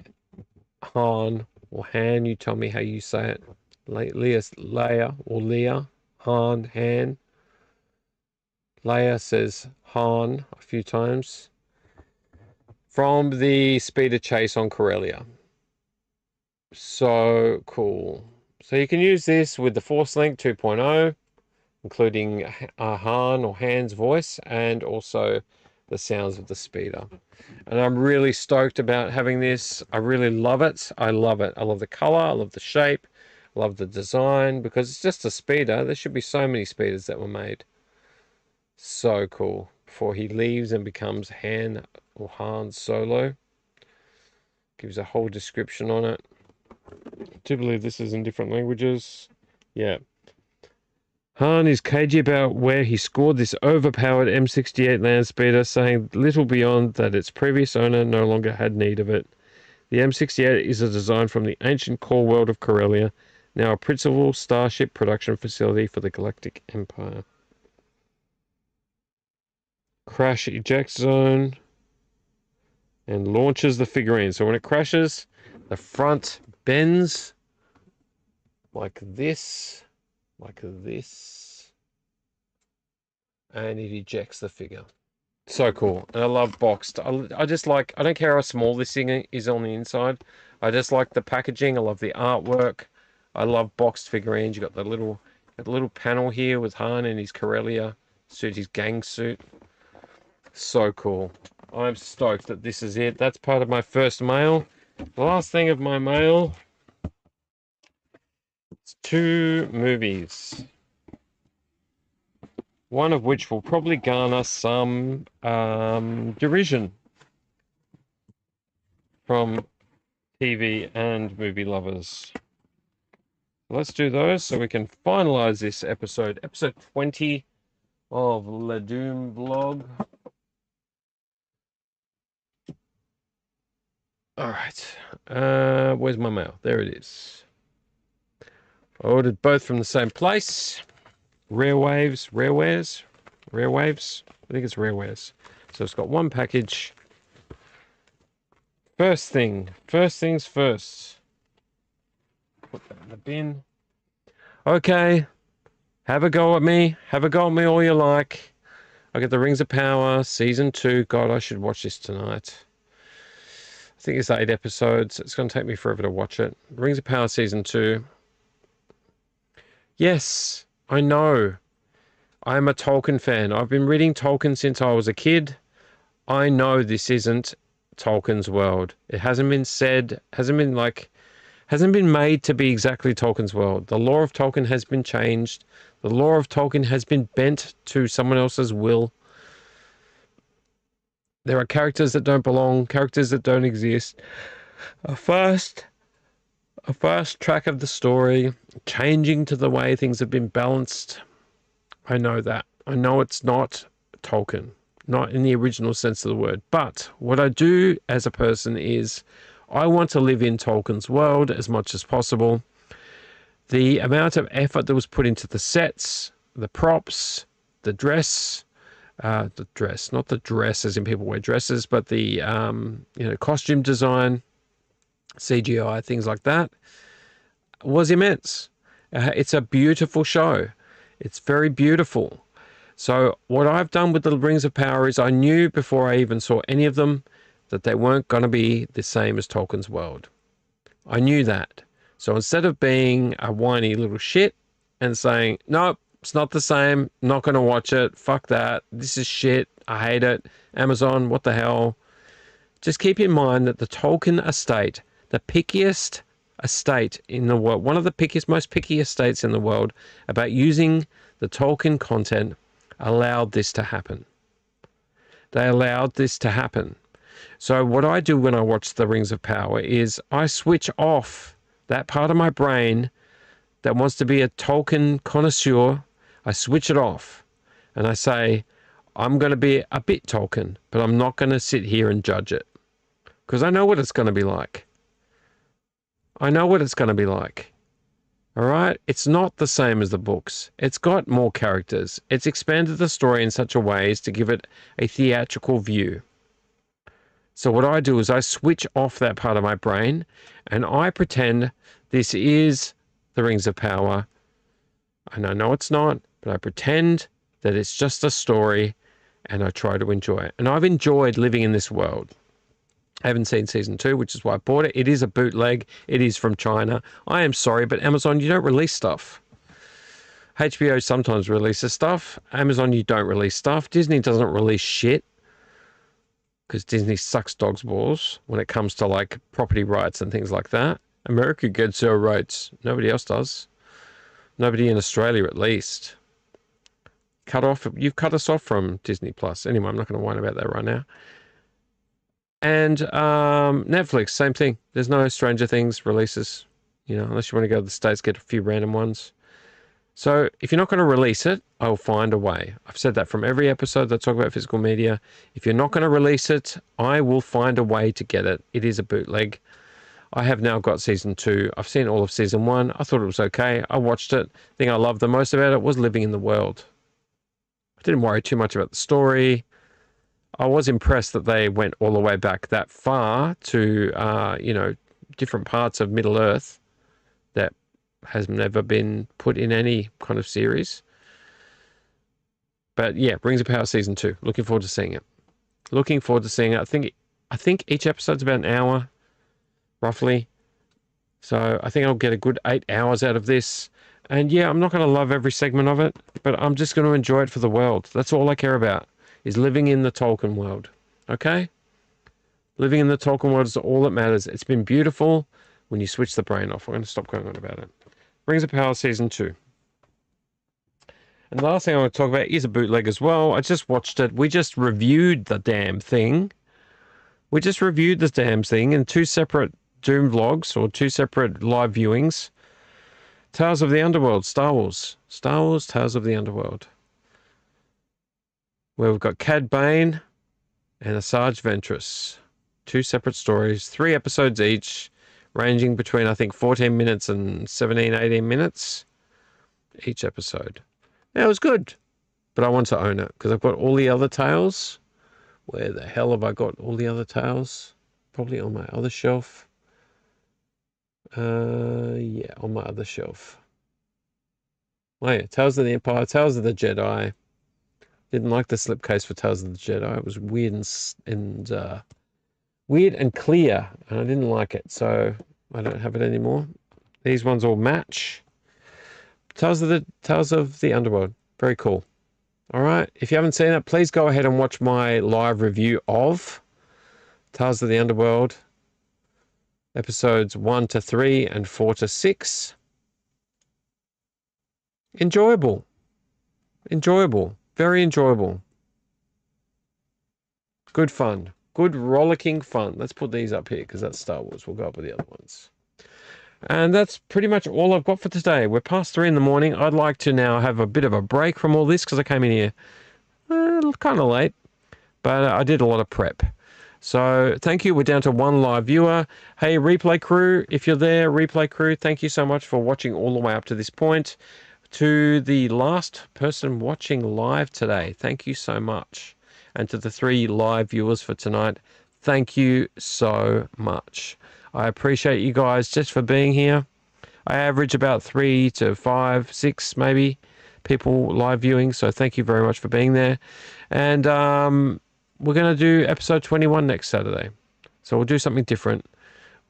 Han or Han. You tell me how you say it. Leia or Leah. Han, Han. Leia says Han a few times. From the speeder chase on Corellia. So cool. So you can use this with the Force Link 2.0, including Han or Han's voice, and also the sounds of the speeder. And I'm really stoked about having this. I really love it. I love it. I love the color. I love the shape. I love the design because it's just a speeder. There should be so many speeders that were made. So cool. Before he leaves and becomes Han or Han Solo. Gives a whole description on it. I do believe this is in different languages. Yeah. Han is cagey about where he scored this overpowered M68 land speeder, saying little beyond that its previous owner no longer had need of it. The M68 is a design from the ancient core world of Corellia, now a principal starship production facility for the Galactic Empire. Crash eject zone. and launches the figurine. So when it crashes, the front bends like this, and it ejects the figure. So cool. And I love boxed. I just like, I don't care how small this thing is on the inside. I just like the packaging. I love the artwork. I love boxed figurines. You got the little panel here with Han in his Corellia suit, his gang suit. So cool. I'm stoked that this is it. That's part of my first mail. The last thing of my mail, it's 2 movies. One of which will probably garner some derision from TV and movie lovers. Let's do those so we can finalize this episode. Episode 20 of the Dooom vlog. All right. Where's my mail? There it is. I ordered both from the same place. Rarewaves. I think it's Rarewaves. So it's got one package. First things first. Put that in the bin. Okay. Have a go at me. Have a go at me all you like. I get the Rings of Power, Season 2. God, I should watch this tonight. I think it's 8 episodes. It's going to take me forever to watch it. Rings of Power, Season 2. Yes, I know. I'm a Tolkien fan. I've been reading Tolkien since I was a kid. I know this isn't Tolkien's world. It hasn't been said, hasn't been made to be exactly Tolkien's world. The lore of Tolkien has been changed. The lore of Tolkien has been bent to someone else's will. There are characters that don't belong, characters that don't exist. A fast track of the story, changing to the way things have been balanced. I know that. I know it's not Tolkien, not in the original sense of the word. But what I do as a person is I want to live in Tolkien's world as much as possible. The amount of effort that was put into the sets, the props, the dress, not the dress as in people wear dresses, but the costume design, CGI, things like that, was immense. It's a beautiful show. It's very beautiful. So what I've done with the Rings of Power is I knew before I even saw any of them that they weren't going to be the same as Tolkien's world. I knew that. So instead of being a whiny little shit and saying, nope, it's not the same, not going to watch it, fuck that, this is shit, I hate it, Amazon, what the hell. Just keep in mind that the Tolkien estate, the pickiest estate in the world, one of the most picky estates in the world about using the Tolkien content, allowed this to happen. They allowed this to happen. So what I do when I watch the Rings of Power is I switch off that part of my brain that wants to be a Tolkien connoisseur. I switch it off and I say, I'm going to be a bit Tolkien, but I'm not going to sit here and judge it because I know what it's going to be like. I know what it's going to be like. All right? It's not the same as the books. It's got more characters. It's expanded the story in such a way as to give it a theatrical view. So what I do is I switch off that part of my brain and I pretend this is the Rings of Power. And I know it's not, but I pretend that it's just a story and I try to enjoy it. And I've enjoyed living in this world. I haven't seen season 2, which is why I bought it. It is a bootleg. It is from China. I am sorry, but Amazon, you don't release stuff. HBO sometimes releases stuff. Amazon, you don't release stuff. Disney doesn't release shit because Disney sucks dog's balls when it comes to like property rights and things like that. America gets their rights. Nobody else does. Nobody in Australia, at least. You've cut us off from Disney Plus. Anyway, I'm not going to whine about that right now. And Netflix, same thing. There's no Stranger Things releases, unless you want to go to the States, get a few random ones. So if you're not going to release it, I'll find a way. I've said that from every episode that I talk about physical media. If you're not going to release it, I will find a way to get it. It is a bootleg. I have now got season 2. I've seen all of season 1. I thought it was okay. I watched it. The thing I loved the most about it was living in the world. I didn't worry too much about the story. I was impressed that they went all the way back that far to, different parts of Middle Earth that has never been put in any kind of series. But yeah, Rings of Power season 2. Looking forward to seeing it. Looking forward to seeing it. I think each episode's about an hour, roughly. So I think I'll get a good 8 hours out of this. And yeah, I'm not going to love every segment of it, but I'm just going to enjoy it for the world. That's all I care about, is living in the Tolkien world. Okay? Living in the Tolkien world is all that matters. It's been beautiful when you switch the brain off. I'm going to stop going on about it. Rings of Power season 2. And the last thing I want to talk about is a bootleg as well. I just watched it. We just reviewed the damn thing. We just reviewed this damn thing in 2 separate Doom vlogs, or 2 separate live viewings. Tales of the Underworld, Star Wars. Star Wars, Tales of the Underworld. Where we've got Cad Bane and Asajj Ventress. 2 separate stories, 3 episodes each, ranging between, I think, 14 minutes and 17, 18 minutes each episode. Yeah, it was good, but I want to own it because I've got all the other tales. Where the hell have I got all the other tales? Probably on my other shelf. Yeah, on my other shelf. Oh yeah, Tales of the Empire, Tales of the Jedi. Didn't like the slipcase for Tales of the Jedi. It was weird and weird and clear, and I didn't like it, so I don't have it anymore. These ones all match. Tales of the Underworld. Very cool. All right. If you haven't seen it, please go ahead and watch my live review of Tales of the Underworld, episodes 1 to 3 and 4 to 6. Enjoyable. Enjoyable. Very enjoyable. Good fun. Good rollicking fun. Let's put these up here because that's Star Wars. We'll go up with the other ones. And that's pretty much all I've got for today. We're past 3 in the morning. I'd like to now have a bit of a break from all this because I came in here kind of late, but I did a lot of prep. So thank you. We're down to 1 live viewer. Hey, replay crew, if you're there, replay crew, thank you so much for watching all the way up to this point. To the last person watching live today, thank you so much. And to the 3 live viewers for tonight, thank you so much. I appreciate you guys just for being here. I average about 3 to 5, 6 maybe people live viewing, so thank you very much for being there. And we're going to do episode 21 next Saturday. So we'll do something different.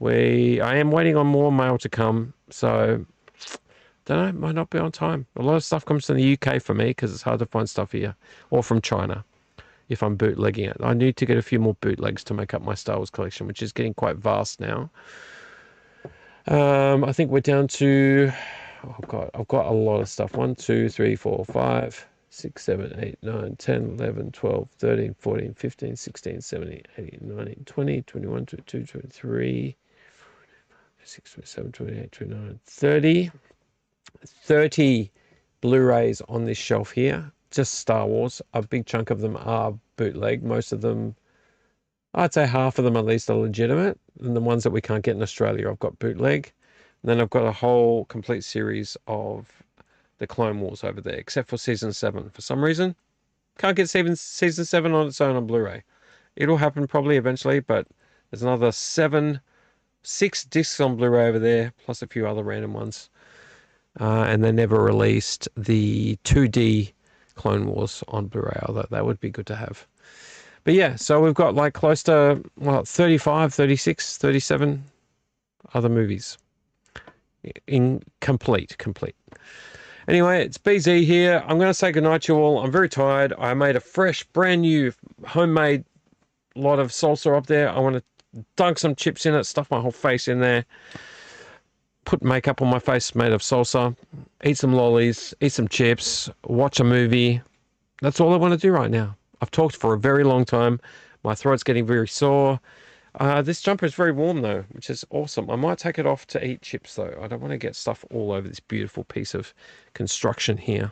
I am waiting on more mail to come, so don't know, might not be on time. A lot of stuff comes from the UK for me because it's hard to find stuff here, or from China if I'm bootlegging it. I need to get a few more bootlegs to make up my Star Wars collection, which is getting quite vast now. I think we're down to, oh God, I've got a lot of stuff. 1, 2, 3, 4, 5, 6, 7, 8, 9, 10, 11, 12, 13, 14, 15, 16, 17, 18, 19, 20, 21, 22, 23, 26, 27, 28, 29, 30. 30 Blu-rays on this shelf here, just Star Wars. A big chunk of them are bootleg. Most of them, I'd say half of them at least, are legitimate. And the ones that we can't get in Australia, I've got bootleg. And then I've got a whole complete series of the Clone Wars over there, except for season 7. For some reason, can't get season 7 on its own on Blu-ray. It'll happen probably eventually, but there's another 6 discs on Blu-ray over there, plus a few other random ones. And they never released the 2D Clone Wars on Blu-ray, although that would be good to have. But yeah, so we've got like close to, 35, 36, 37 other movies. Complete. Anyway, it's BZ here. I'm going to say goodnight to you all. I'm very tired. I made a fresh, brand new, homemade lot of salsa up there. I want to dunk some chips in it, stuff my whole face in there. Put makeup on my face made of salsa, eat some lollies, eat some chips, watch a movie. That's all I want to do right now. I've talked for a very long time. My throat's getting very sore. This jumper is very warm though, which is awesome. I might take it off to eat chips though. I don't want to get stuff all over this beautiful piece of construction here.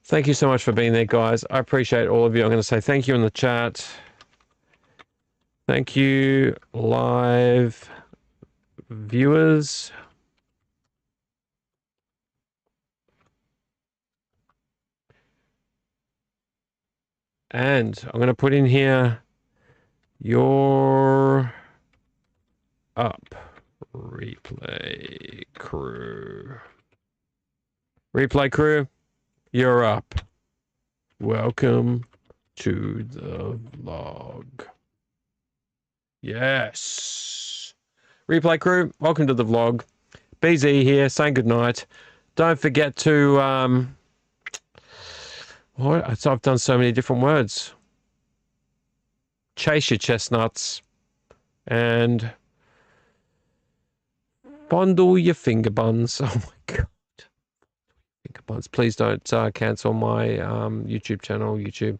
Thank you so much for being there, guys. I appreciate all of you. I'm going to say thank you in the chat. Thank you, live viewers. And I'm going to put in here, you're up, replay crew. Replay crew, you're up. Welcome to the vlog. Yes. Replay crew, welcome to the vlog. BZ here, saying goodnight. Don't forget to, what? I've done so many different words. Chase your chestnuts and fondle your finger buns. Oh my God. Finger buns. Please don't cancel my YouTube channel, YouTube.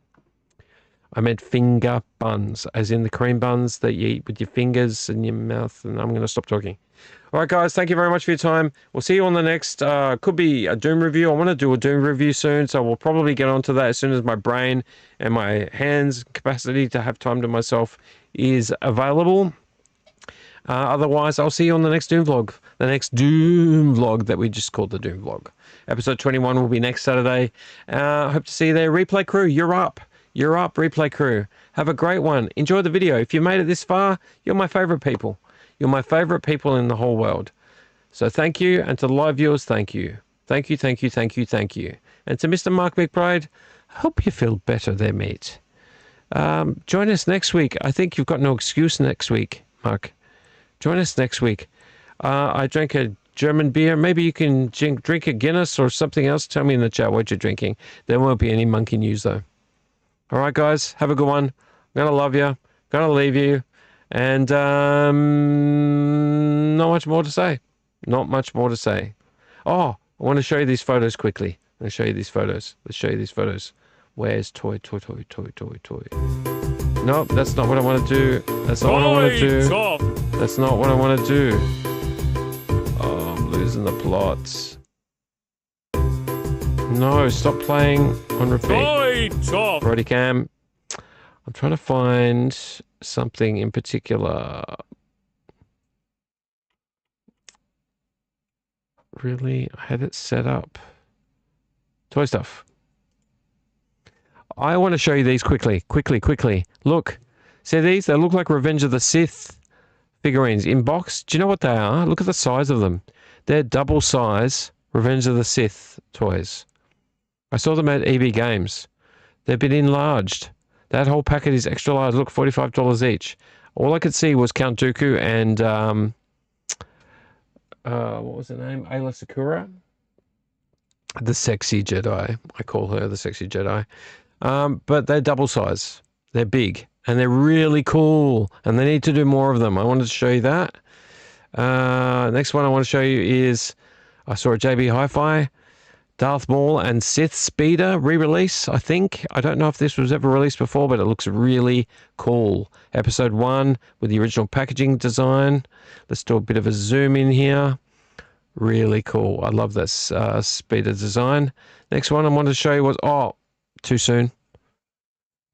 I meant finger buns, as in the cream buns that you eat with your fingers and your mouth. And I'm going to stop talking. All right, guys, thank you very much for your time. We'll see you on the next, could be a Doom review. I want to do a Doom review soon, so we'll probably get onto that as soon as my brain and my hands capacity to have time to myself is available. Otherwise, I'll see you on the next Doom vlog. The next Doom vlog that we just called the Doom vlog. Episode 21 will be next Saturday. Hope to see you there. Replay crew, you're up. You're up, replay crew. Have a great one. Enjoy the video. If you made it this far, you're my favorite people. You're my favorite people in the whole world. So thank you, and to the live viewers, thank you. Thank you, thank you, thank you, thank you. And to Mr. Mark McBride, hope you feel better there, mate. Join us next week. I think you've got no excuse next week, Mark. Join us next week. I drank a German beer. Maybe you can drink a Guinness or something else. Tell me in the chat what you're drinking. There won't be any monkey news, though. All right, guys, have a good one. I'm going to love you. Going to leave you. And not much more to say. Not much more to say. Oh, I want to show you these photos quickly. Let me show you these photos. Let's show you these photos. Where's toy? Nope, that's not what I want to do. That's not what I want to do. That's not what I want to do. Oh, I'm losing the plots. No, stop playing on repeat. Brody Cam. I'm trying to find something in particular. Really? I had it set up. Toy stuff. I want to show you these quickly. Look. See these? They look like Revenge of the Sith figurines in box. Do you know what they are? Look at the size of them. They're double size Revenge of the Sith toys. I saw them at EB Games. They've been enlarged. That whole packet is extra large. Look, $45 each. All I could see was Count Dooku and what was her name? Ayla Secura? The sexy Jedi. I call her the sexy Jedi. But they're double size. They're big. And they're really cool. And they need to do more of them. I wanted to show you that. Next one I want to show you is, I saw at JB Hi-Fi, Darth Maul and Sith Speeder re-release, I think. I don't know if this was ever released before, but it looks really cool. Episode 1 with the original packaging design. Let's do a bit of a zoom in here. Really cool. I love this Speeder design. Next one I wanted to show you was, oh, too soon.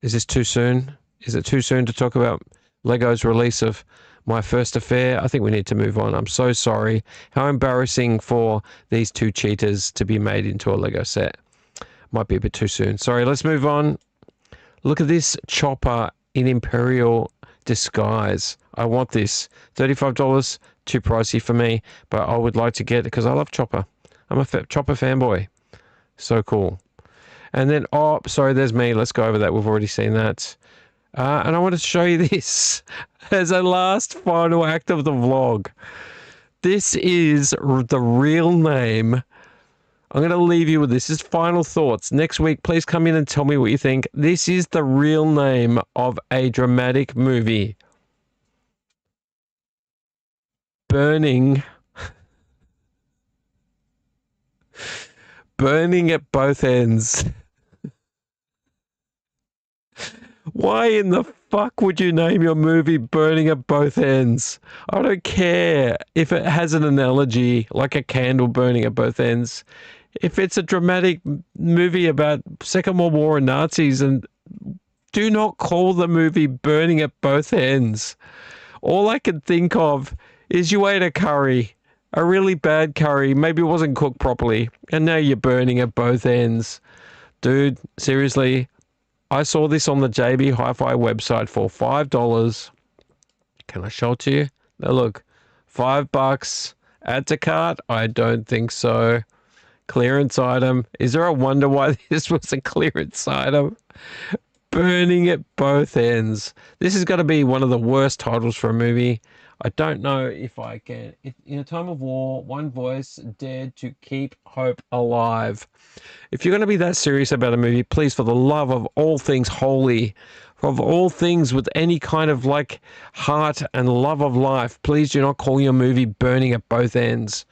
Is this too soon? Is it too soon to talk about Lego's release of My First Affair? I think we need to move on. I'm so sorry. How embarrassing for these two cheaters to be made into a Lego set. Might be a bit too soon. Sorry, let's move on. Look at this chopper in Imperial disguise. I want this. $35, too pricey for me, but I would like to get it because I love Chopper. I'm a Chopper fanboy. So cool. And then, oh, sorry, there's me. Let's go over that. We've already seen that. And I wanted to show you this as a last final act of the vlog. This is the real name. I'm going to leave you with this. This is final thoughts. Next week, please come in and tell me what you think. This is the real name of a dramatic movie. Burning at both ends. Why in the fuck would you name your movie Burning at Both Ends? I don't care if it has an analogy like a candle burning at both ends. If it's a dramatic movie about Second World War and Nazis, and do not call the movie Burning at Both Ends. All I can think of is you ate a curry, a really bad curry, maybe it wasn't cooked properly, and now you're burning at both ends. Dude, seriously, I saw this on the JB Hi-Fi website for $5. Can I show it to you? Now look, $5. Add to cart? I don't think so. Clearance item. Is there a wonder why this was a clearance item? Burning at both ends. This is going to be one of the worst titles for a movie. I don't know if I can. In a time of war, one voice dared to keep hope alive. If you're going to be that serious about a movie, please, for the love of all things holy, of all things with any kind of like heart and love of life, please do not call your movie Burning at Both Ends.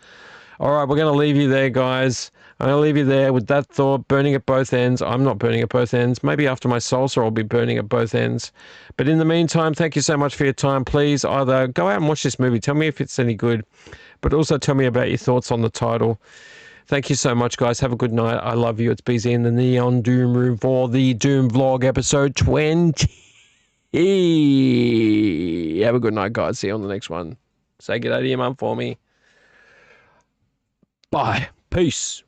All right, we're going to leave you there, guys. I'm going to leave you there with that thought, burning at both ends. I'm not burning at both ends. Maybe after my salsa, I'll be burning at both ends. But in the meantime, thank you so much for your time. Please either go out and watch this movie. Tell me if it's any good, but also tell me about your thoughts on the title. Thank you so much, guys. Have a good night. I love you. It's BZ in the Neon Doom Room for the Doom Vlog episode 20. Have a good night, guys. See you on the next one. Say good day to your mum for me. Bye. Peace.